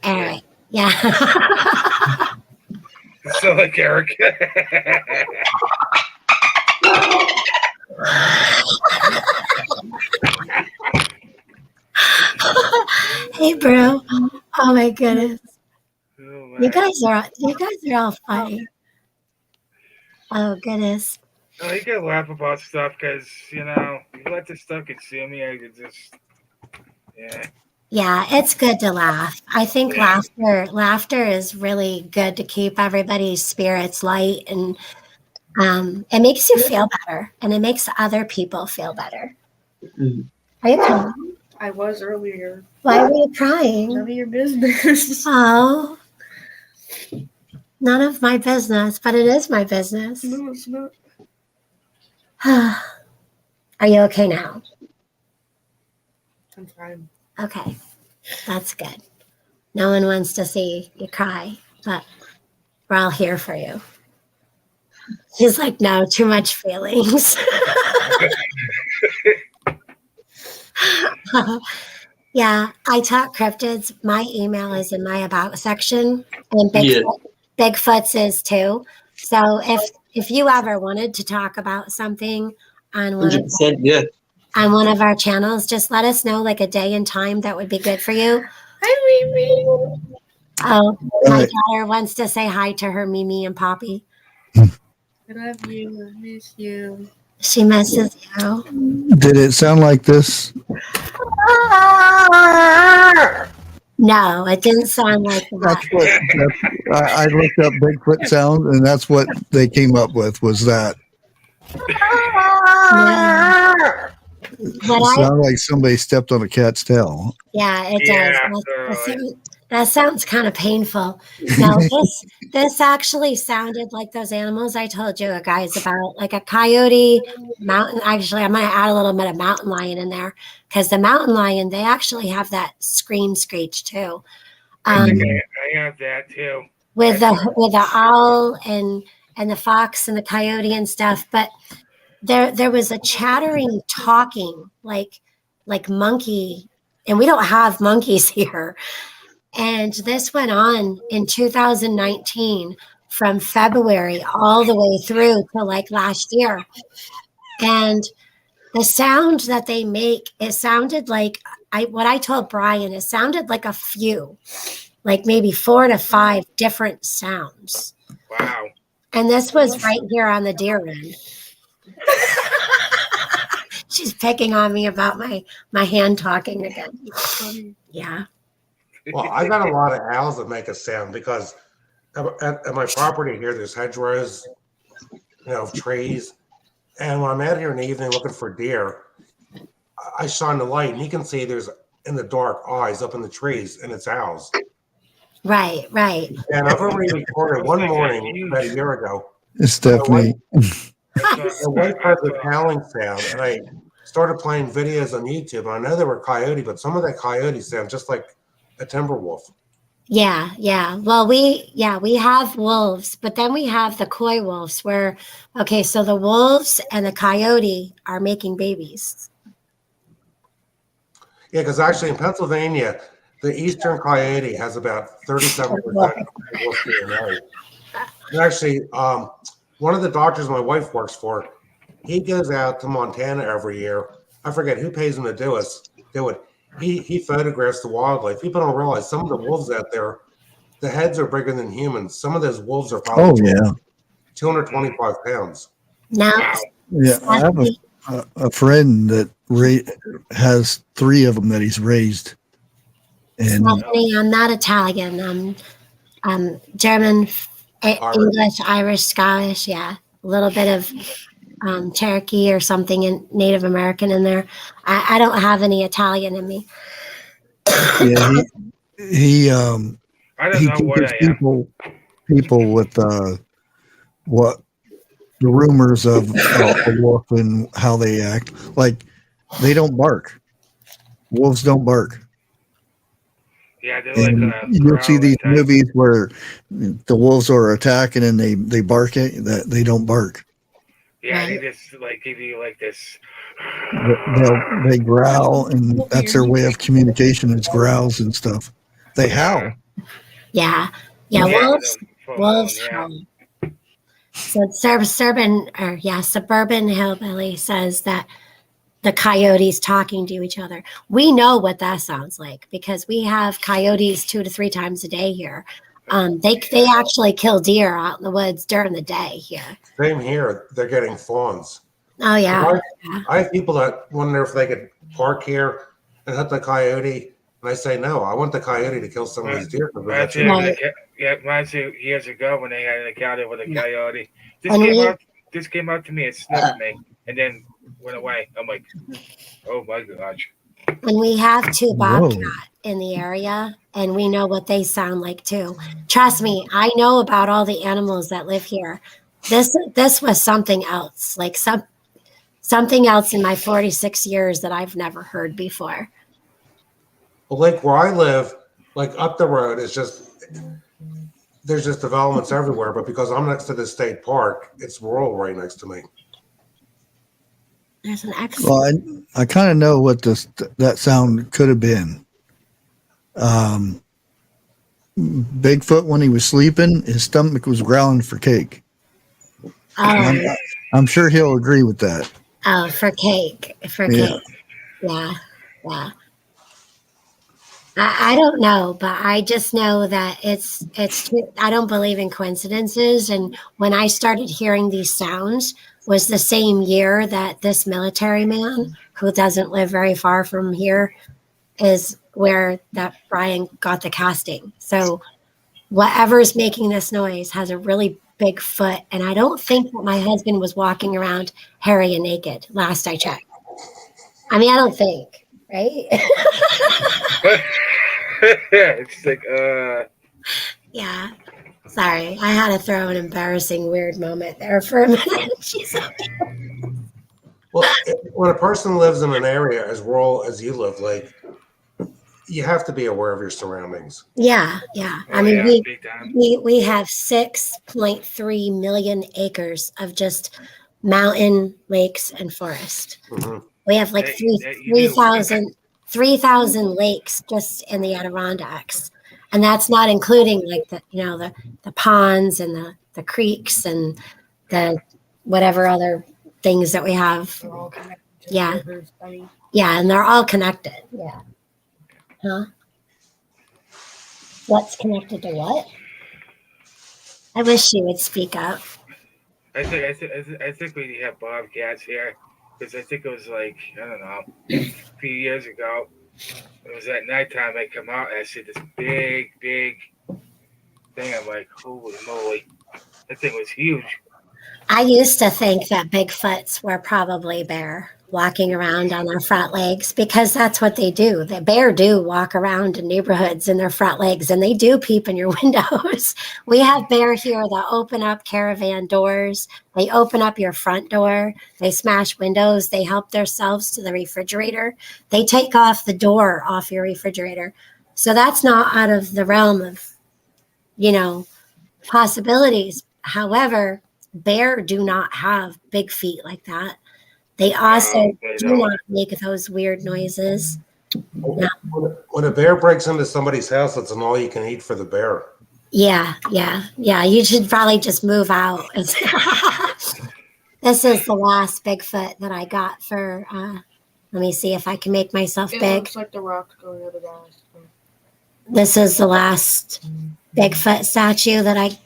Eric. Yeah. So like Eric. Hey, bro. Oh my goodness. Oh, You guys are all funny. Oh goodness. no, you can laugh about stuff because you let this stuff consume me. I could just, yeah. Yeah, it's good to laugh. I think laughter is really good to keep everybody's spirits light, and it makes you feel better, and it makes other people feel better. Are you crying? I was earlier. Why were you crying? None of your business. Oh, none of my business, but it is my business. No, it's not. Are you okay now? I'm fine. Okay, that's good. No one wants to see you cry, but we're all here for you. He's like, no, too much feelings. Yeah, I taught cryptids. My email is in my about section, and Bigfoot's is too. So if you ever wanted to talk about something on one 100%, on one of our channels, just let us know like a day and time that would be good for you. Hi, Mimi. Oh, my daughter wants to say hi to her Mimi and Poppy. I love you. I miss you. She misses you. Did it sound like this? No, it didn't sound like That's that. what I looked up Bigfoot sound, and that's what they came up with, was that. It sounded like somebody stepped on a cat's tail. Yeah, it does. Yeah, That sounds kind of painful. No, this actually sounded like those animals I told you guys about, like a coyote, mountain. Actually, I might add a little bit of mountain lion in there, because the mountain lion, they actually have that scream screech too. I think I have that too. With the owl and the fox and the coyote and stuff, but there was a chattering, talking like monkey, and we don't have monkeys here. And this went on in 2019 from February all the way through to like last year. And the sound that they make, it sounded like what I told Brian, it sounded like a few, like maybe 4 to 5 different sounds. Wow. And this was right here on the deer end. She's picking on me about my hand talking again. Yeah. Well, I got a lot of owls that make a sound because at my property here, there's hedgerows, of trees. And when I'm out here in the evening looking for deer, I shine the light, and you can see there's in the dark eyes up in the trees, and it's owls. Right. And I've already recorded one morning about a year ago. It's Stephanie. My wife heard the howling sound, and I started playing videos on YouTube. And I know there were coyote, but some of that coyote sound just like a timber wolf. Yeah, yeah. Well, we have wolves, but then we have the coy wolves where okay, so the wolves and the coyote are making babies. Yeah, because actually in Pennsylvania, the eastern coyote has about 37% wolf DNA. And actually, one of the doctors my wife works for, he goes out to Montana every year. I forget who pays him to do it. He photographs the wildlife. People don't realize some of the wolves out there, the heads are bigger than humans. Some of those wolves are Oh probably yeah, 225 pounds. Now, yeah. I have a friend that has 3 of them that he's raised, and Stephanie, I'm not Italian. I'm German, English, Irish, Scottish. Yeah, a little bit of Cherokee or something in Native American in there. I don't have any Italian in me. yeah, he I don't he know what teaches I am. people with what the rumors of a wolf and how they act. Like they don't bark. Wolves don't bark. Yeah, they're And like a you'll see these growling type. movies where the wolves are attacking and they bark it. That they don't bark. Yeah, Right. they just like give you like this. They growl, and that's their way of communication. Is growls and stuff. They howl. Yeah, Yeah, wolves. full Wolves. moon, yeah. So suburban hillbilly says that the coyotes talking to each other. We know what that sounds like because we have coyotes 2 to 3 times a day here. They actually kill deer out in the woods during the day here. Same here. They're getting fawns. Oh yeah. I have people that wonder if they could park here and hit the coyote. And I say, no, I want the coyote to kill some of these deer. Reminds me years ago when they had an encounter with a coyote. This came out to me and sniffed me, and then went away. I'm like, oh my gosh. And we have 2 Whoa. bobcat in the area, and we know what they sound like too. Trust me, I know about all the animals that live here. This was something else, like something else in my 46 years that I've never heard before. Well, like where I live, like up the road, there's just developments everywhere. But because I'm next to the state park, it's rural right next to me. There's an excellent. Well, I kind of know what that sound could have been. Bigfoot, when he was sleeping, his stomach was growling for cake. I'm sure he'll agree with that. Oh, for cake. Cake. Yeah. I don't know, but I just know that it's I don't believe in coincidences. And when I started hearing these sounds was the same year that this military man who doesn't live very far from here is where that Brian got the casting. So whatever's making this noise has a really big foot. And I don't think that my husband was walking around hairy and naked last I checked. I mean, I don't think. Right? It's like, Yeah. Sorry, I had to throw an embarrassing, weird moment there for a minute. Well, when a person lives in an area as rural as you live, like you have to be aware of your surroundings. Yeah. I mean, big we have 6.3 million acres of just mountain, lakes, and forest. Mm-hmm. We have like 3,000 lakes just in the Adirondacks, and that's not including like the ponds and the creeks and the whatever other things that we have. Yeah, and they're all connected. Yeah. Huh? What's connected to what? I wish she would speak up. I think we have bobcats here because I think it was like, I don't know, a few years ago. It was at nighttime. I come out and I see this big thing. I'm like, holy moly, that thing was huge. I used to think that Bigfoots were probably bear walking around on their front legs because that's what they do. The bear do walk around in neighborhoods in their front legs and they do peep in your windows. We have bear here that open up caravan doors. They open up your front door. They smash windows. They help themselves to the refrigerator. They take off the door off your refrigerator. So that's not out of the realm of, possibilities. However, bear do not have big feet like that. They also do not make those weird noises. Yeah. When a bear breaks into somebody's house, it's an all-you-can-eat for the bear. Yeah. You should probably just move out. This is the last Bigfoot that I got for. Let me see if I can make myself big. It looks like the rock's going over the house. This is the last Bigfoot statue that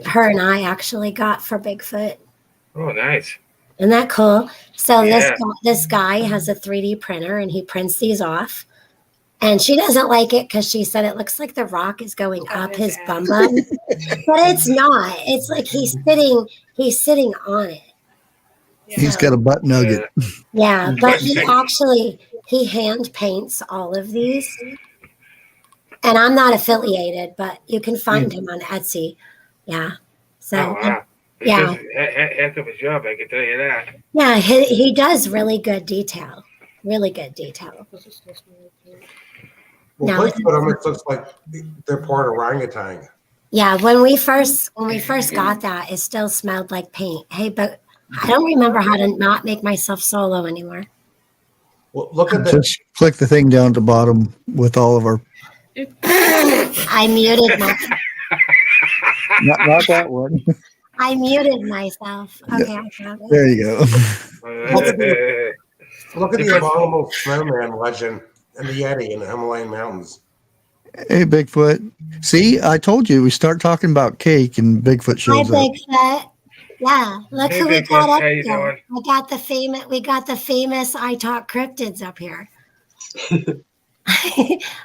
her and I actually got for Bigfoot. Oh, nice. Isn't that cool? So this guy has a 3D printer and he prints these off. And she doesn't like it because she said it looks like the rock is going up his bum bum. But it's not. It's like he's sitting on it. Yeah. He's got a butt nugget. Yeah, but he hand paints all of these. And I'm not affiliated, but you can find him on Etsy. Yeah. So wow. Yeah. Heck of a job, I can tell you that. Yeah, he does really good detail. Really good detail. Well, Bigfoot almost looks like they're part orangutan. Yeah, when we first got that, it still smelled like paint. Hey, but I don't remember how to not make myself solo anymore. Well, look at this. Just click the thing down at the bottom with all of our. I muted myself. Not that one. I muted myself. Okay, I found it. There you go. Look at the abominable snowman legend and the Yeti in the Himalayan mountains. Hey, Bigfoot. See, I told you we start talking about cake and Bigfoot shows Hi, Bigfoot. Yeah, look who we got up here. We got the famous I Talk Cryptids up here. Well,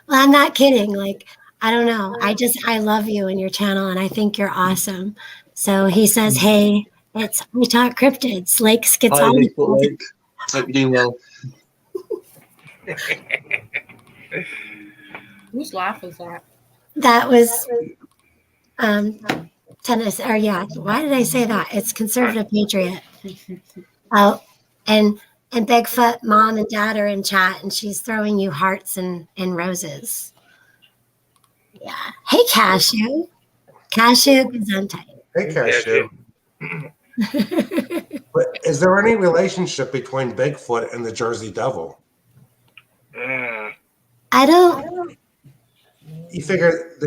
I'm not kidding. Like, I don't know. I love you and your channel, and I think you're awesome. So he says, hey, it's We Talk Cryptids. Lakes gets Hi, on. Bigfoot Lake. Hope you're doing well. Whose laugh was that? That was tennis. Or yeah, why did I say that? It's Conservative Patriot. Oh, and Bigfoot mom and dad are in chat, and she's throwing you hearts and roses. Yeah. Hey, Cashew. Cashew Gesundheit. Hey, Cashew. But is there any relationship between Bigfoot and the Jersey Devil? I don't. You figure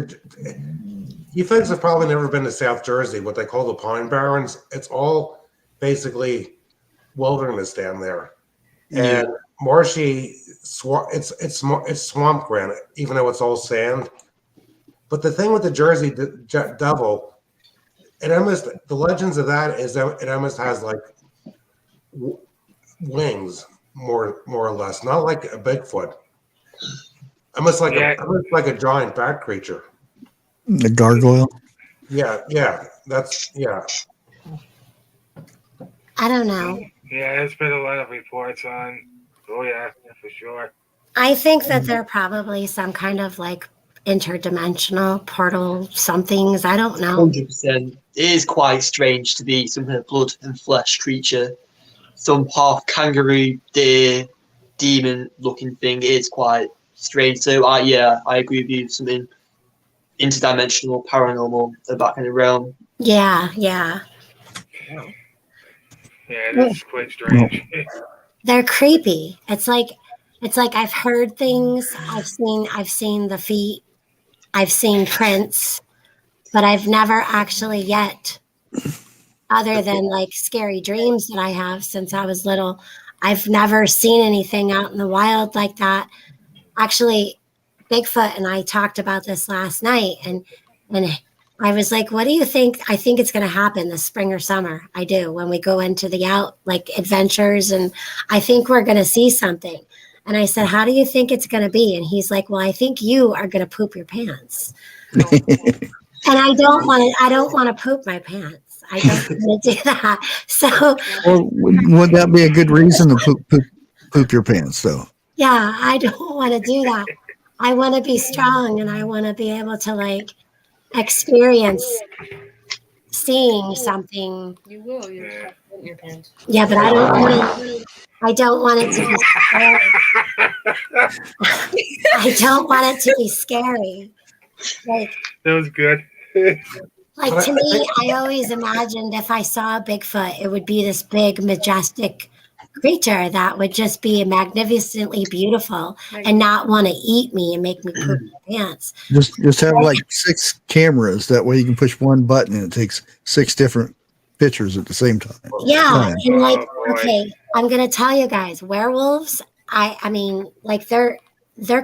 you folks have probably never been to South Jersey, what they call the Pine Barrens. It's all basically wilderness down there, and marshy. It's swamp granite, even though it's all sand. But the thing with the Jersey Devil, the legends of that is that it almost has like wings, more or less, not like a Bigfoot. Almost like a giant bat creature. The gargoyle. Yeah, that's. I don't know. Yeah, there's been a lot of reports on. Oh yeah, for sure. I think that they're probably some kind of like interdimensional portal somethings. I don't know. 100%. It is quite strange to be some kind of blood and flesh creature. Some half kangaroo, deer, demon looking thing. It is quite strange. So I agree with you. Something interdimensional, paranormal, that kind of realm. Yeah. Yeah, that's quite strange. They're creepy. It's like I've heard things. I've seen the feet. I've seen prints, but I've never actually yet, other than like scary dreams that I have since I was little, I've never seen anything out in the wild like that. Actually, Bigfoot and I talked about this last night, and I was like, what do you think? I think it's going to happen this spring or summer. I do, when we go into the adventures, and I think we're going to see something. And I said, how do you think it's going to be? And he's like, well, I think you are going to poop your pants. And I don't want to poop my pants. I don't want to do that. So Well, would that be a good reason to poop your pants, though? yeah, I don't want to do that. I want to be strong and I want to be able to like experience seeing something. You will. You just have to put in your pants. Yeah, but I don't want it to be scary. I don't want it to be scary. Like That was good. Like to me, I always imagined if I saw a Bigfoot, it would be this big, majestic creature that would just be magnificently beautiful and not want to eat me and make me poop my pants. Just have like 6 cameras. That way you can push one button and it takes 6 different pictures at the same time. Yeah, and like, okay, I'm gonna tell you guys, werewolves. I mean, like they're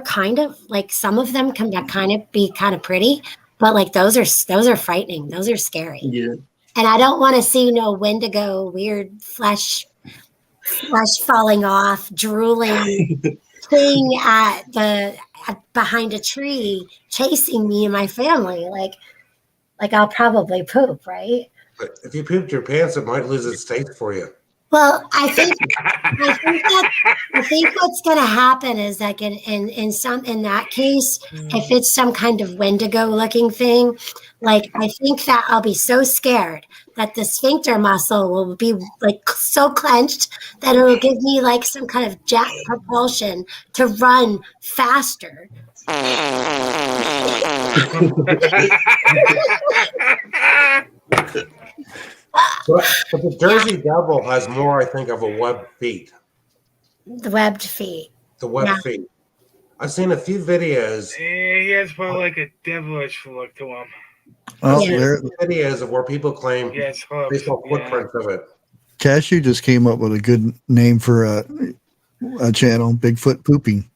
kind of like some of them can kind of pretty. But like those are frightening. Those are scary. Yeah. And I don't want to see no Wendigo, weird flesh falling off, drooling thing behind a tree, chasing me and my family. Like I'll probably poop, right? But if you pooped your pants, it might lose its taste for you. Well, I think what's going to happen is like in that case, if it's some kind of Wendigo looking thing, like I think that I'll be so scared that the sphincter muscle will be like so clenched that it will give me like some kind of jet propulsion to run faster. But the Jersey Devil has more, I think, of a webbed feet. The webbed feet. The webbed feet. I've seen a few videos. He has probably like a devilish look to him. Well, there are videos of where people claim they saw footprints of it. Cashew just came up with a good name for a channel, Bigfoot Pooping.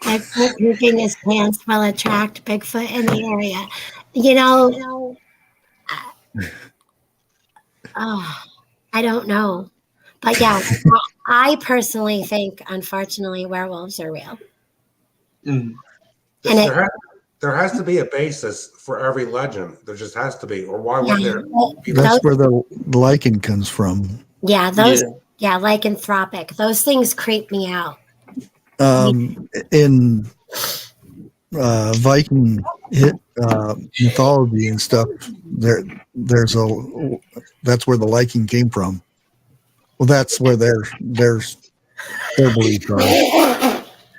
Bigfoot pooping his pants will attract Bigfoot in the area. You know, I don't know. But yeah, I personally think, unfortunately, werewolves are real. And there has to be a basis for every legend. There just has to be. Or why would there be? That's where the lichen comes from. Yeah, lycanthropic. Those things creep me out. In Viking mythology and stuff, that's where the lichen came from. Well, that's where their beliefs are.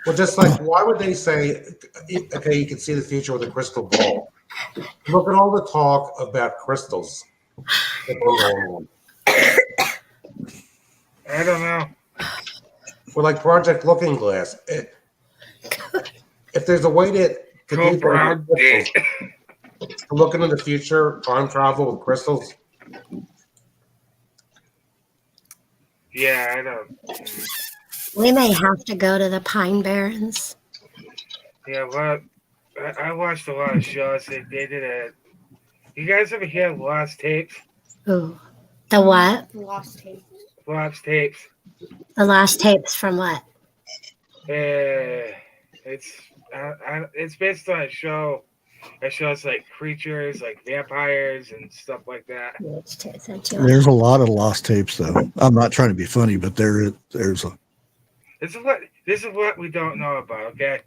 Well, just like, why would they say, okay, you can see the future with a crystal ball? Look at all the talk about crystals. I don't know. We're like Project Looking Glass. If there's a way to look into the future, time travel with crystals. Yeah, I don't. We may have to go to the Pine Barrens. Yeah, well, I watched a lot of shows. They did a. You guys ever hear Lost Tapes? Ooh, the what? Lost tapes. Lost Tapes. The lost tapes from what? It's based on a show. It shows like creatures, like vampires and stuff like that. There's a lot of lost tapes, though. I'm not trying to be funny, but there's a. This is what we don't know about. Okay.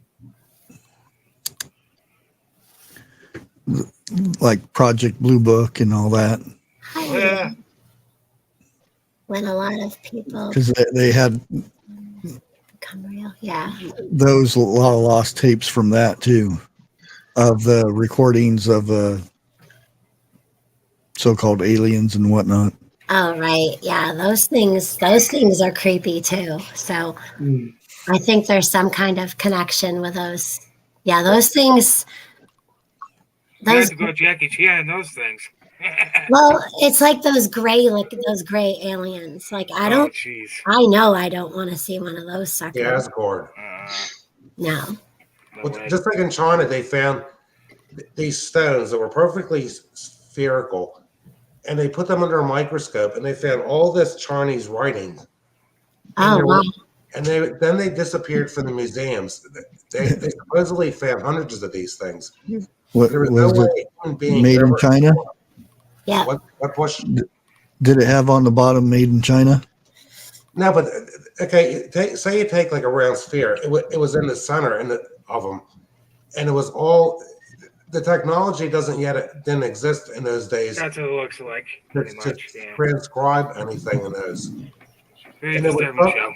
Like Project Blue Book and all that. Yeah. When a lot of people because they had become real, yeah. Those a lot of lost tapes from that too, of the recordings of so-called aliens and whatnot. Oh right, yeah. Those things are creepy too. So I think there's some kind of connection with those. Yeah, those things. You have to go Jackie Chan and those things. Well, it's like those gray aliens. Like I know I don't want to see one of those suckers. Yeah, that's Gord. No. Well, just like in China, they found these stones that were perfectly spherical, and they put them under a microscope, and they found all this Chinese writing. Oh wow! And then they disappeared from the museums. They supposedly found hundreds of these things. What was it? Made in China? Yeah. What bush? Did it have on the bottom "Made in China"? No, but okay. Say you take like a round sphere. It was in the center of them, and it was all. The technology didn't exist in those days That's what it looks like, pretty to much. Yeah. transcribe anything in those. Very And it was disturbing show.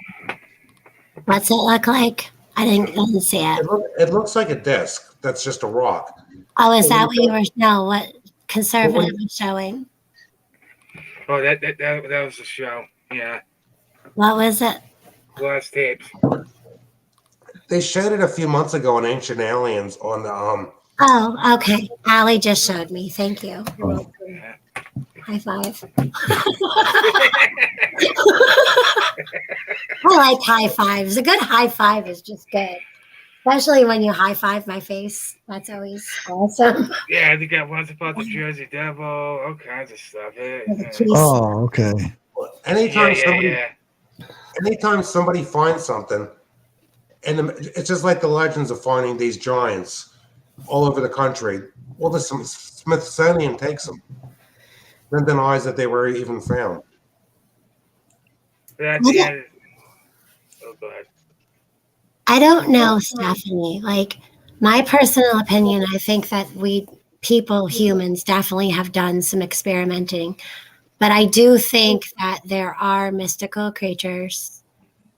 What's it look like? I didn't see it. It looks like a disc that's just a rock. Oh, is that what you were? No, what conservative Well, was showing? Oh, that was the show. Yeah. What was it? Last tapes. They showed it a few months ago on Ancient Aliens on the Oh, okay. Allie just showed me. Thank you. You're welcome. High five. I like high fives. A good high five is just good. Especially when you high five my face. That's always awesome. Yeah, they got ones about the Jersey Devil, all kinds of stuff. Oh, okay. Anytime somebody finds something, and it's just like the legends of finding these giants all over the country. Well, the Smithsonian takes them, then denies that they were even found. But at the end, go ahead. I don't know, Stephanie. Like, my personal opinion, I think that humans, definitely have done some experimenting. But I do think that there are mystical creatures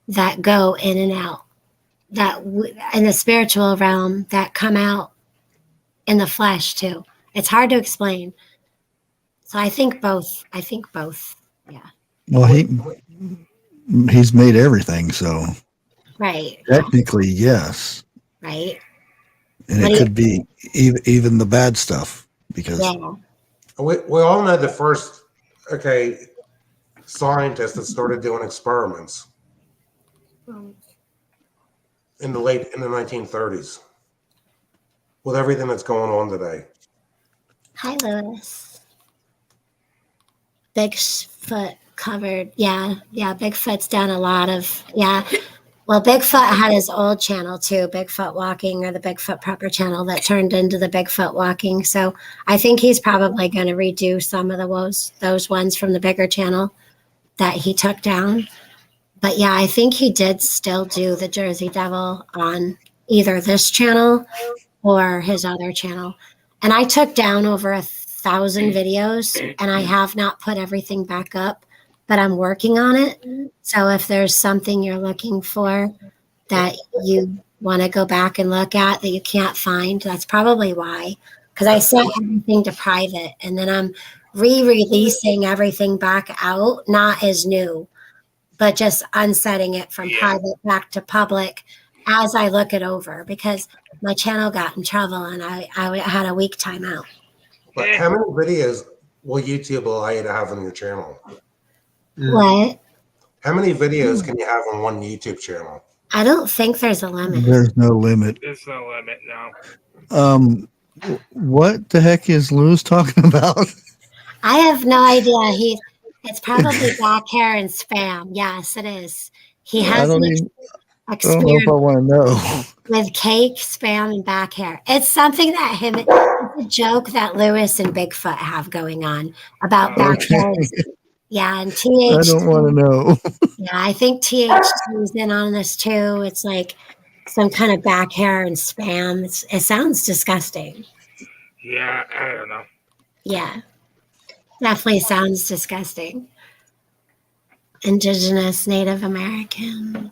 that go in and out, that in the spiritual realm, that come out in the flesh too. It's hard to explain. So I think both. Yeah. Well, he's made everything, so Right. technically, yes. Right. And it could be even the bad stuff because we all know the first scientist that started doing experiments in the 1930s with everything that's going on today. Hi, Lewis. Bigfoot covered. Yeah. Bigfoot's done a lot of, Well, Bigfoot had his old channel too, Bigfoot Walking, or the Bigfoot Prepper channel that turned into the Bigfoot Walking. So I think he's probably going to redo some of those ones from the bigger channel that he took down. But yeah, I think he did still do the Jersey Devil on either this channel or his other channel. And I took down over 1,000 videos, and I have not put everything back up, but I'm working on it. So if there's something you're looking for that you want to go back and look at that you can't find, that's probably why. Because I set everything to private, and then I'm re-releasing everything back out, not as new, but just unsetting it from private back to public as I look it over, because my channel got in trouble and I had a week timeout. But how many videos will YouTube allow you to have on your channel? What? How many videos can you have on one YouTube channel? I don't think there's a limit. There's no limit. There's no limit, no. What the heck is Lou's talking about? I have no idea. It's probably back hair and spam. Yes, it is. He has an experience I want to know. with cake, spam, and back hair. It's something that it's a joke that Lewis and Bigfoot have going on about back hair. Yeah, and TH. I don't want to know. Yeah, I think TH2 is in on this too. It's like some kind of back hair and spam. It sounds disgusting. Yeah, I don't know. Yeah, definitely sounds disgusting. Indigenous, Native American.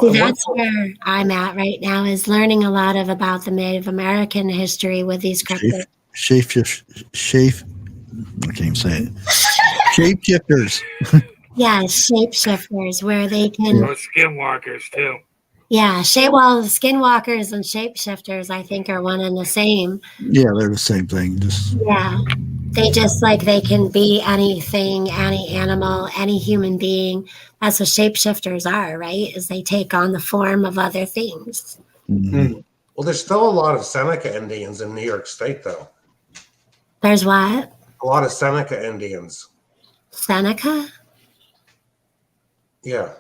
See, that's where I'm at right now, is learning a lot about the Native American history with these cryptids. I can't even say it. Shapeshifters. Yeah, shapeshifters, where they can. Or skinwalkers too. Yeah, skinwalkers and shapeshifters, I think, are one and the same. Yeah, they're the same thing. They can be anything, any animal, any human being. That's what shapeshifters are, right? Is they take on the form of other things. Mm-hmm. Well, there's still a lot of Seneca Indians in New York State, though. There's what? A lot of Seneca Indians. Seneca? Yeah.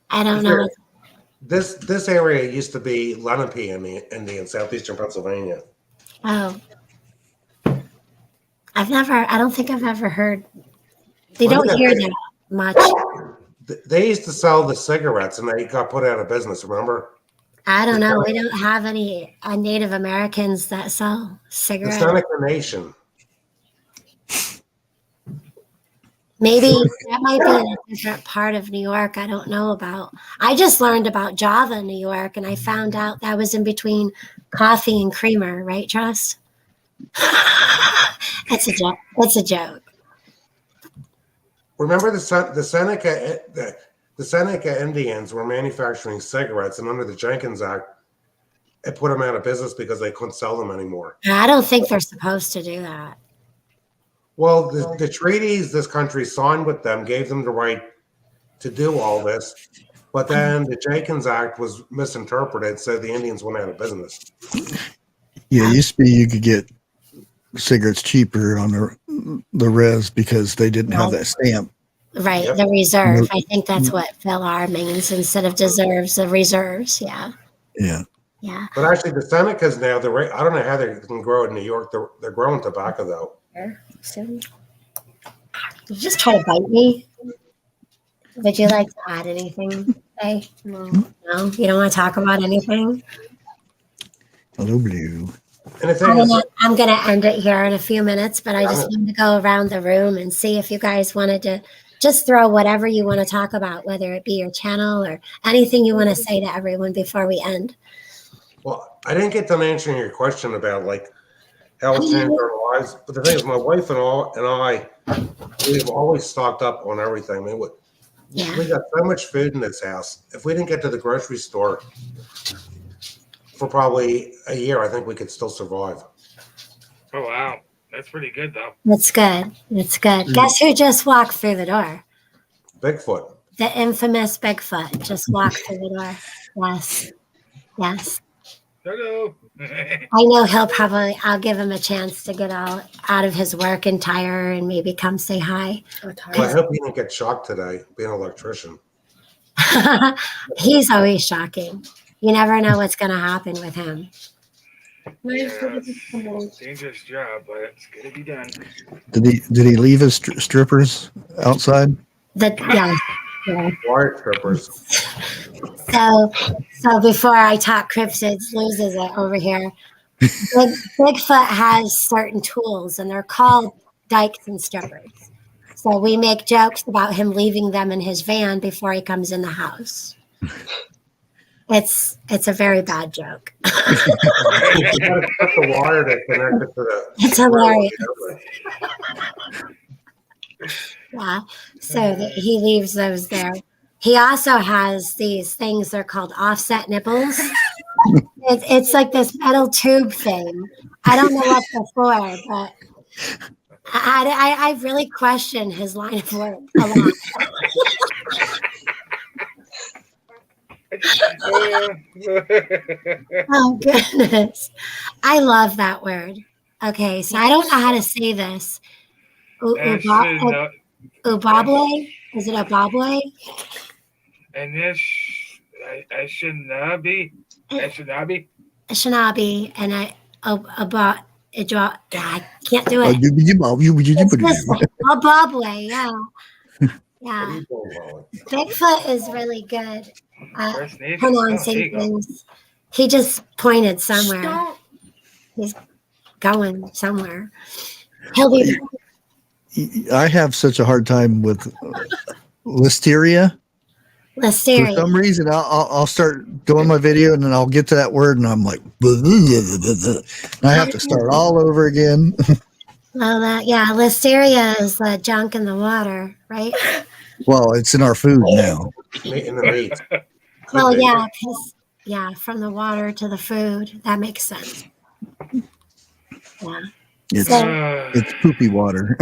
I don't know. This area used to be Lenape Indian, southeastern Pennsylvania. Oh. I don't think I've ever heard. They Well, don't hear that much. They used to sell the cigarettes, and they got put out of business. Remember? I don't know. We don't have any Native Americans that sell The cigarettes. Seneca Nation. Maybe that might be in a different part of New York I don't know about. I just learned about Java, New York, and I found out that was in between coffee and creamer, right, Trust? That's a joke. That's a joke. Remember the Seneca Indians were manufacturing cigarettes, and under the Jenkins Act, it put them out of business because they couldn't sell them anymore. I don't think they're supposed to do that. Well, the treaties this country signed with them gave them the right to do all this, but then the Jenkins Act was misinterpreted, so the Indians went out of business. Yeah, it used to be you could get cigarettes cheaper on the res because they didn't have that stamp. Right, Yep. the reserve. I think that's what FILR means instead of deserves, the reserves. Yeah. Yeah. Yeah. But actually, the Senecas now, I don't know how they can grow in New York. They're growing tobacco, though. Did you just try to bite me? Would you like to add anything? Hey? No, you don't want to talk about anything? Hello, Blue. And the thing is, I'm going to end it here in a few minutes, but I just wanted to go around the room and see if you guys wanted to just throw whatever you want to talk about, whether it be your channel or anything you want to say to everyone before we end. well, I didn't get done answering your question about like how it changed our lives. But the thing is, my wife and I, we've always stocked up on everything. I mean, we got so much food in this house. If we didn't get to the grocery store for probably a year, I think we could still survive. Oh wow, that's pretty good though. That's good. That's good. Guess who just walked through the door? Bigfoot. The infamous Bigfoot just walked through the door. Yes. Yes. Hello. I know I'll give him a chance to get out of his work and tire and maybe come say hi. Well, I hope he didn't get shocked today being an electrician. He's always shocking. You never know what's going to happen with him. Yeah, it's a dangerous job, but it's gonna be done. Did he leave his strippers outside? Yeah. Wire strippers. So before I talk cryptids loses it over here. Bigfoot has certain tools, and they're called dykes and strippers. So we make jokes about him leaving them in his van before he comes in the house. It's a very bad joke. You gotta put the wire to connect it to the. It's hilarious. Yeah. So he leaves those there. He also has these things. They're called offset nipples. It's like this metal tube thing. I don't know what they're for, but I really question his line of work a lot. Oh goodness, I love that word. Okay, so I don't know how to say this. Ubabwe? Is it Ubabwe? And this, I should not be. Shinabi, and I can't do it. Ubabwe, yeah. Yeah. Bigfoot is really good at pronouncing things. He just pointed somewhere. He's going somewhere. He'll be. I have such a hard time with listeria. For some reason, I'll start doing my video and then I'll get to that word and I'm like, and I have to start all over again. Well, listeria is the junk in the water, right? Well, it's in our food now. In the meat. Well, yeah, because from the water to the food, that makes sense. Yeah, it's poopy water.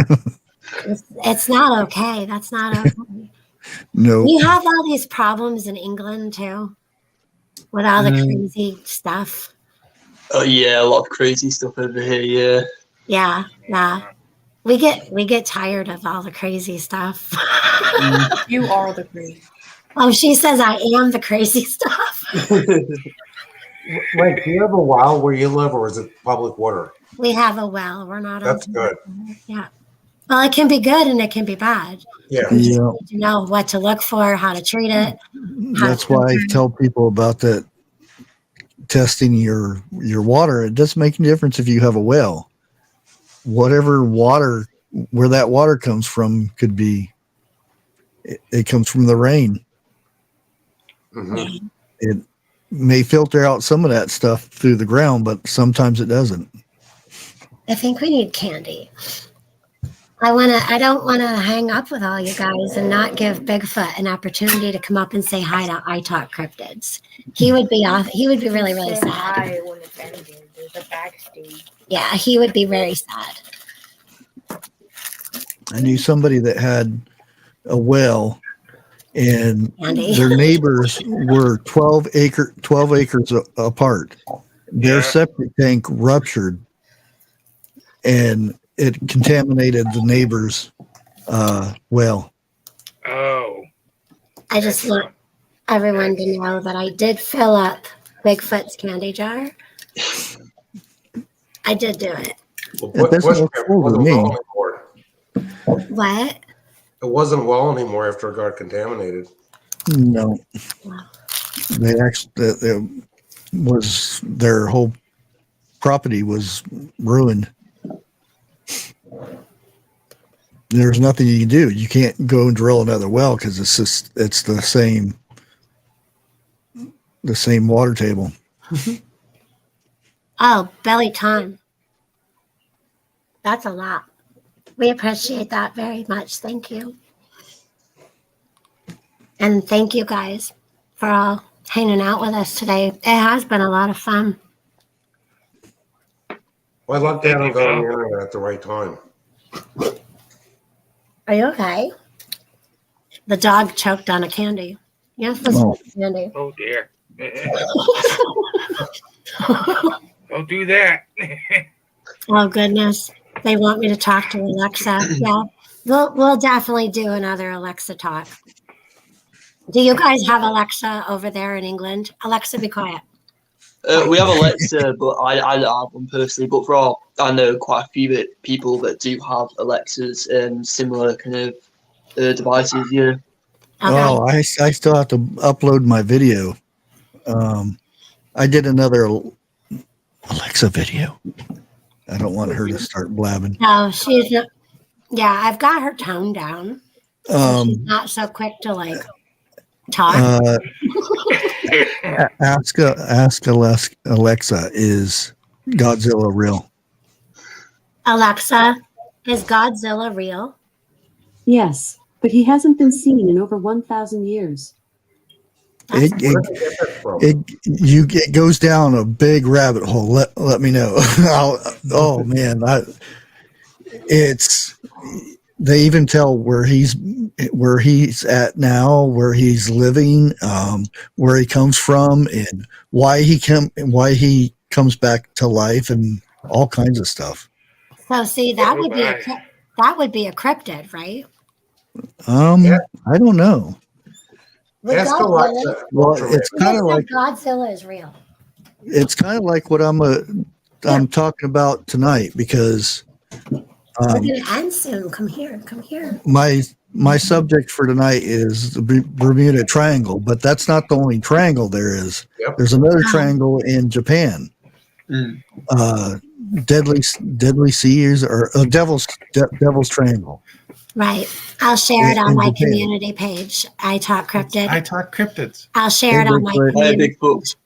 it's not okay. That's not okay. No. You have all these problems in England too, with all the crazy stuff. Oh yeah, a lot of crazy stuff over here. Yeah. Yeah. We get tired of all the crazy stuff. You are the crazy. Oh, she says I am the crazy stuff. Wait, do you have a well where you live, or is it public water? We have a well. We're not on. That's good. Yeah. Well, it can be good and it can be bad. Yeah. You just Yeah. need to know what to look for, how to treat it. That's why I tell people about that testing your water. It doesn't make any difference if you have a well. Whatever water, where that water comes from, could be. It comes from the rain. Mm-hmm. It may filter out some of that stuff through the ground, but sometimes it doesn't. I think we need candy. I don't wanna hang up with all you guys and not give Bigfoot an opportunity to come up and say hi to I Talk Cryptids. He would be really, really Say sad. hi when it's ended. There's a backstage. Yeah, he would be very sad. I knew somebody that had a well, and Andy. their neighbors were 12 acres apart. Their septic tank ruptured, and it contaminated the neighbor's well. Oh. I just want everyone to know that I did fill up Bigfoot's candy jar. I did do it. Well, It doesn't look cool to me. What? It wasn't well anymore after it got contaminated. No, they actually it was their whole property was ruined. There's nothing you can do. You can't go and drill another well because it's the same water table. Oh, belly time. That's a lot. We appreciate that very much. Thank you. And thank you guys for all hanging out with us today. It has been a lot of fun. Well, I lucked out and got on the internet at the right time. Are you okay? The dog choked on a candy. Yes, this is candy. Oh dear. Don't do that. Oh goodness. They want me to talk to Alexa. Yeah. We'll definitely do another Alexa talk. Do you guys have Alexa over there in England? Alexa, be quiet. We have Alexa, but I don't have one personally. But I know quite a few people that do have Alexas and similar kind of devices. Yeah. Okay. Oh, I still have to upload my video. I did another Alexa video. I don't want her to start blabbing. No, she's not. Yeah, I've got her tone down. So she's not so quick to like talk. Ask Alexa, is Godzilla real? Alexa, is Godzilla real? Yes, but he hasn't been seen in over 1,000 years. It goes down a big rabbit hole. Let me know. Oh man, they even tell where he's at now, where he's living, where he comes from, and why he comes back to life, and all kinds of stuff. So see, that would be a cryptid, right? I don't know. Ask Alexa. Well, it's kind of like Godzilla is real. It's kind of like what I'm talking about tonight, because we're gonna end soon. Come here. my subject for tonight is the Bermuda Triangle, but that's not the only triangle there is. Yep. There's another triangle in Japan. Deadly Seas, or Devil's Triangle. Right. I'll share it on my Japan. community page. I Talk Cryptid. I Talk Cryptids. I'll share it on my community page.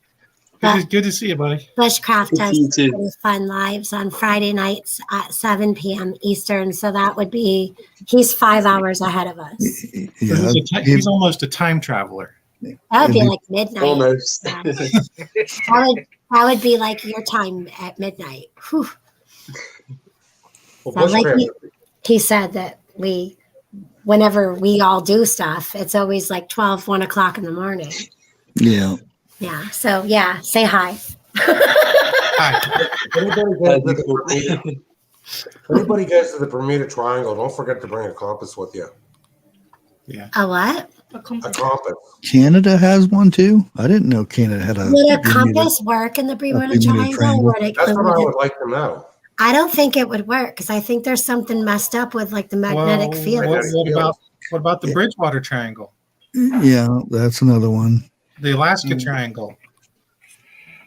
Good to see you, buddy. Bushcraft does really fun lives on Friday nights at 7 p.m. Eastern. So that would be, he's 5 hours ahead of us. Yeah, He's almost a time traveler. That would be like midnight. Almost. Yeah. that would be like your time at midnight. Whew. Well, So like he said that whenever we all do stuff, it's always like 1 o'clock in the morning. Yeah. Yeah. So yeah, say hi. Hi. Anybody goes to the Bermuda Triangle, don't forget to bring a compass with you. Yeah. A what? A compass. Canada has one too. I didn't know Canada had a. Would a compass work in the Bermuda Triangle? Or That's what I would like to know. I don't think it would work because I think there's something messed up with like the magnetic field. What about the Bridgewater Triangle? Yeah, that's another one. The Alaska Triangle.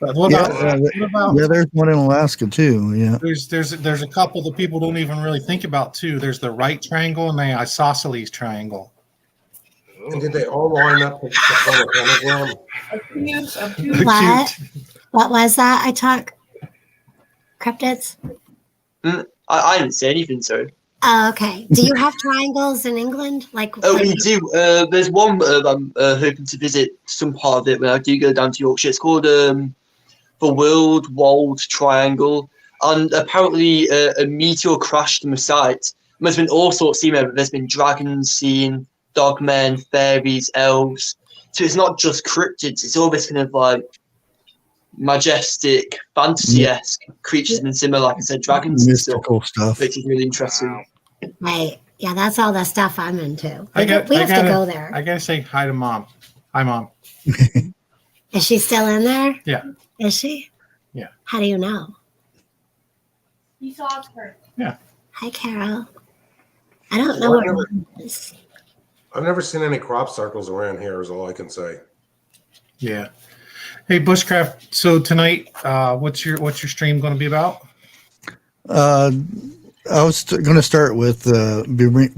What about? Yeah, there's one in Alaska too. Yeah. There's a couple that people don't even really think about too. There's the Right Triangle and the Isosceles Triangle. And did they all line up to form a pentagram? What was that? I talk cryptids. I didn't say anything, so. Oh, okay. Do you have triangles in England? We do. There's one I'm hoping to visit some part of it when I do go down to Yorkshire. It's called the World Walled Triangle, and apparently a meteor crashed on the site. There's been all sorts seen there. There's been dragons seen, dogmen, fairies, elves. So it's not just cryptids. It's all this kind of like majestic, fantasy-esque creatures and similar, like I said, dragons mystical and stuff, which is really interesting. Right. Yeah, that's all the stuff I'm into. We have to go there. I gotta say hi to Mom. Hi, Mom. Is she still in there? Yeah. Is she? Yeah. How do you know? You saw her. Yeah. Hi, Carol. I don't know what it is. I've never seen any crop circles around here, is all I can say. Yeah. Hey, Bushcraft. So tonight, what's your stream going to be about? I was going to start with the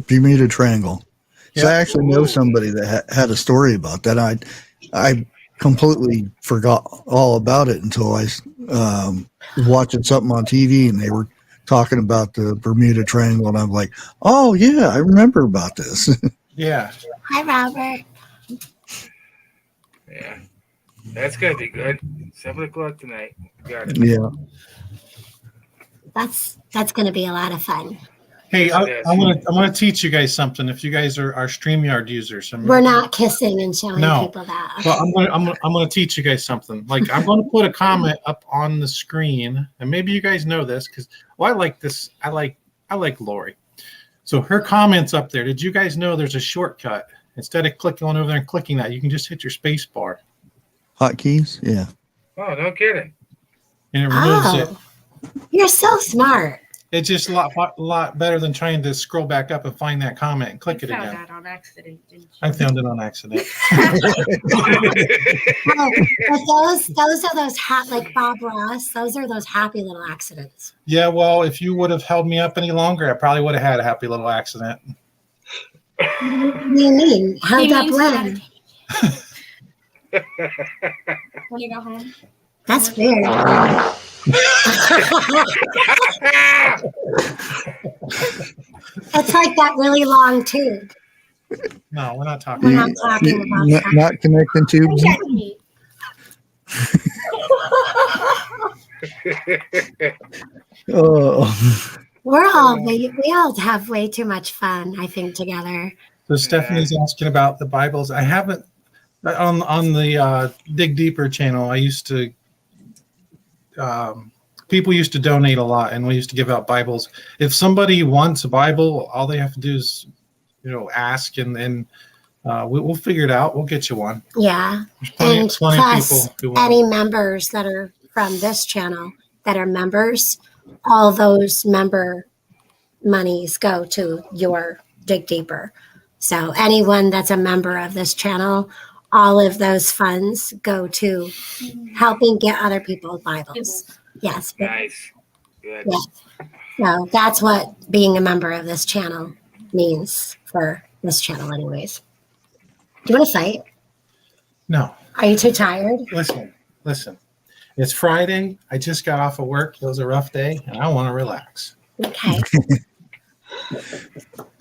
Bermuda Triangle. So I actually know somebody that had a story about that. I completely forgot all about it until I was watching something on TV and they were talking about the Bermuda Triangle, and I'm like, oh yeah, I remember about this. Yeah. Hi, Robert. Yeah. That's gonna be good. 7 o'clock tonight. Got it. Yeah. That's gonna be a lot of fun. Hey, I'm gonna teach you guys something. If you guys are StreamYard users, we're not kissing and showing people that. Well, I'm gonna teach you guys something. Like I'm gonna put a comment up on the screen, and maybe you guys know this because I like this. I like Lori. So her comment's up there. Did you guys know there's a shortcut? Instead of clicking on over there and clicking that, you can just hit your space bar. Hotkeys? Yeah. Oh, no kidding. And it removes it. You're so smart. It's just a lot better than trying to scroll back up and find that comment and click it again. You found that on accident, didn't you? I found it on accident. Those are those like Bob Ross. Those are those happy little accidents. Yeah, well, if you would have held me up any longer, I probably would have had a happy little accident. What do you mean? Held up when? When you go home? That's weird. It's like that really long tube. No, we're not talking. We're not talking about that. Not connecting tubes. Oh. We all have way too much fun, I think, together. So Stephanie's asking about the Bibles. I haven't on the Dig Deeper channel. I used to people used to donate a lot, and we used to give out Bibles. If somebody wants a Bible, all they have to do is, ask, and we'll figure it out. We'll get you one. Yeah, plenty and of plus people who any members that are from this channel that are members, all those member monies go to your Dig Deeper. So anyone that's a member of this channel, all of those funds go to helping get other people Bibles. Yes. Nice. Good. Yeah. So that's what being a member of this channel means for this channel anyways. Do you want to fight? No. Are you too tired? Listen. It's Friday. I just got off of work. It was a rough day, and I want to relax. Okay.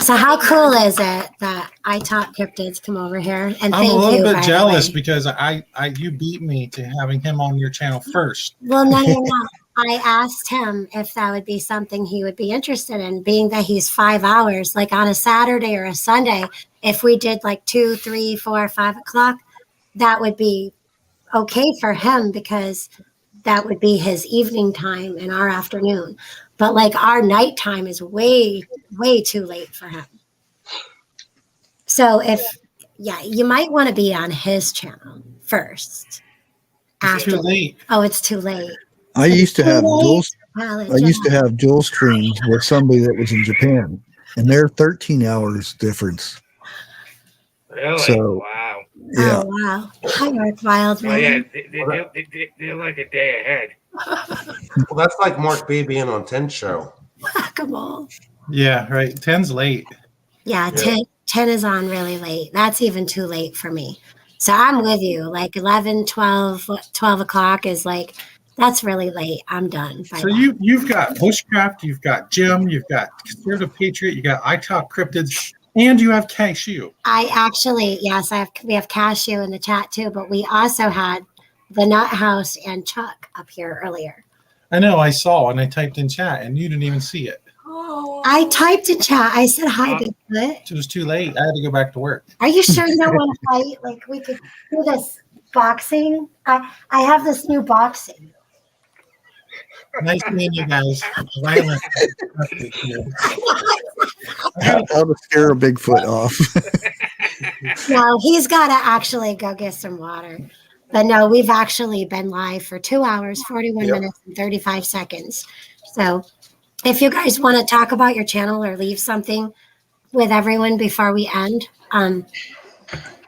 So how cool is it that I taught Cryptids come over here? And I'm thank a little you, bit jealous way. because you beat me to having him on your channel first. Well, no, you're not. I asked him if that would be something he would be interested in, being that he's 5 hours, like on a Saturday or a Sunday. If we did like 2, 3, 4, 5 o'clock, that would be okay for him because that would be his evening time and our afternoon. But like our nighttime is way, way too late for him. So you might want to be on his channel first. It's too late. Oh, it's too late. I used to have dual. Apologize. I used to have dual screens with somebody that was in Japan, and they're 13 hours difference. Really? So, Wow. Yeah. Oh, wow. Hi, Mark Wildman. Well, yeah, they're like a day ahead. Well, that's like Mark B being on 10 show. Come on. Yeah, right. 10's late. Yeah, 10 is on really late. That's even too late for me. So I'm with you. Like 11, 12 o'clock is like, that's really late. I'm done. So you've got Bushcraft, you've got Jim, you've got Conservative Patriot, you got I Talk Cryptids, and you have Cashew. I actually, yes, we have Cashew in the chat too, but we also had the Nut House and Chuck up here earlier. I know, I saw, and I typed in chat, and you didn't even see it. I typed in chat. I said hi, Bigfoot. It was too late. I had to go back to work. Are you sure you don't want to fight? Like we could do this boxing. I have this new boxing. Nice meeting you guys. Violent. How to scare a Bigfoot off. No, he's got to actually go get some water. But no, we've actually been live for 2 hours, 41 minutes, and 35 seconds. So if you guys want to talk about your channel or leave something with everyone before we end,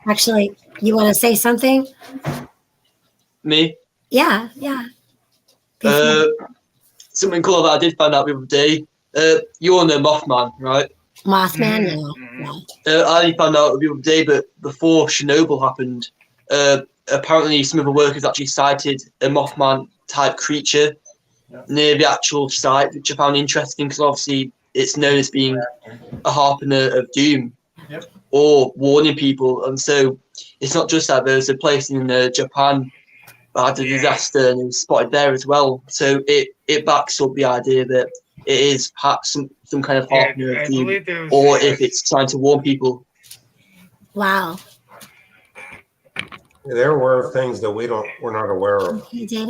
actually, you want to say something? Me? Yeah. Something cool that I did find out the other day. You're the Mothman, right? Mothman, I only found out the other day, but before Chernobyl happened, apparently some of the workers actually sighted a Mothman type creature near the actual site, which I found interesting because obviously it's known as being a harbinger of doom or warning people. And so it's not just that. There's a place in Japan that had a disaster and it was spotted there as well. So it backs up the idea that it is perhaps some kind of harbinger of doom, or if it's trying to warn people. Wow. There were things that we're not aware of. Yeah,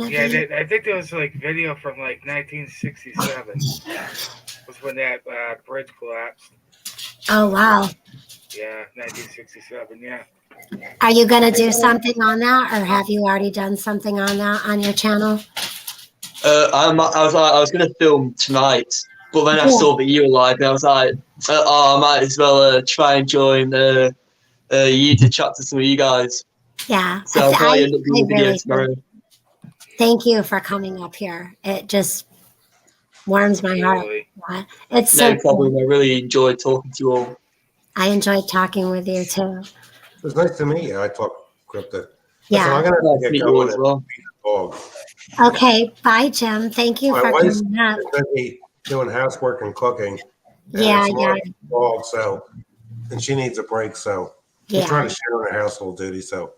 I think there was like video from like 1967 was when that bridge collapsed. Oh, wow. Yeah, 1967, yeah. Are you going to do something on that, or have you already done something on that on your channel? I was going to film tonight, but then I saw that you were live, and I was like, I might as well try and join you to chat to some of you guys. Yeah. So I'll probably end up doing a video tomorrow. Thank you for coming up here. It just warms my heart. Yeah. It's no problem. I really enjoyed talking to you all. I enjoyed talking with you too. It was nice to meet you. I talk Cryptid. Yeah. So I'm going to get going as well. Dog. Okay. Bye, Jim. Thank you for coming up. Going to be doing housework and cooking. And yeah. Dog, so, and she needs a break. So we're trying to share on her household duty. So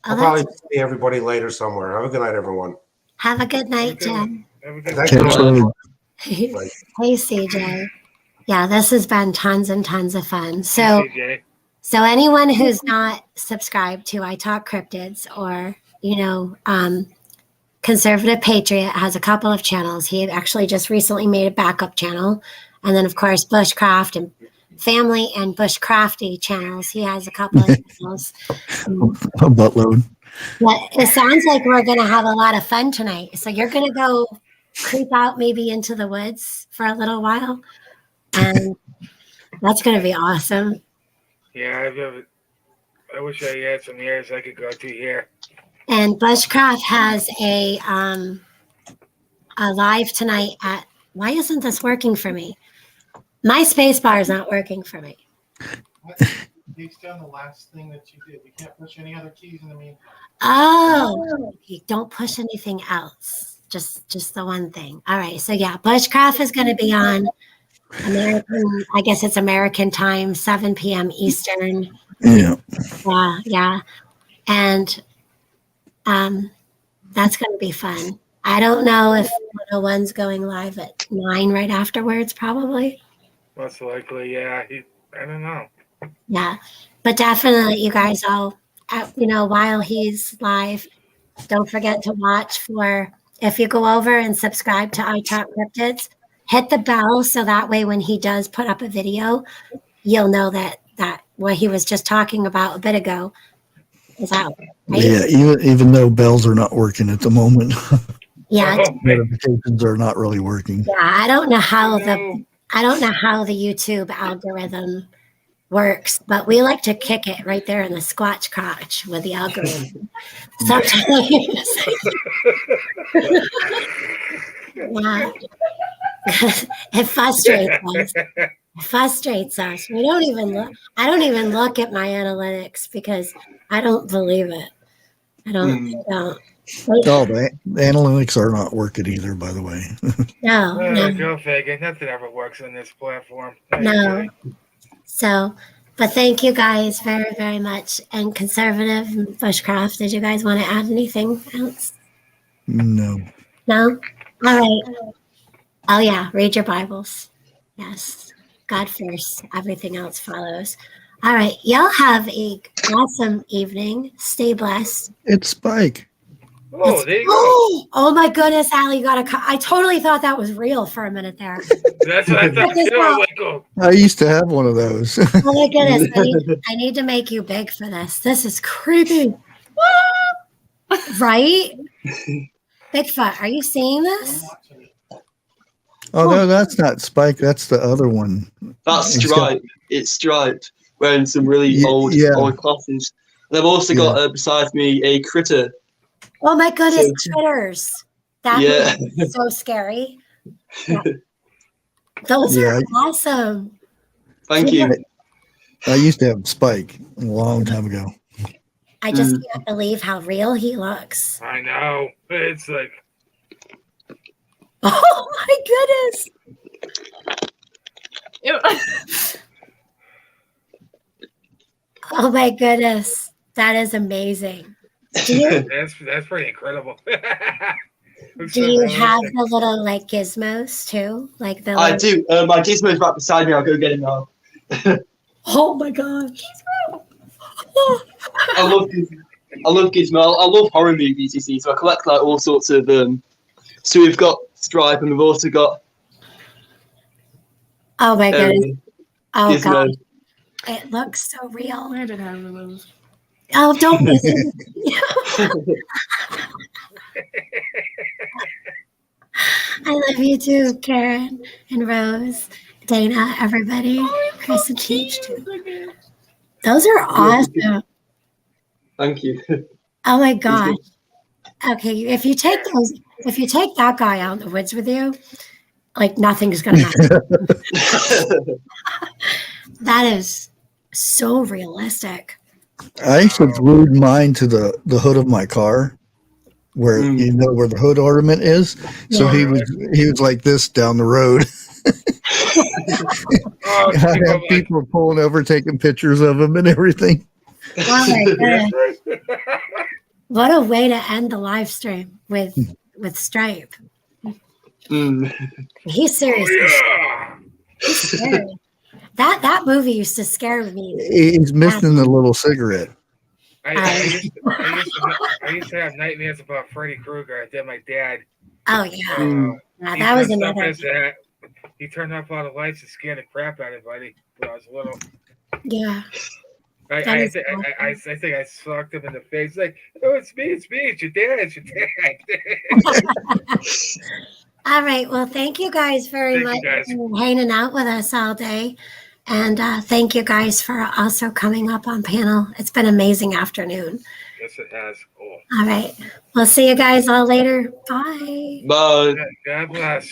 I'll probably see everybody later somewhere. Have a good night, everyone. Have a good night, Jim. Hey, CJ. Yeah, this has been tons and tons of fun. So anyone who's not subscribed to I Talk Cryptids or, Conservative Patriot has a couple of channels. He actually just recently made a backup channel. And then, of course, Bushcraft and Family and Bushcrafty channels. He has a couple of channels. A buttload. But it sounds like we're going to have a lot of fun tonight. So you're going to go creep out maybe into the woods for a little while. And that's going to be awesome. Yeah, I wish I had some ears I could go to here. And Bushcraft has a live tonight at, why isn't this working for me? My space bar is not working for me. Takes down the last thing that you did. You can't push any other keys in the meantime. Oh, you don't push anything else. Just the one thing. All right. So yeah, Bushcraft is going to be on American, I guess it's American time, 7 p.m. Eastern. Yeah. Yeah. And that's going to be fun. I don't know if 101's going live at 9 right afterwards, probably. Most likely, yeah. I don't know. Yeah, but definitely you guys all, while he's live, don't forget to watch for, if you go over and subscribe to I Talk Cryptids, hit the bell so that way when he does put up a video, you'll know that that what he was just talking about a bit ago is out. Right? Yeah, even though bells are not working at the moment, Yeah. notifications are not really working. Yeah, I don't know how the YouTube algorithm works, but we like to kick it right there in the squatch crotch with the algorithm. Sometimes, yeah, it frustrates us. We don't even look. I don't even look at my analytics because I don't believe it. I don't. Oh, the analytics are not working either, by the way. No. Go figure. Nothing ever works on this platform. No. So, but thank you guys very, very much. And Conservative and Bushcraft, did you guys want to add anything else? No. No? All right. Oh, yeah. Read your Bibles. Yes. God first. Everything else follows. All right. Y'all have a awesome evening. Stay blessed. It's Spike. Oh, there you go. Oh my goodness, Allie, you got I totally thought that was real for a minute there. That's what I thought too. I used to have one of those. Oh my goodness, I need to make you big for this. This is creepy. Right? Bigfoot, are you seeing this? Oh no, that's not Spike. That's the other one. That's Stripe. It's Striped, wearing some really old classes. And I've also got beside me a critter. Oh my goodness, critters! That is so scary. Yeah. Those are awesome. Thank you. I used to have Spike a long time ago. I just can't believe how real he looks. I know. It's like. Oh my goodness. Oh my goodness. That is amazing. That's pretty incredible. Do you have the little like gizmos too? Like the I do. My gizmo's right beside me. I'll go get him now. Oh my gosh. I love Gizmo. I love horror movies, you see, so I collect like all sorts of so we've got Stripe and we've also got oh my goodness. Oh Gizmo. god. It looks so real. I did have one of those. Oh, don't listen. I love you too, Karen and Rose, Dana, everybody, Chris and Teach too. Those are awesome. Thank you. Oh my gosh. Okay, if you take that guy out in the woods with you, like nothing's gonna happen. That is so realistic. I actually glued mine to the hood of my car, where you know where the hood ornament is. So he was like this down the road. I have people pulling over, taking pictures of him and everything. Oh my goodness. What a way to end the live stream with Stripe. He's serious. He's scary. That movie used to scare me. He's missing the little cigarette. I used to have nightmares about Freddy Krueger. I did my dad. Oh yeah. That was another. He turned off all the lights and scared the crap out of everybody when I was little. Yeah. I think I socked him in the face like, oh, it's me, it's your dad, All right. Well, thank you guys very much for hanging out with us all day. And thank you guys for also coming up on panel. It's been an amazing afternoon. Yes, it has. Cool. All right. We'll see you guys all later. Bye. Bye. God bless.